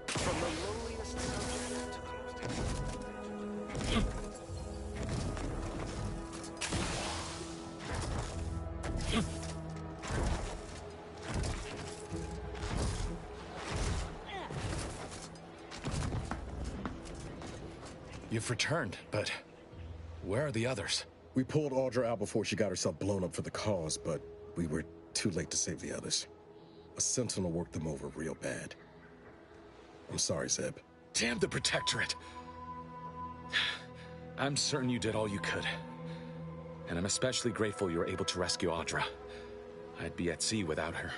From the lowliest subject to the most You've returned, but where are the others? We pulled Audra out before she got herself blown up for the cause, but we were too late to save the others. A Sentinel worked them over real bad. I'm sorry, Zeb. Damn the Protectorate! I'm certain you did all you could. And I'm especially grateful you were able to rescue Audra. I'd be at sea without her.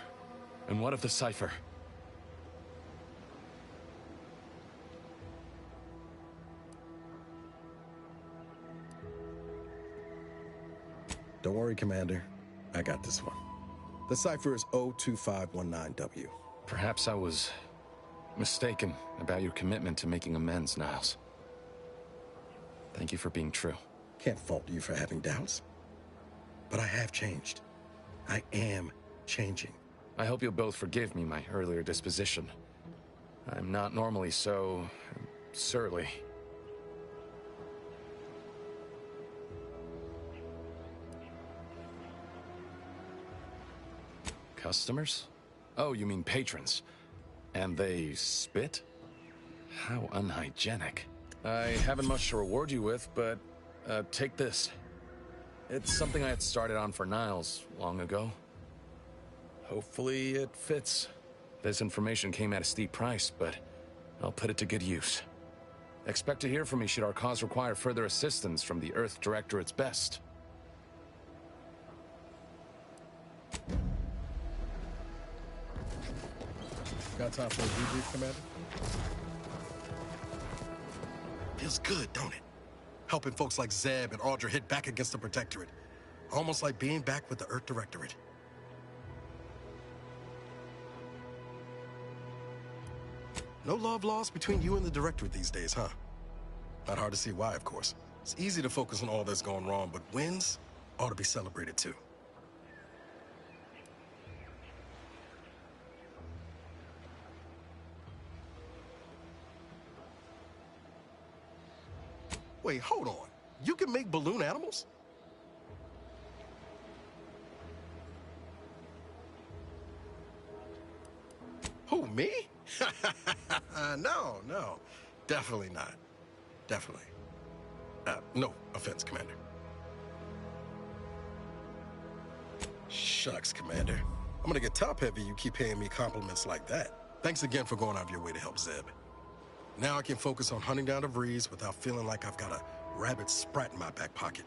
And what of the Cypher? Don't worry, Commander. I got this one. The cipher is 02519W. Perhaps I was mistaken about your commitment to making amends, Niles. Thank you for being true. Can't fault you for having doubts. But I have changed. I am changing. I hope you'll both forgive me my earlier disposition. I'm not normally so surly. Customers? Oh, you mean patrons. And they spit? How unhygienic. I haven't much to reward you with, but take this. It's something I had started on for Niles long ago. Hopefully it fits. This information came at a steep price, but I'll put it to good use. Expect to hear from me should our cause require further assistance from the Earth Directorate's best. Got time for a debrief, Commander? Feels good, don't it? Helping folks like Zeb and Audra hit back against the Protectorate. Almost like being back with the Earth Directorate. No love lost between you and the Directorate these days, huh? Not hard to see why, of course. It's easy to focus on all that's going wrong, but wins ought to be celebrated too. Wait, hold on. You can make balloon animals? Who, me? No. Definitely not. Definitely. No offense, Commander. Shucks, Commander. I'm gonna get top-heavy you keep paying me compliments like that. Thanks again for going out of your way to help Zeb. Now I can focus on hunting down the Breeze without feeling like I've got a rabid sprat in my back pocket.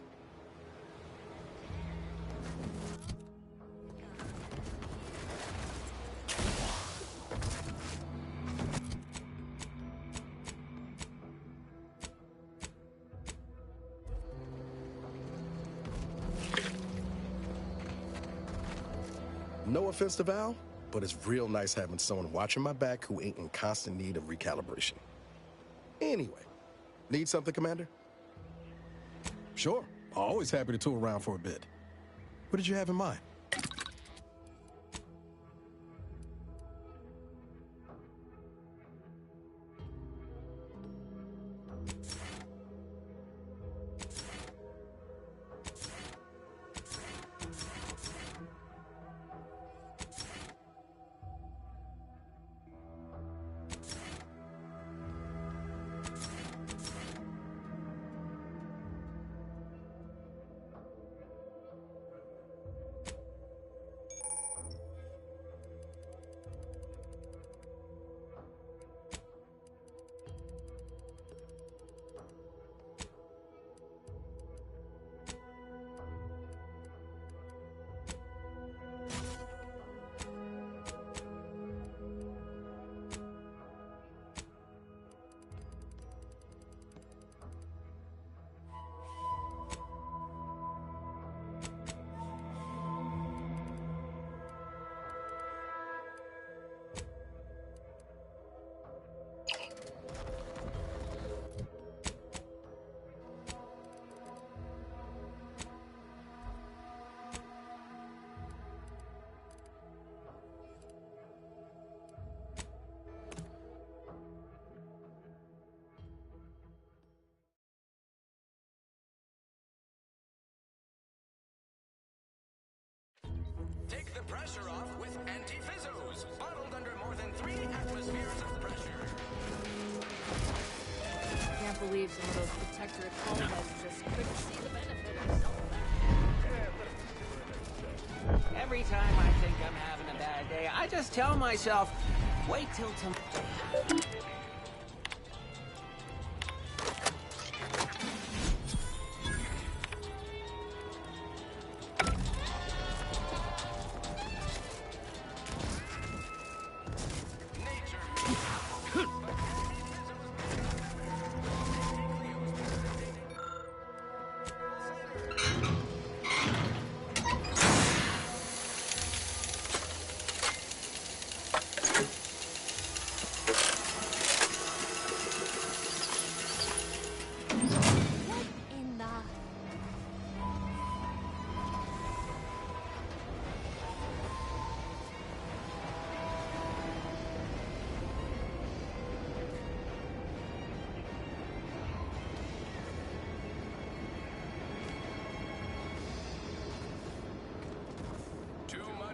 No offense to Val, but it's real nice having someone watching my back who ain't in constant need of recalibration. Anyway, need something, Commander? Sure. Always happy to tool around for a bit. What did you have in mind? Pressure off with anti-fizzos, bottled under more than 3 atmospheres of pressure. I can't believe some of those protectorate colonists just couldn't see the benefit of selling that. Every time I think I'm having a bad day, I just tell myself, wait till tomorrow.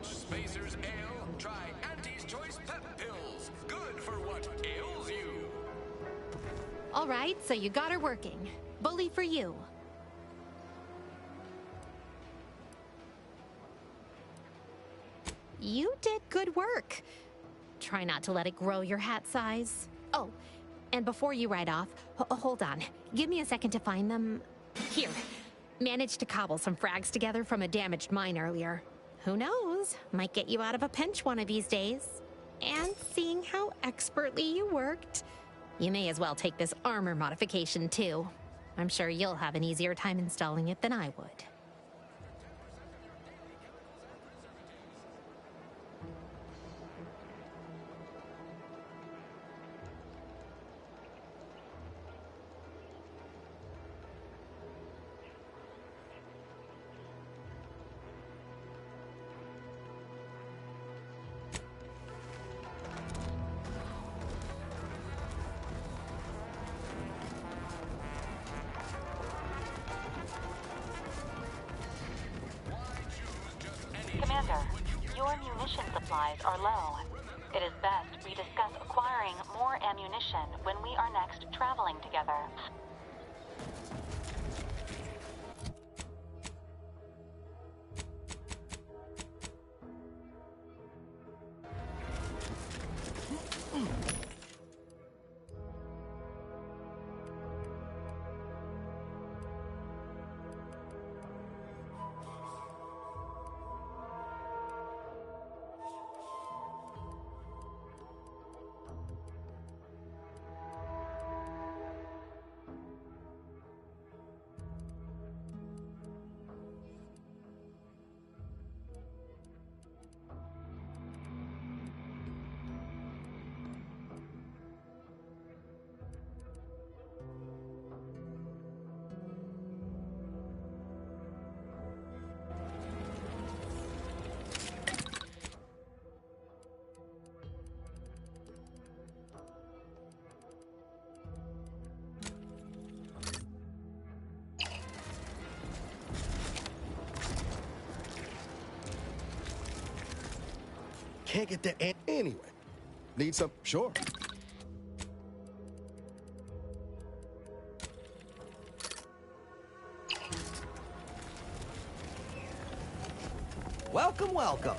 Spacers Ale, try Auntie's Choice Pep Pills. Good for what ails you. All right, so you got her working. Bully for you. You did good work. Try not to let it grow your hat size. Oh, and before you ride off, hold on. Give me a second to find them. Here. Managed to cobble some frags together from a damaged mine earlier. Who knows? Might get you out of a pinch one of these days. And seeing how expertly you worked, you may as well take this armor modification too. I'm sure you'll have an easier time installing it than I would. Commander, your munition supplies are low. It is best we discuss acquiring more ammunition when we are next traveling together. Can't get there anyway. Need some? Sure. Welcome, welcome.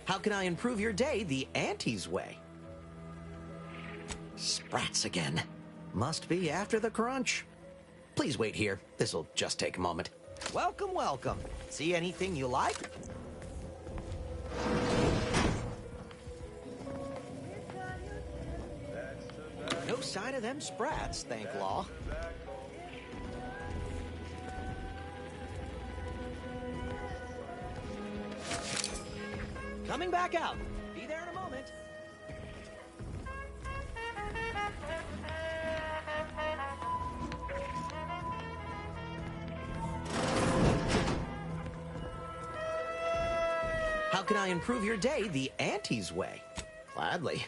How can I improve your day the Auntie's way? Sprats again. Must be after the crunch. Please wait here. This'll just take a moment. Welcome, welcome. See anything you like? No sign of them sprats, thank law. Coming back out. Be there in a moment. How can I improve your day the Auntie's way? Gladly.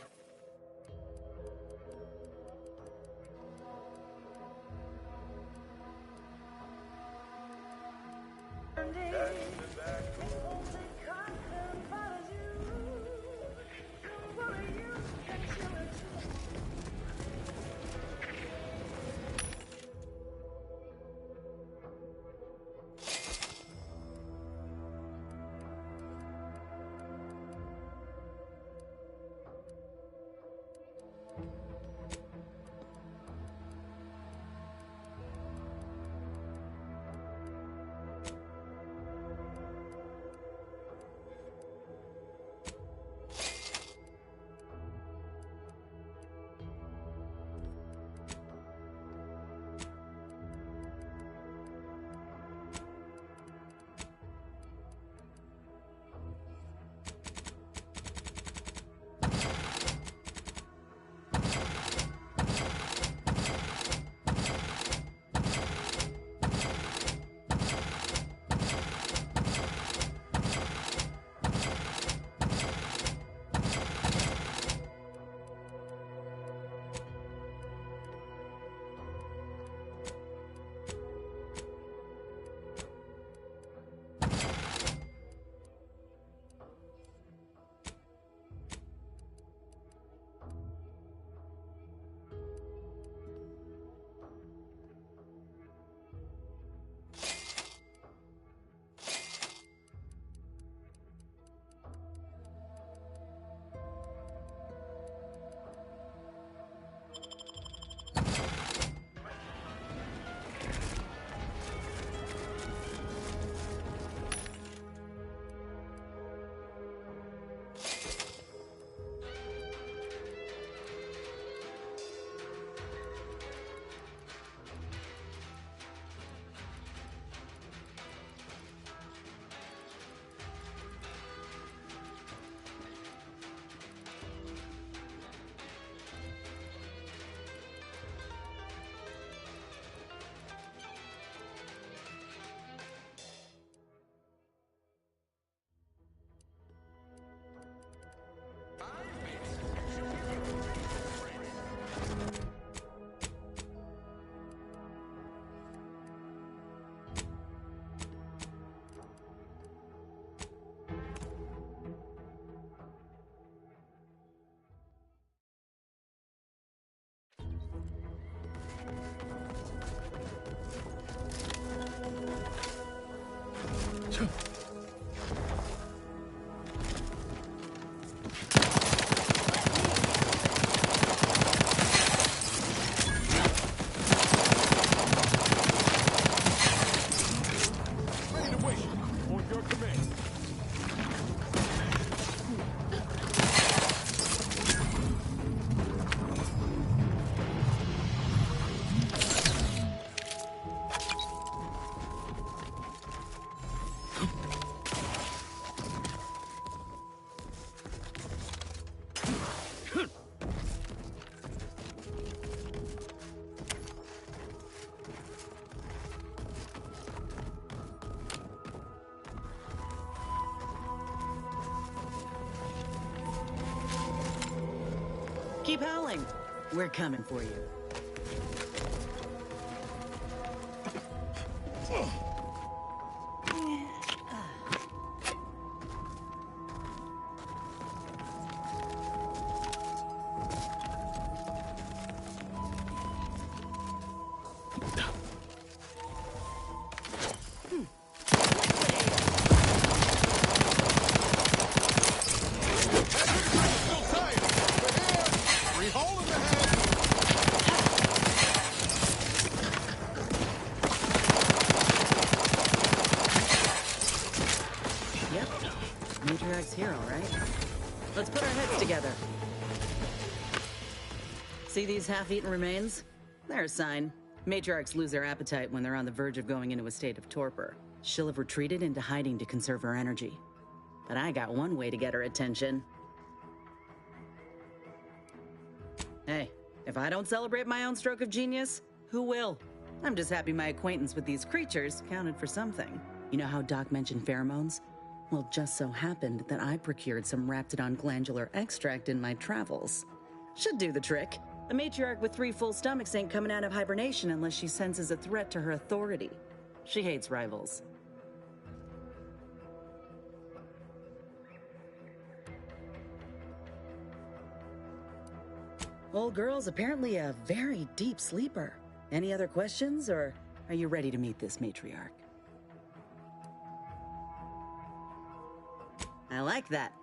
howling. We're coming for you. Here, all right? Let's put our heads together. See these half-eaten remains? They're a sign. Matriarchs lose their appetite when they're on the verge of going into a state of torpor. She'll have retreated into hiding to conserve her energy. But I got one way to get her attention. Hey, if I don't celebrate my own stroke of genius, who will? I'm just happy my acquaintance with these creatures counted for something. You know how Doc mentioned pheromones? Well, just so happened that I procured some Raptidon glandular extract in my travels. Should do the trick. A matriarch with 3 full stomachs ain't coming out of hibernation unless she senses a threat to her authority. She hates rivals. Old girl's apparently a very deep sleeper. Any other questions, or are you ready to meet this matriarch? I like that.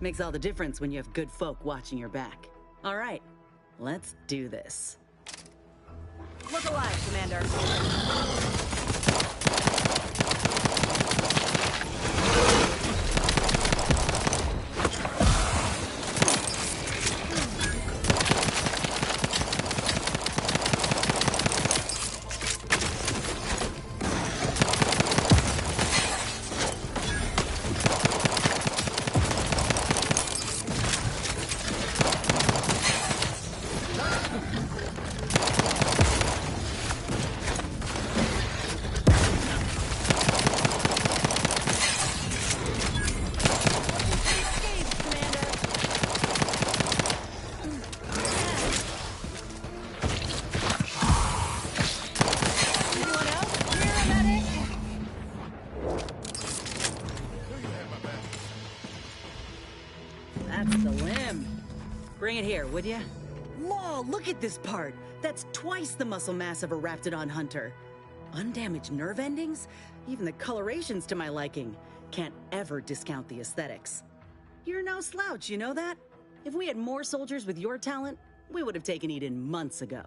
Makes all the difference when you have good folk watching your back. All right, let's do this. Look alive, Commander. Bring it here, would ya? Law, look at this part! That's twice the muscle mass of a Raptidon hunter. Undamaged nerve endings? Even the coloration's to my liking. Can't ever discount the aesthetics. You're no slouch, you know that? If we had more soldiers with your talent, we would have taken Eden months ago.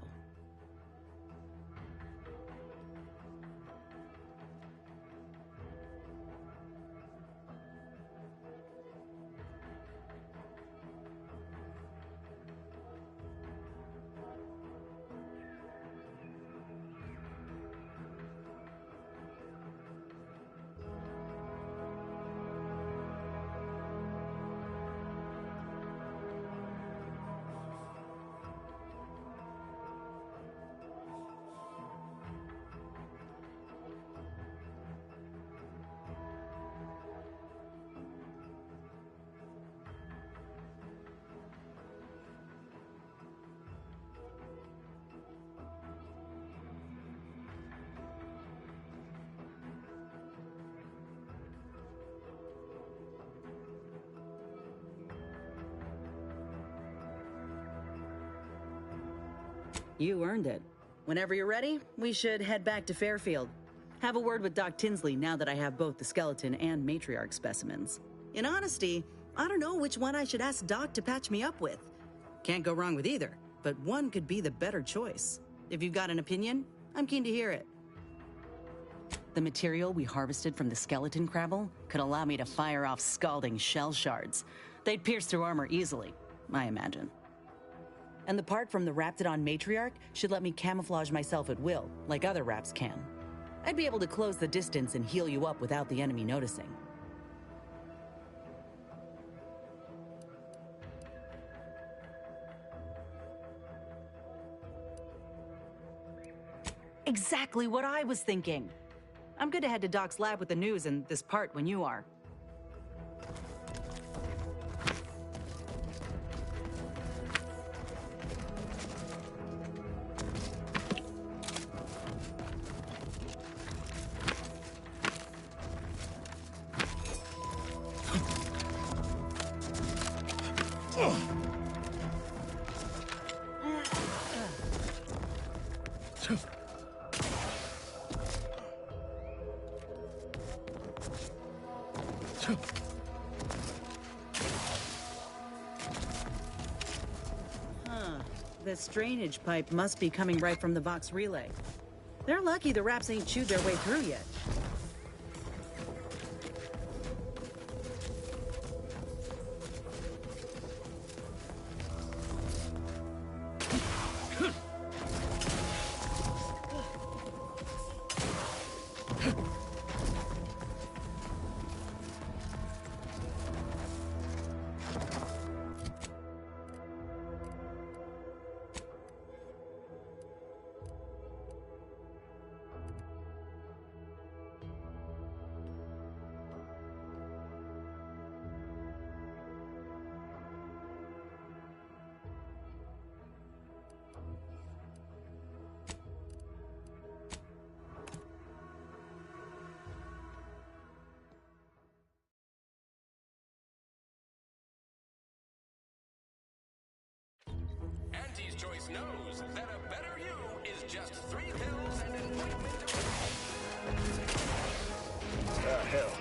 You earned it. Whenever you're ready, we should head back to Fairfield. Have a word with Doc Tinsley now that I have both the skeleton and matriarch specimens. In honesty, I don't know which one I should ask Doc to patch me up with. Can't go wrong with either, but one could be the better choice. If you've got an opinion, I'm keen to hear it. The material we harvested from the skeleton crabble could allow me to fire off scalding shell shards. They'd pierce through armor easily, I imagine. And the part from the Raptidon matriarch should let me camouflage myself at will, like other Raps can. I'd be able to close the distance and heal you up without the enemy noticing. Exactly what I was thinking. I'm good to head to Doc's lab with the news and this part when you are. This drainage pipe must be coming right from the Vox relay. They're lucky the Raps ain't chewed their way through yet. Auntie's Choice knows that a better you is just 3 pills and an ointment away. Hell.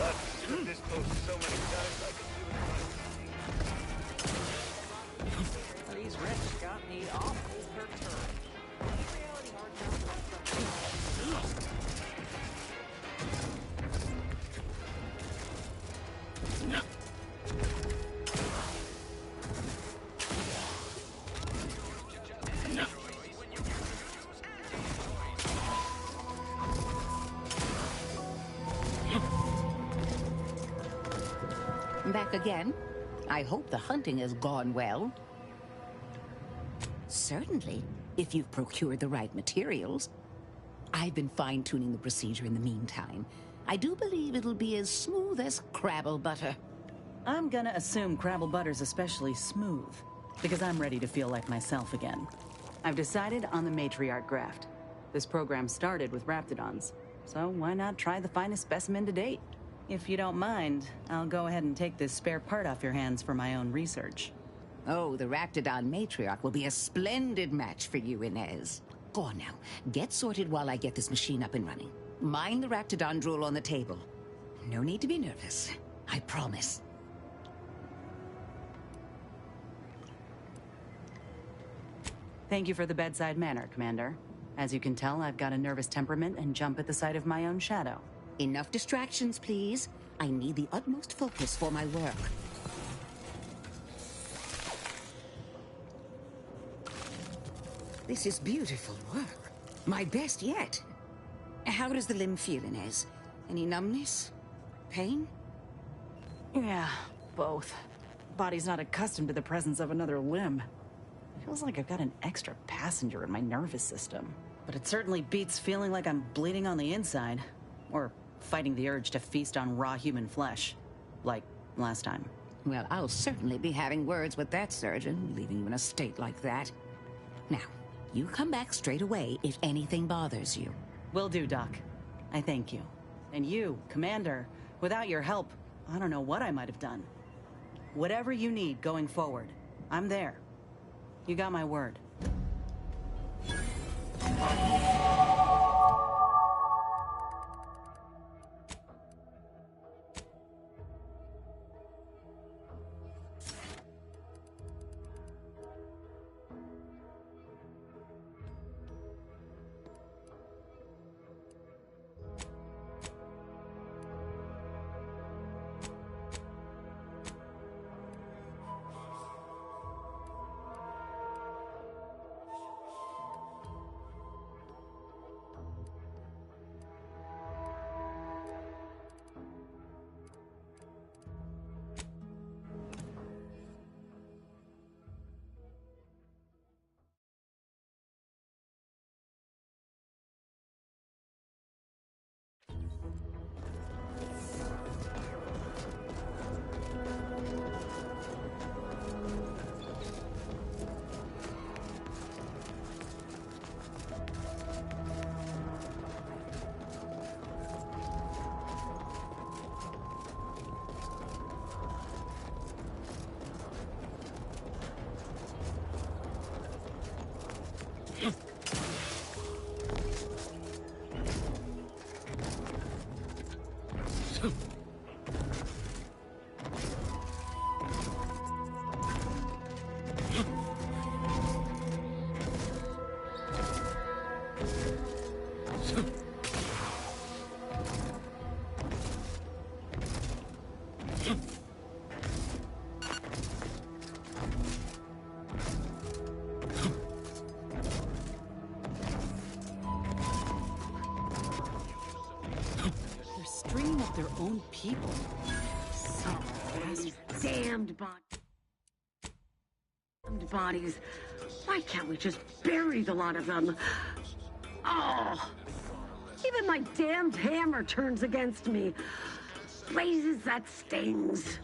I've used this post so many times I could do it. These rich got me awful perturbed. Back again? I hope the hunting has gone well. Certainly, if you've procured the right materials. I've been fine-tuning the procedure in the meantime. I do believe it'll be as smooth as Crabble butter. I'm gonna assume Crabble butter's especially smooth, because I'm ready to feel like myself again. I've decided on the matriarch graft. This program started with Raptidons, so why not try the finest specimen to date? If you don't mind, I'll go ahead and take this spare part off your hands for my own research. Oh, the Raptidon matriarch will be a splendid match for you, Inez. Go on now. Get sorted while I get this machine up and running. Mind the Raptidon drool on the table. No need to be nervous. I promise. Thank you for the bedside manner, Commander. As you can tell, I've got a nervous temperament and jump at the sight of my own shadow. Enough distractions, please. I need the utmost focus for my work. This is beautiful work. My best yet. How does the limb feel, Inez? Any numbness? Pain? Yeah, both. Body's not accustomed to the presence of another limb. Feels like I've got an extra passenger in my nervous system. But it certainly beats feeling like I'm bleeding on the inside. Or fighting the urge to feast on raw human flesh. Like last time. Well, I'll certainly be having words with that surgeon, leaving you in a state like that. Now, you come back straight away if anything bothers you. Will do, Doc. I thank you. And you, Commander, without your help, I don't know what I might have done. Whatever you need going forward, I'm there. You got my word. their own people. These damned bodies. Why can't we just bury the lot of them? Oh, even my damned hammer turns against me. Blazes, that stings.